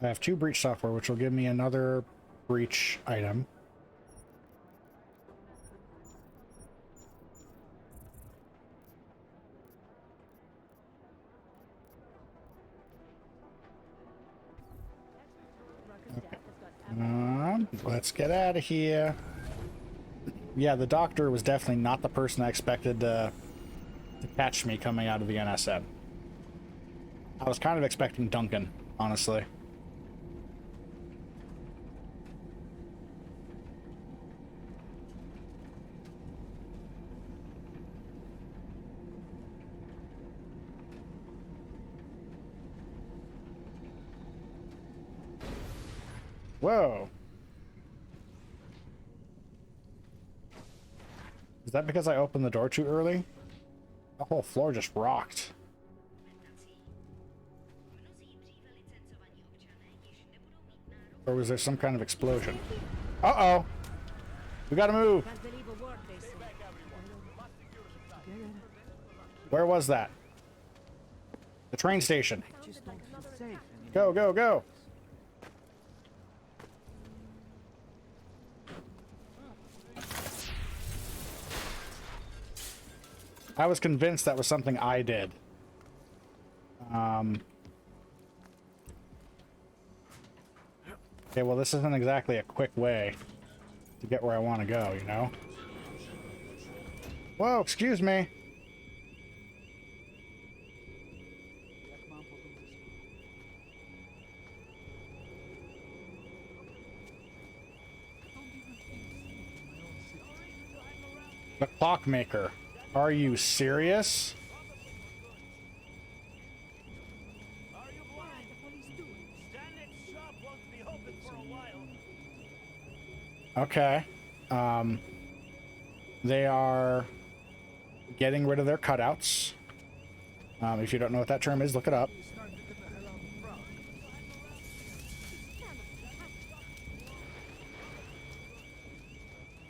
I have 2 breach software, which will give me another breach item. Let's get out of here. Yeah, the doctor was definitely not the person I expected to catch me coming out of the NSN. I was kind of expecting Duncan, honestly. Whoa. Is that because I opened the door too early? The whole floor just rocked. Or was there some kind of explosion? Uh-oh! We gotta move! Where was that? The train station. Go, go, go! I was convinced that was something I did. Okay, well, this isn't exactly a quick way to get where I want to go, you know? Whoa, excuse me. The clockmaker. Are you serious? Okay. They are getting rid of their cutouts. If you don't know what that term is, look it up.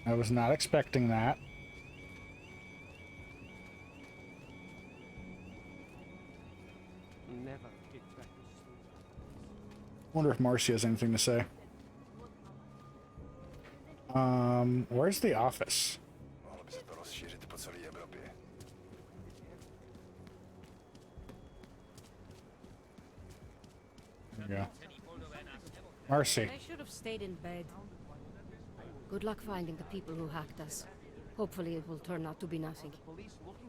I was not expecting that. Wonder if Marcy has anything to say. Where's the office? There we go. Marcy. I should have stayed in bed. Good luck finding the people who hacked us. Hopefully it will turn out to be nothing.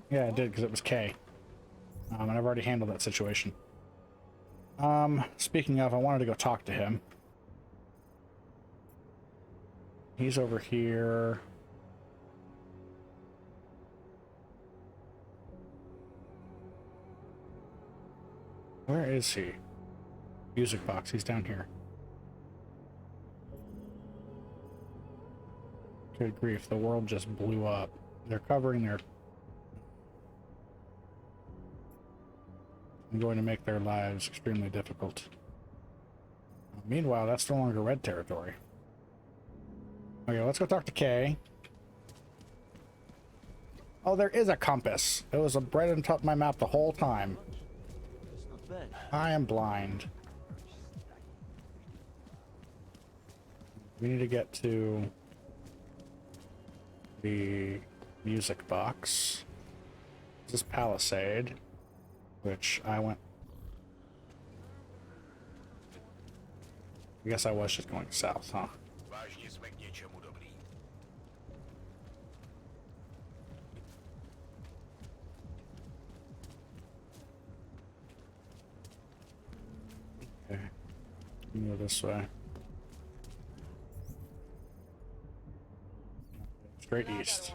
Yeah, it did, because it was Kay. And I've already handled that situation. Speaking of, I wanted to go talk to him. He's over here. Where is he? Music box, he's down here. Good grief, the world just blew up. They're covering their... I'm going to make their lives extremely difficult. Meanwhile, that's no longer red territory. Okay, let's go talk to Kay. Oh, there is a compass. It was right on top of my map the whole time. I am blind. We need to get to the music box. This is Palisade, which I went... I guess I was just going south, huh? Okay. Go this way. Straight east.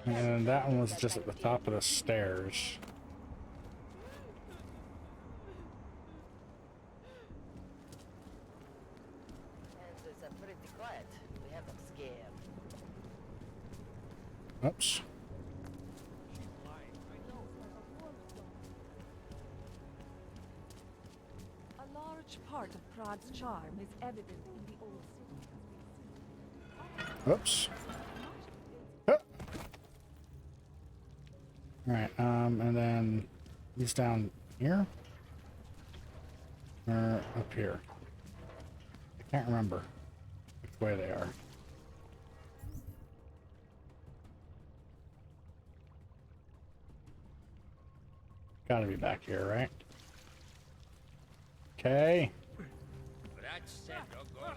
And that one was just at the top of the stairs. It's pretty quiet. We have them scared. Oops. A large part of Prad's charm is evident in the old city. Oops. Alright, and then he's down here? Or up here? I can't remember which way they are. Gotta be back here, right? Okay.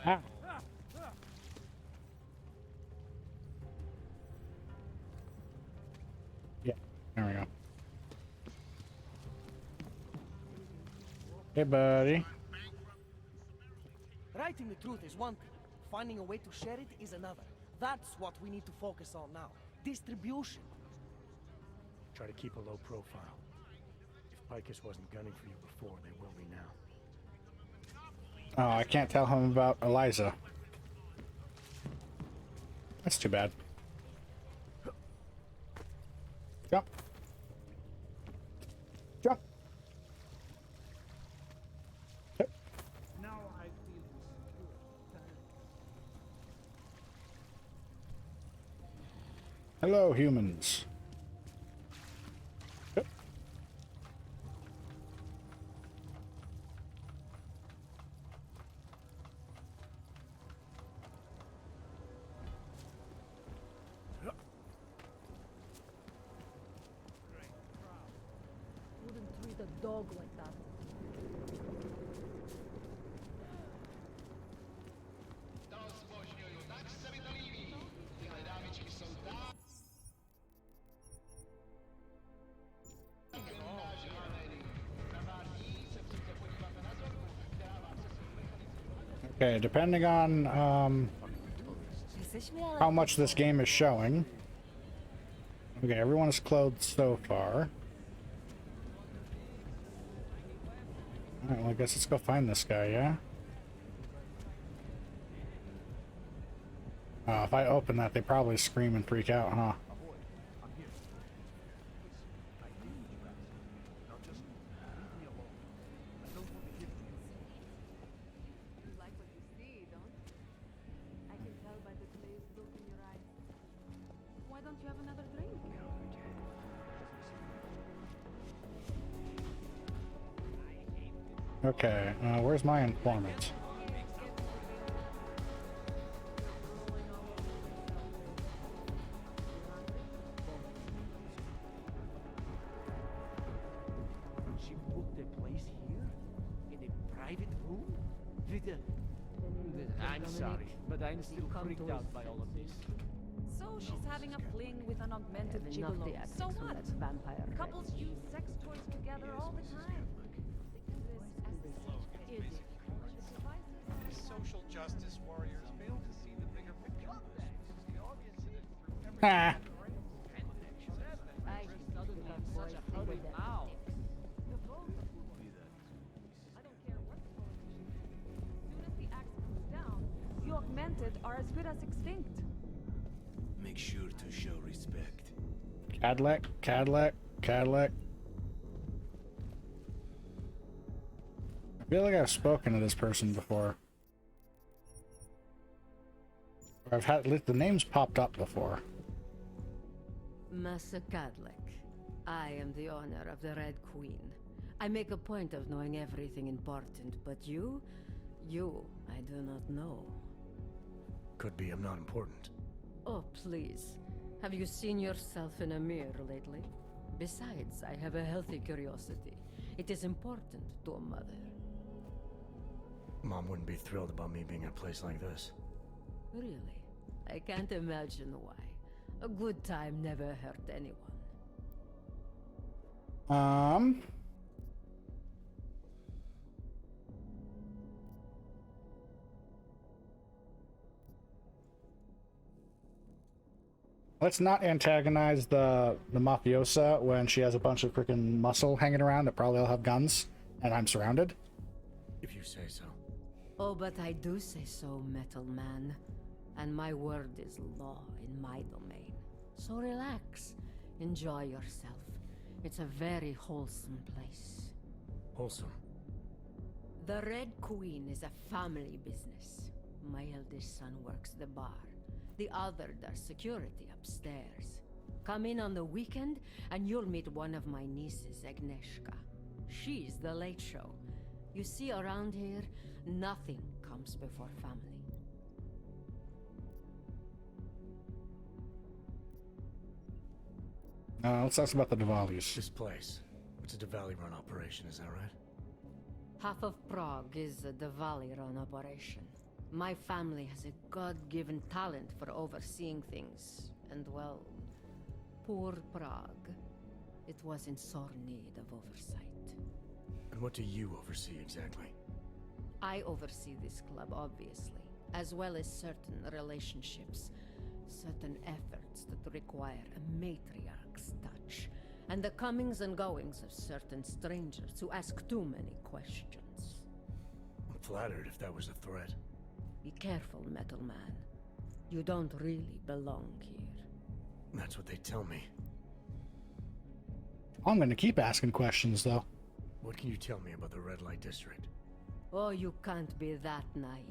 Ah. Yeah, there we go. Hey, buddy. Writing the truth is one thing. Finding a way to share it is another. That's what we need to focus on now. Distribution. Try to keep a low profile. If Picus wasn't gunning for you before, they will be now. Oh, I can't tell him about Eliza. That's too bad. Jump. Jump. Yep. Now I feel Hello, humans. Yep. Wouldn't treat a dog like that. Okay, depending on how much this game is showing. Okay, everyone is clothed so far. Alright, well I guess let's go find this guy, yeah? If I open that, they probably scream and freak out, huh? Why don't you have another drink? Okay, where's my informant? She put the place here? In a private room? With a... I'm sorry, but I'm still freaked out by all of this. So she's having a fling with an augmented Enough gigolo. theatrics So on what? that vampire Couples use sex toys together all the time. Social justice warriors fail to see the bigger picture. The audience in it through every Ah. I suddenly have such a hurry now. I don't care what the politician says. As soon as the axe comes down, the augmented are as good as extinct. Make sure to show respect. Cadillac, Cadillac, Cadillac. I feel like I've spoken to this person before. Or I've had the names popped up before. Master Cadillac, I am the owner of the Red Queen. I make a point of knowing everything important, but you, I do not know. Could be I'm not important. Oh, please. Have you seen yourself in a mirror lately? Besides, I have a healthy curiosity. It is important to a mother. Mom wouldn't be thrilled about me being in a place like this. Really? I can't imagine why. A good time never hurt anyone. Let's not antagonize the mafiosa when she has a bunch of freaking muscle hanging around that probably all have guns, and I'm surrounded. If you say so. Oh, but I do say so, Metal Man. And my word is law in my domain. So relax. Enjoy yourself. It's a very wholesome place. Wholesome? The Red Queen is a family business. My eldest son works the bar. The other does security upstairs. Come in on the weekend, and you'll meet one of my nieces, Agnieszka. She's the late show. You see, around here, nothing comes before family. Let's talk about the Diwalis. This place, it's a Diwali-run operation, is that right? Half of Prague is a Diwali-run operation. My family has a God-given talent for overseeing things, and well, poor Prague. It was in sore need of oversight. And what do you oversee exactly? I oversee this club, obviously, as well as certain relationships, certain efforts that require a matriarch's touch, and the comings and goings of certain strangers who ask too many questions. I'm flattered if that was a threat. Be careful, Metal Man. You don't really belong here. That's what they tell me. I'm gonna keep asking questions, though. What can you tell me about the Red Light District? Oh, you can't be that naive.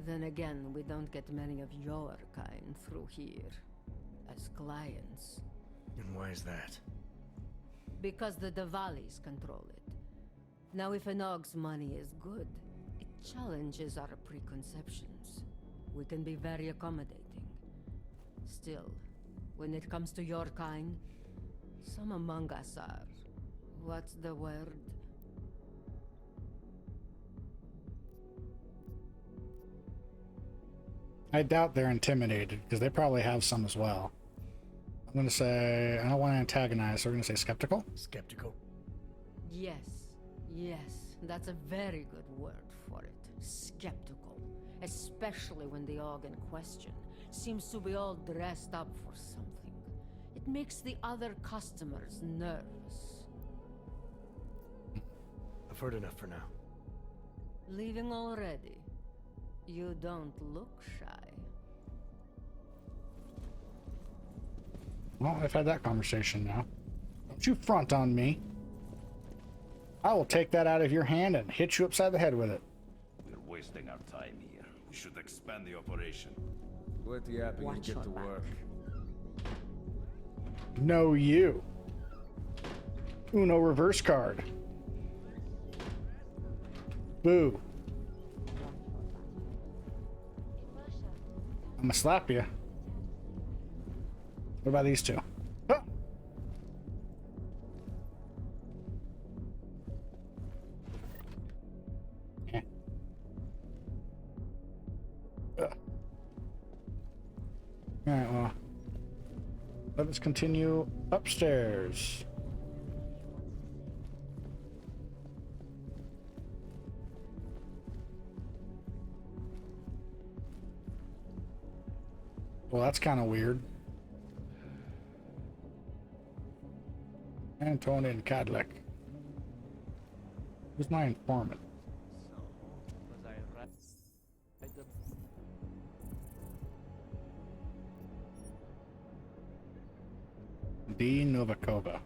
Then again, we don't get many of your kind through here, as clients. And why is that? Because the Diwalis control it. Now, if an Og's money is good, it challenges our preconceptions. We can be very accommodating. Still, when it comes to your kind, some among us are... what's the word? I doubt they're intimidated, because they probably have some as well. I'm gonna say, I don't want to antagonize, so we're gonna say skeptical? Skeptical? Yes, yes, that's a very good word for it. Skeptical. Especially when the Og in question seems to be all dressed up for something. It makes the other customers nervous. I've heard enough for now. Leaving already? You don't look shy. Well, I've had that conversation now. Don't you front on me. I will take that out of your hand and hit you upside the head with it. We're wasting our time here. We should expand the operation. Let the yapping and get to work. No, you. Uno reverse card. Boo. I'm gonna slap you. What about these two? Ah! Yeah. Alright, well. Let us continue upstairs. Well, that's kind of weird. Antonin Cadillac. Who's my informant? Was I right? D. Novikova.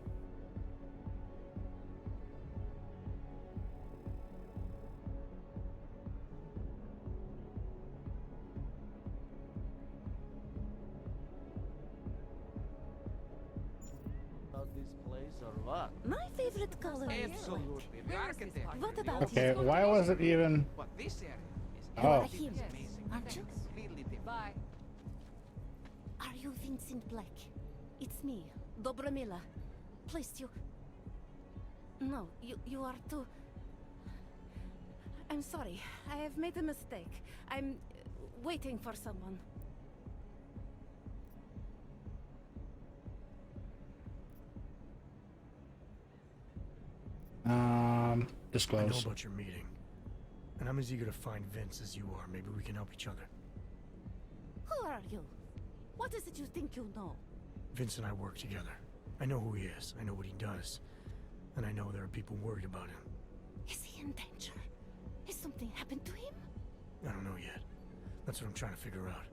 This place or what? My favorite color is Absolutely. The architect. What about Okay, you? why was it even... What this area is You are Oh. him, aren't you? completely different. Bye. Are you Vincent Black? It's me, Dobromila. Please, you... No, you are too... I'm sorry. I have made a mistake. I'm waiting for someone. I know Disclose. about your meeting. And I'm as eager to find Vince as you are. Maybe we can help each other. Who are you? What is it you think you know? Vince and I work together. I know who he is. I know what he does. And I know there are people worried about him. Is he in danger? Has something happened to him? I don't know yet. That's what I'm trying to figure out.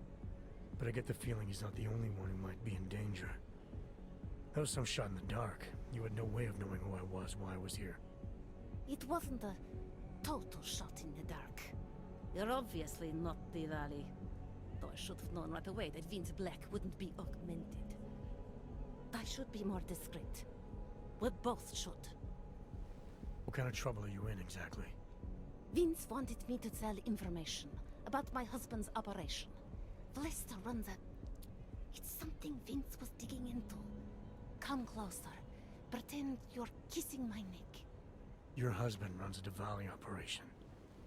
But I get the feeling he's not the only one who might be in danger. That was some shot in the dark. You had no way of knowing who I was while I was here. It wasn't a total shot in the dark. You're obviously not Diwali. Though I should have known right away that Vince Black wouldn't be augmented. I should be more discreet. We both should. What kind of trouble are you in exactly? Vince wanted me to tell information about my husband's operation. Vlesta runs a... It's something Vince was digging into. Come closer. Pretend you're kissing my neck. Your husband runs a Diwali operation.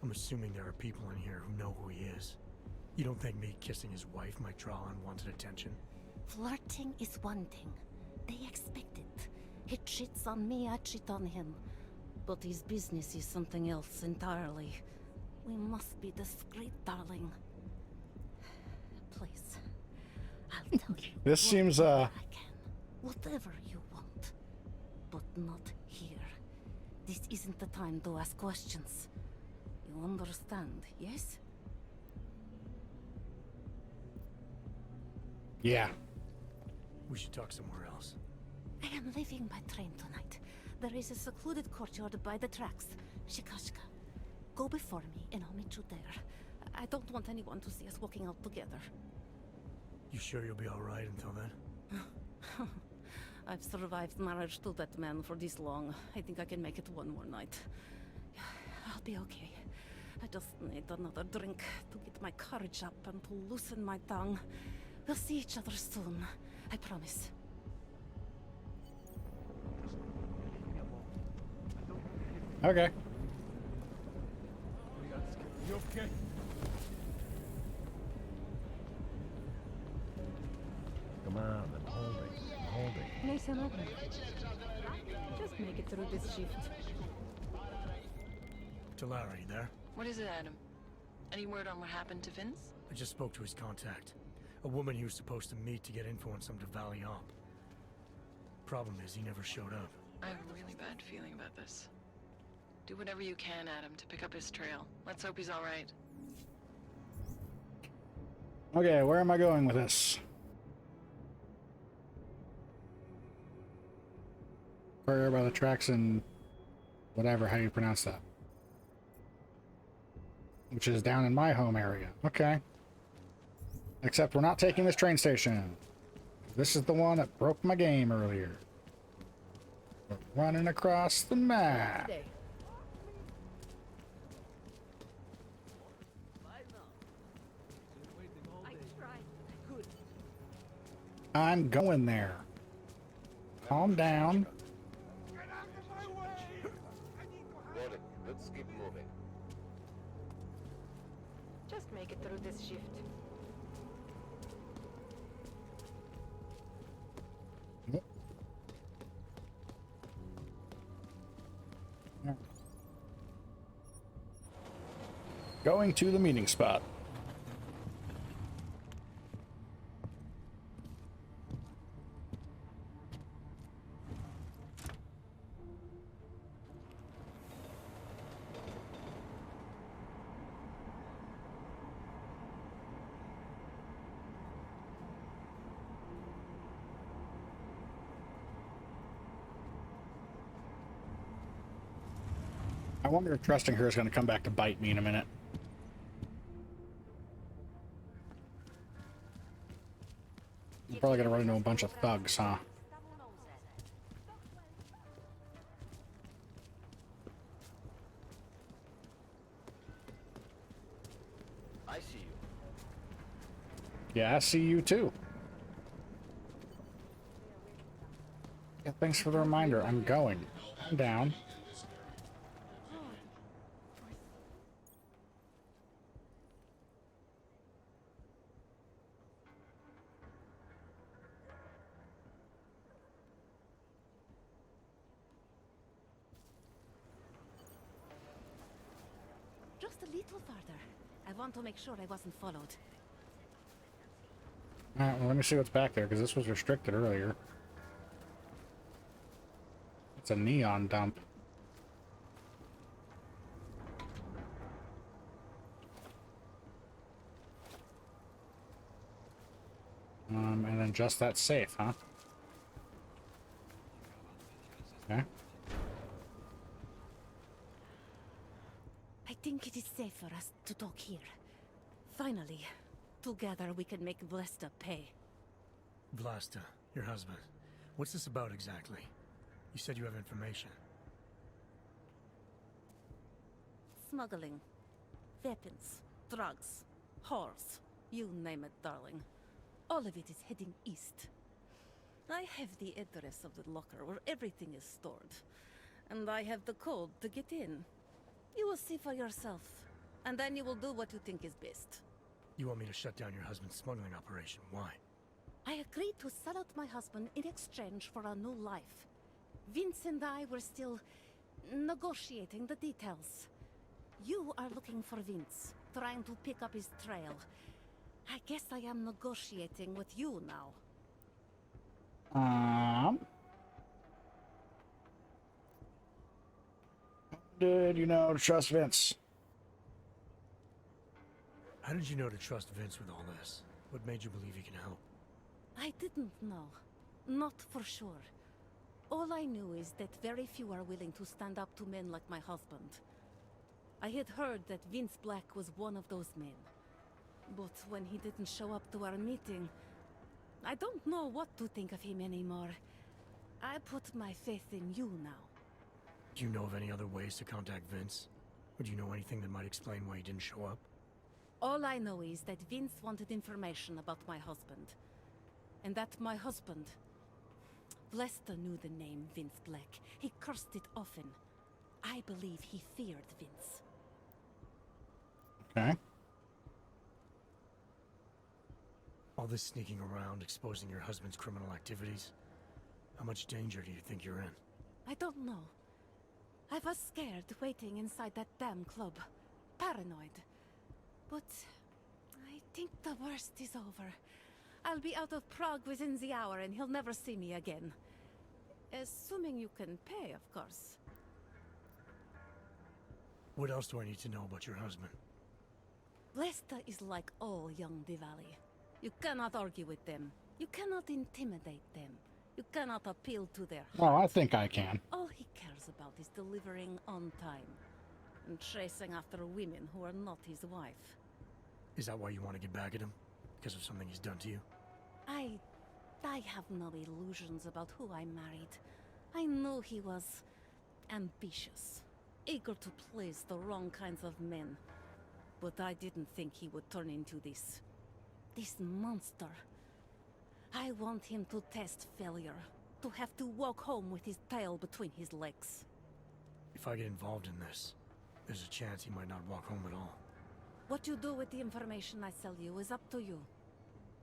I'm assuming there are people in here who know who he is. You don't think me kissing his wife might draw unwanted attention? Flirting is one thing. They expect it. He cheats on me, I cheat on him. But his business is something else entirely. We must be discreet, darling. Please. I'll tell you. This seems, I can. Whatever you want. But not here. This isn't the time to ask questions. You understand, yes? Yeah. We should talk somewhere else. I am leaving by train tonight. There is a secluded courtyard by the tracks. Shikashka. Go before me and I'll meet you there. I don't want anyone to see us walking out together. You sure you'll be alright until then? I've survived marriage to that man for this long. I think I can make it one more night. I'll be okay. I just need another drink to get my courage up and to loosen my tongue. We'll see each other soon. I promise. Okay. You okay? Come on, I'm holding. I'm holding. Nice and open. Just make it through this shift. Talara, you there? What is it, Adam? Any word on what happened to Vince? I just spoke to his contact. A woman he was supposed to meet to get info on some Diwali op. Problem is, he never showed up. I have a really bad feeling about this. Do whatever you can, Adam, to pick up his trail. Let's hope he's alright. Okay, where am I going with this? Prayer by the tracks and whatever, how you pronounce that. Which is down in my home area. Okay. Except we're not taking this train station. This is the one that broke my game earlier. We're running across the map. I'm going there. Calm down. Let's keep moving. Just make it through this shift. Going to the meeting spot. I wonder if trusting her is going to come back to bite me in a minute. I'm probably going to run into a bunch of thugs, huh? I see you. Yeah, I see you too. Yeah, thanks for the reminder. I'm going. I'm down. Just a little farther. I want to make sure I wasn't followed. Alright, well, let me see what's back there, because this was restricted earlier. It's a neon dump. And then just that safe, huh? Okay. I think it is safe for us to talk here. Finally, together we can make Vlesta pay. Vlasta, your husband. What's this about exactly? You said you have information. Smuggling. Weapons. Drugs. Whores. You name it, darling. All of it is heading east. I have the address of the locker where everything is stored. And I have the code to get in. You will see for yourself. And then you will do what you think is best. You want me to shut down your husband's smuggling operation. Why? I agreed to sell out my husband in exchange for a new life. Vince and I were still negotiating the details. You are looking for Vince, trying to pick up his trail. I guess I am negotiating with you now. Did you know to trust Vince? How did you know to trust Vince with all this? What made you believe he can help? I didn't know. Not for sure. All I knew is that very few are willing to stand up to men like my husband. I had heard that Vince Black was one of those men. But when he didn't show up to our meeting, I don't know what to think of him anymore. I put my faith in you now. Do you know of any other ways to contact Vince? Or do you know anything that might explain why he didn't show up? All I know is that Vince wanted information about my husband. And that my husband... Lester knew the name Vince Black. He cursed it often. I believe he feared Vince. Okay. All this sneaking around, exposing your husband's criminal activities. How much danger do you think you're in? I don't know. I was scared waiting inside that damn club. Paranoid. But I think the worst is over. I'll be out of Prague within the hour and he'll never see me again. Assuming you can pay, of course. What else do I need to know about your husband? Lester is like all young Diwali. You cannot argue with them. You cannot intimidate them. You cannot appeal to their heart. Oh, I think I can. All he cares about is delivering on time. And chasing after women who are not his wife. Is that why you want to get back at him? Because of something he's done to you? I have no illusions about who I married. I knew he was ambitious, eager to please the wrong kinds of men. But I didn't think he would turn into this monster. I want him to test failure, to have to walk home with his tail between his legs. If I get involved in this, there's a chance he might not walk home at all. What you do with the information I sell you is up to you.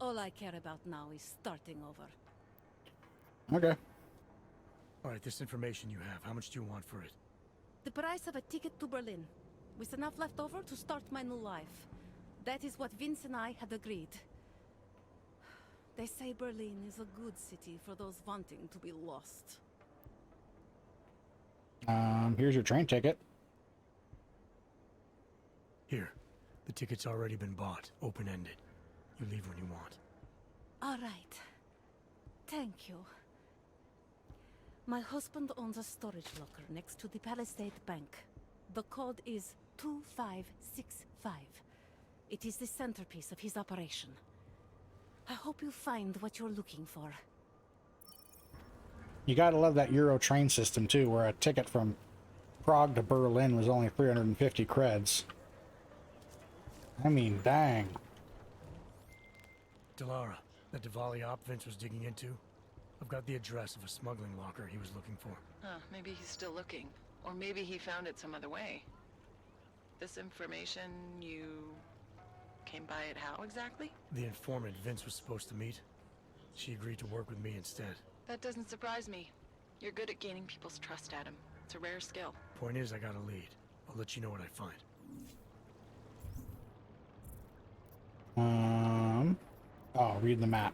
All I care about now is starting over. Okay. Alright, this information you have, how much do you want for it? The price of a ticket to Berlin, with enough left over to start my new life. That is what Vince and I had agreed. They say Berlin is a good city for those wanting to be lost. Here's your train ticket. Here. The ticket's already been bought, open-ended. You leave when you want. All right. Thank you. My husband owns a storage locker next to the Palisade Bank. The code is 2565. It is the centerpiece of his operation. I hope you find what you're looking for. You gotta love that Euro train system too, where a ticket from Prague to Berlin was only 350 creds. I mean, dang. Delara, that Diwali op Vince was digging into? I've got the address of a smuggling locker he was looking for. Maybe he's still looking. Or maybe he found it some other way. This information, you came by it how exactly? The informant Vince was supposed to meet. She agreed to work with me instead. That doesn't surprise me. You're good at gaining people's trust, Adam. It's a rare skill. Point is, I got a lead. I'll let you know what I find. Oh, read the map.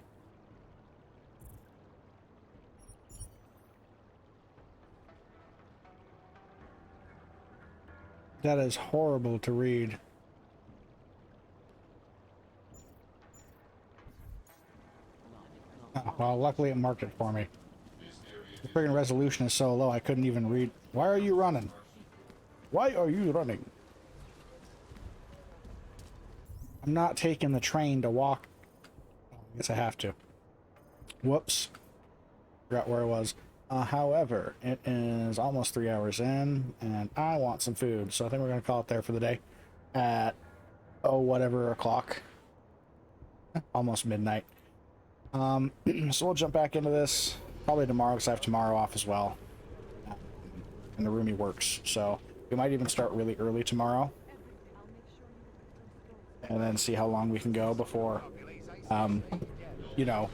That is horrible to read. Oh, well, luckily it marked it for me. The friggin' resolution is so low I couldn't even read. Why are you running? Why are you running? I'm not taking the train to walk. I guess I have to. Whoops. Forgot where I was. However, it is almost 3 hours in, and I want some food, so I think we're gonna call it there for the day. At whatever o'clock, almost midnight. So we'll jump back into this probably tomorrow because I have tomorrow off as well, and the roomie works, so we might even start really early tomorrow, and then see how long we can go before, you know,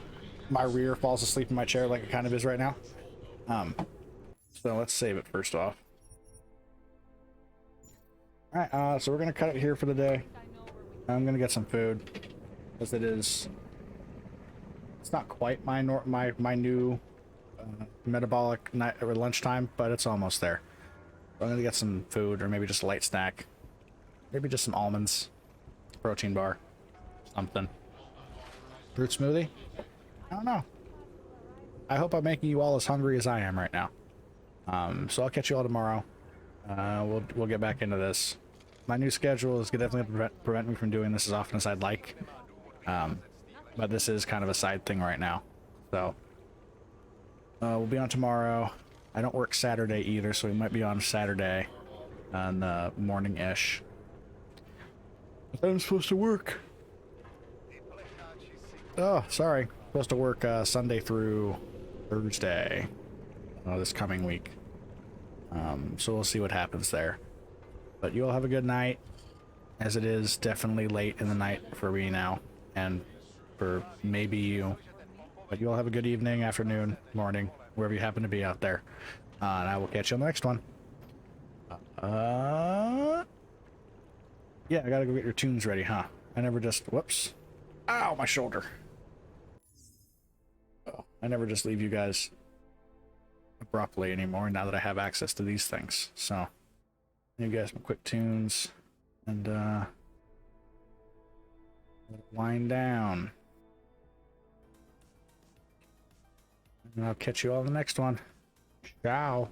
my rear falls asleep in my chair like it kind of is right now. So let's save it first off. Alright, so we're gonna cut it here for the day. I'm gonna get some food, because it's not quite my new metabolic night or lunchtime, but it's almost there. So I'm gonna get some food, or maybe just a light snack. Maybe just some almonds, protein bar, something. Fruit smoothie? I don't know. I hope I'm making you all as hungry as I am right now. So I'll catch you all tomorrow. We'll get back into this. My new schedule is definitely going to prevent me from doing this as often as I'd like. But this is kind of a side thing right now. So we'll be on tomorrow. I don't work Saturday either, so we might be on Saturday on the morning-ish. I'm supposed to work. Oh, sorry. Supposed to work Sunday through Thursday this coming week. So we'll see what happens there. But you all have a good night, as it is definitely late in the night for me now, and for maybe you. But you all have a good evening, afternoon, morning, wherever you happen to be out there. And I will catch you on the next one. Yeah, I gotta go get your tunes ready, huh? I never just... Whoops. Ow, my shoulder. Oh, I never just leave you guys abruptly anymore now that I have access to these things. So, you guys some quick tunes, and wind down. And I'll catch you all in the next one. Ciao.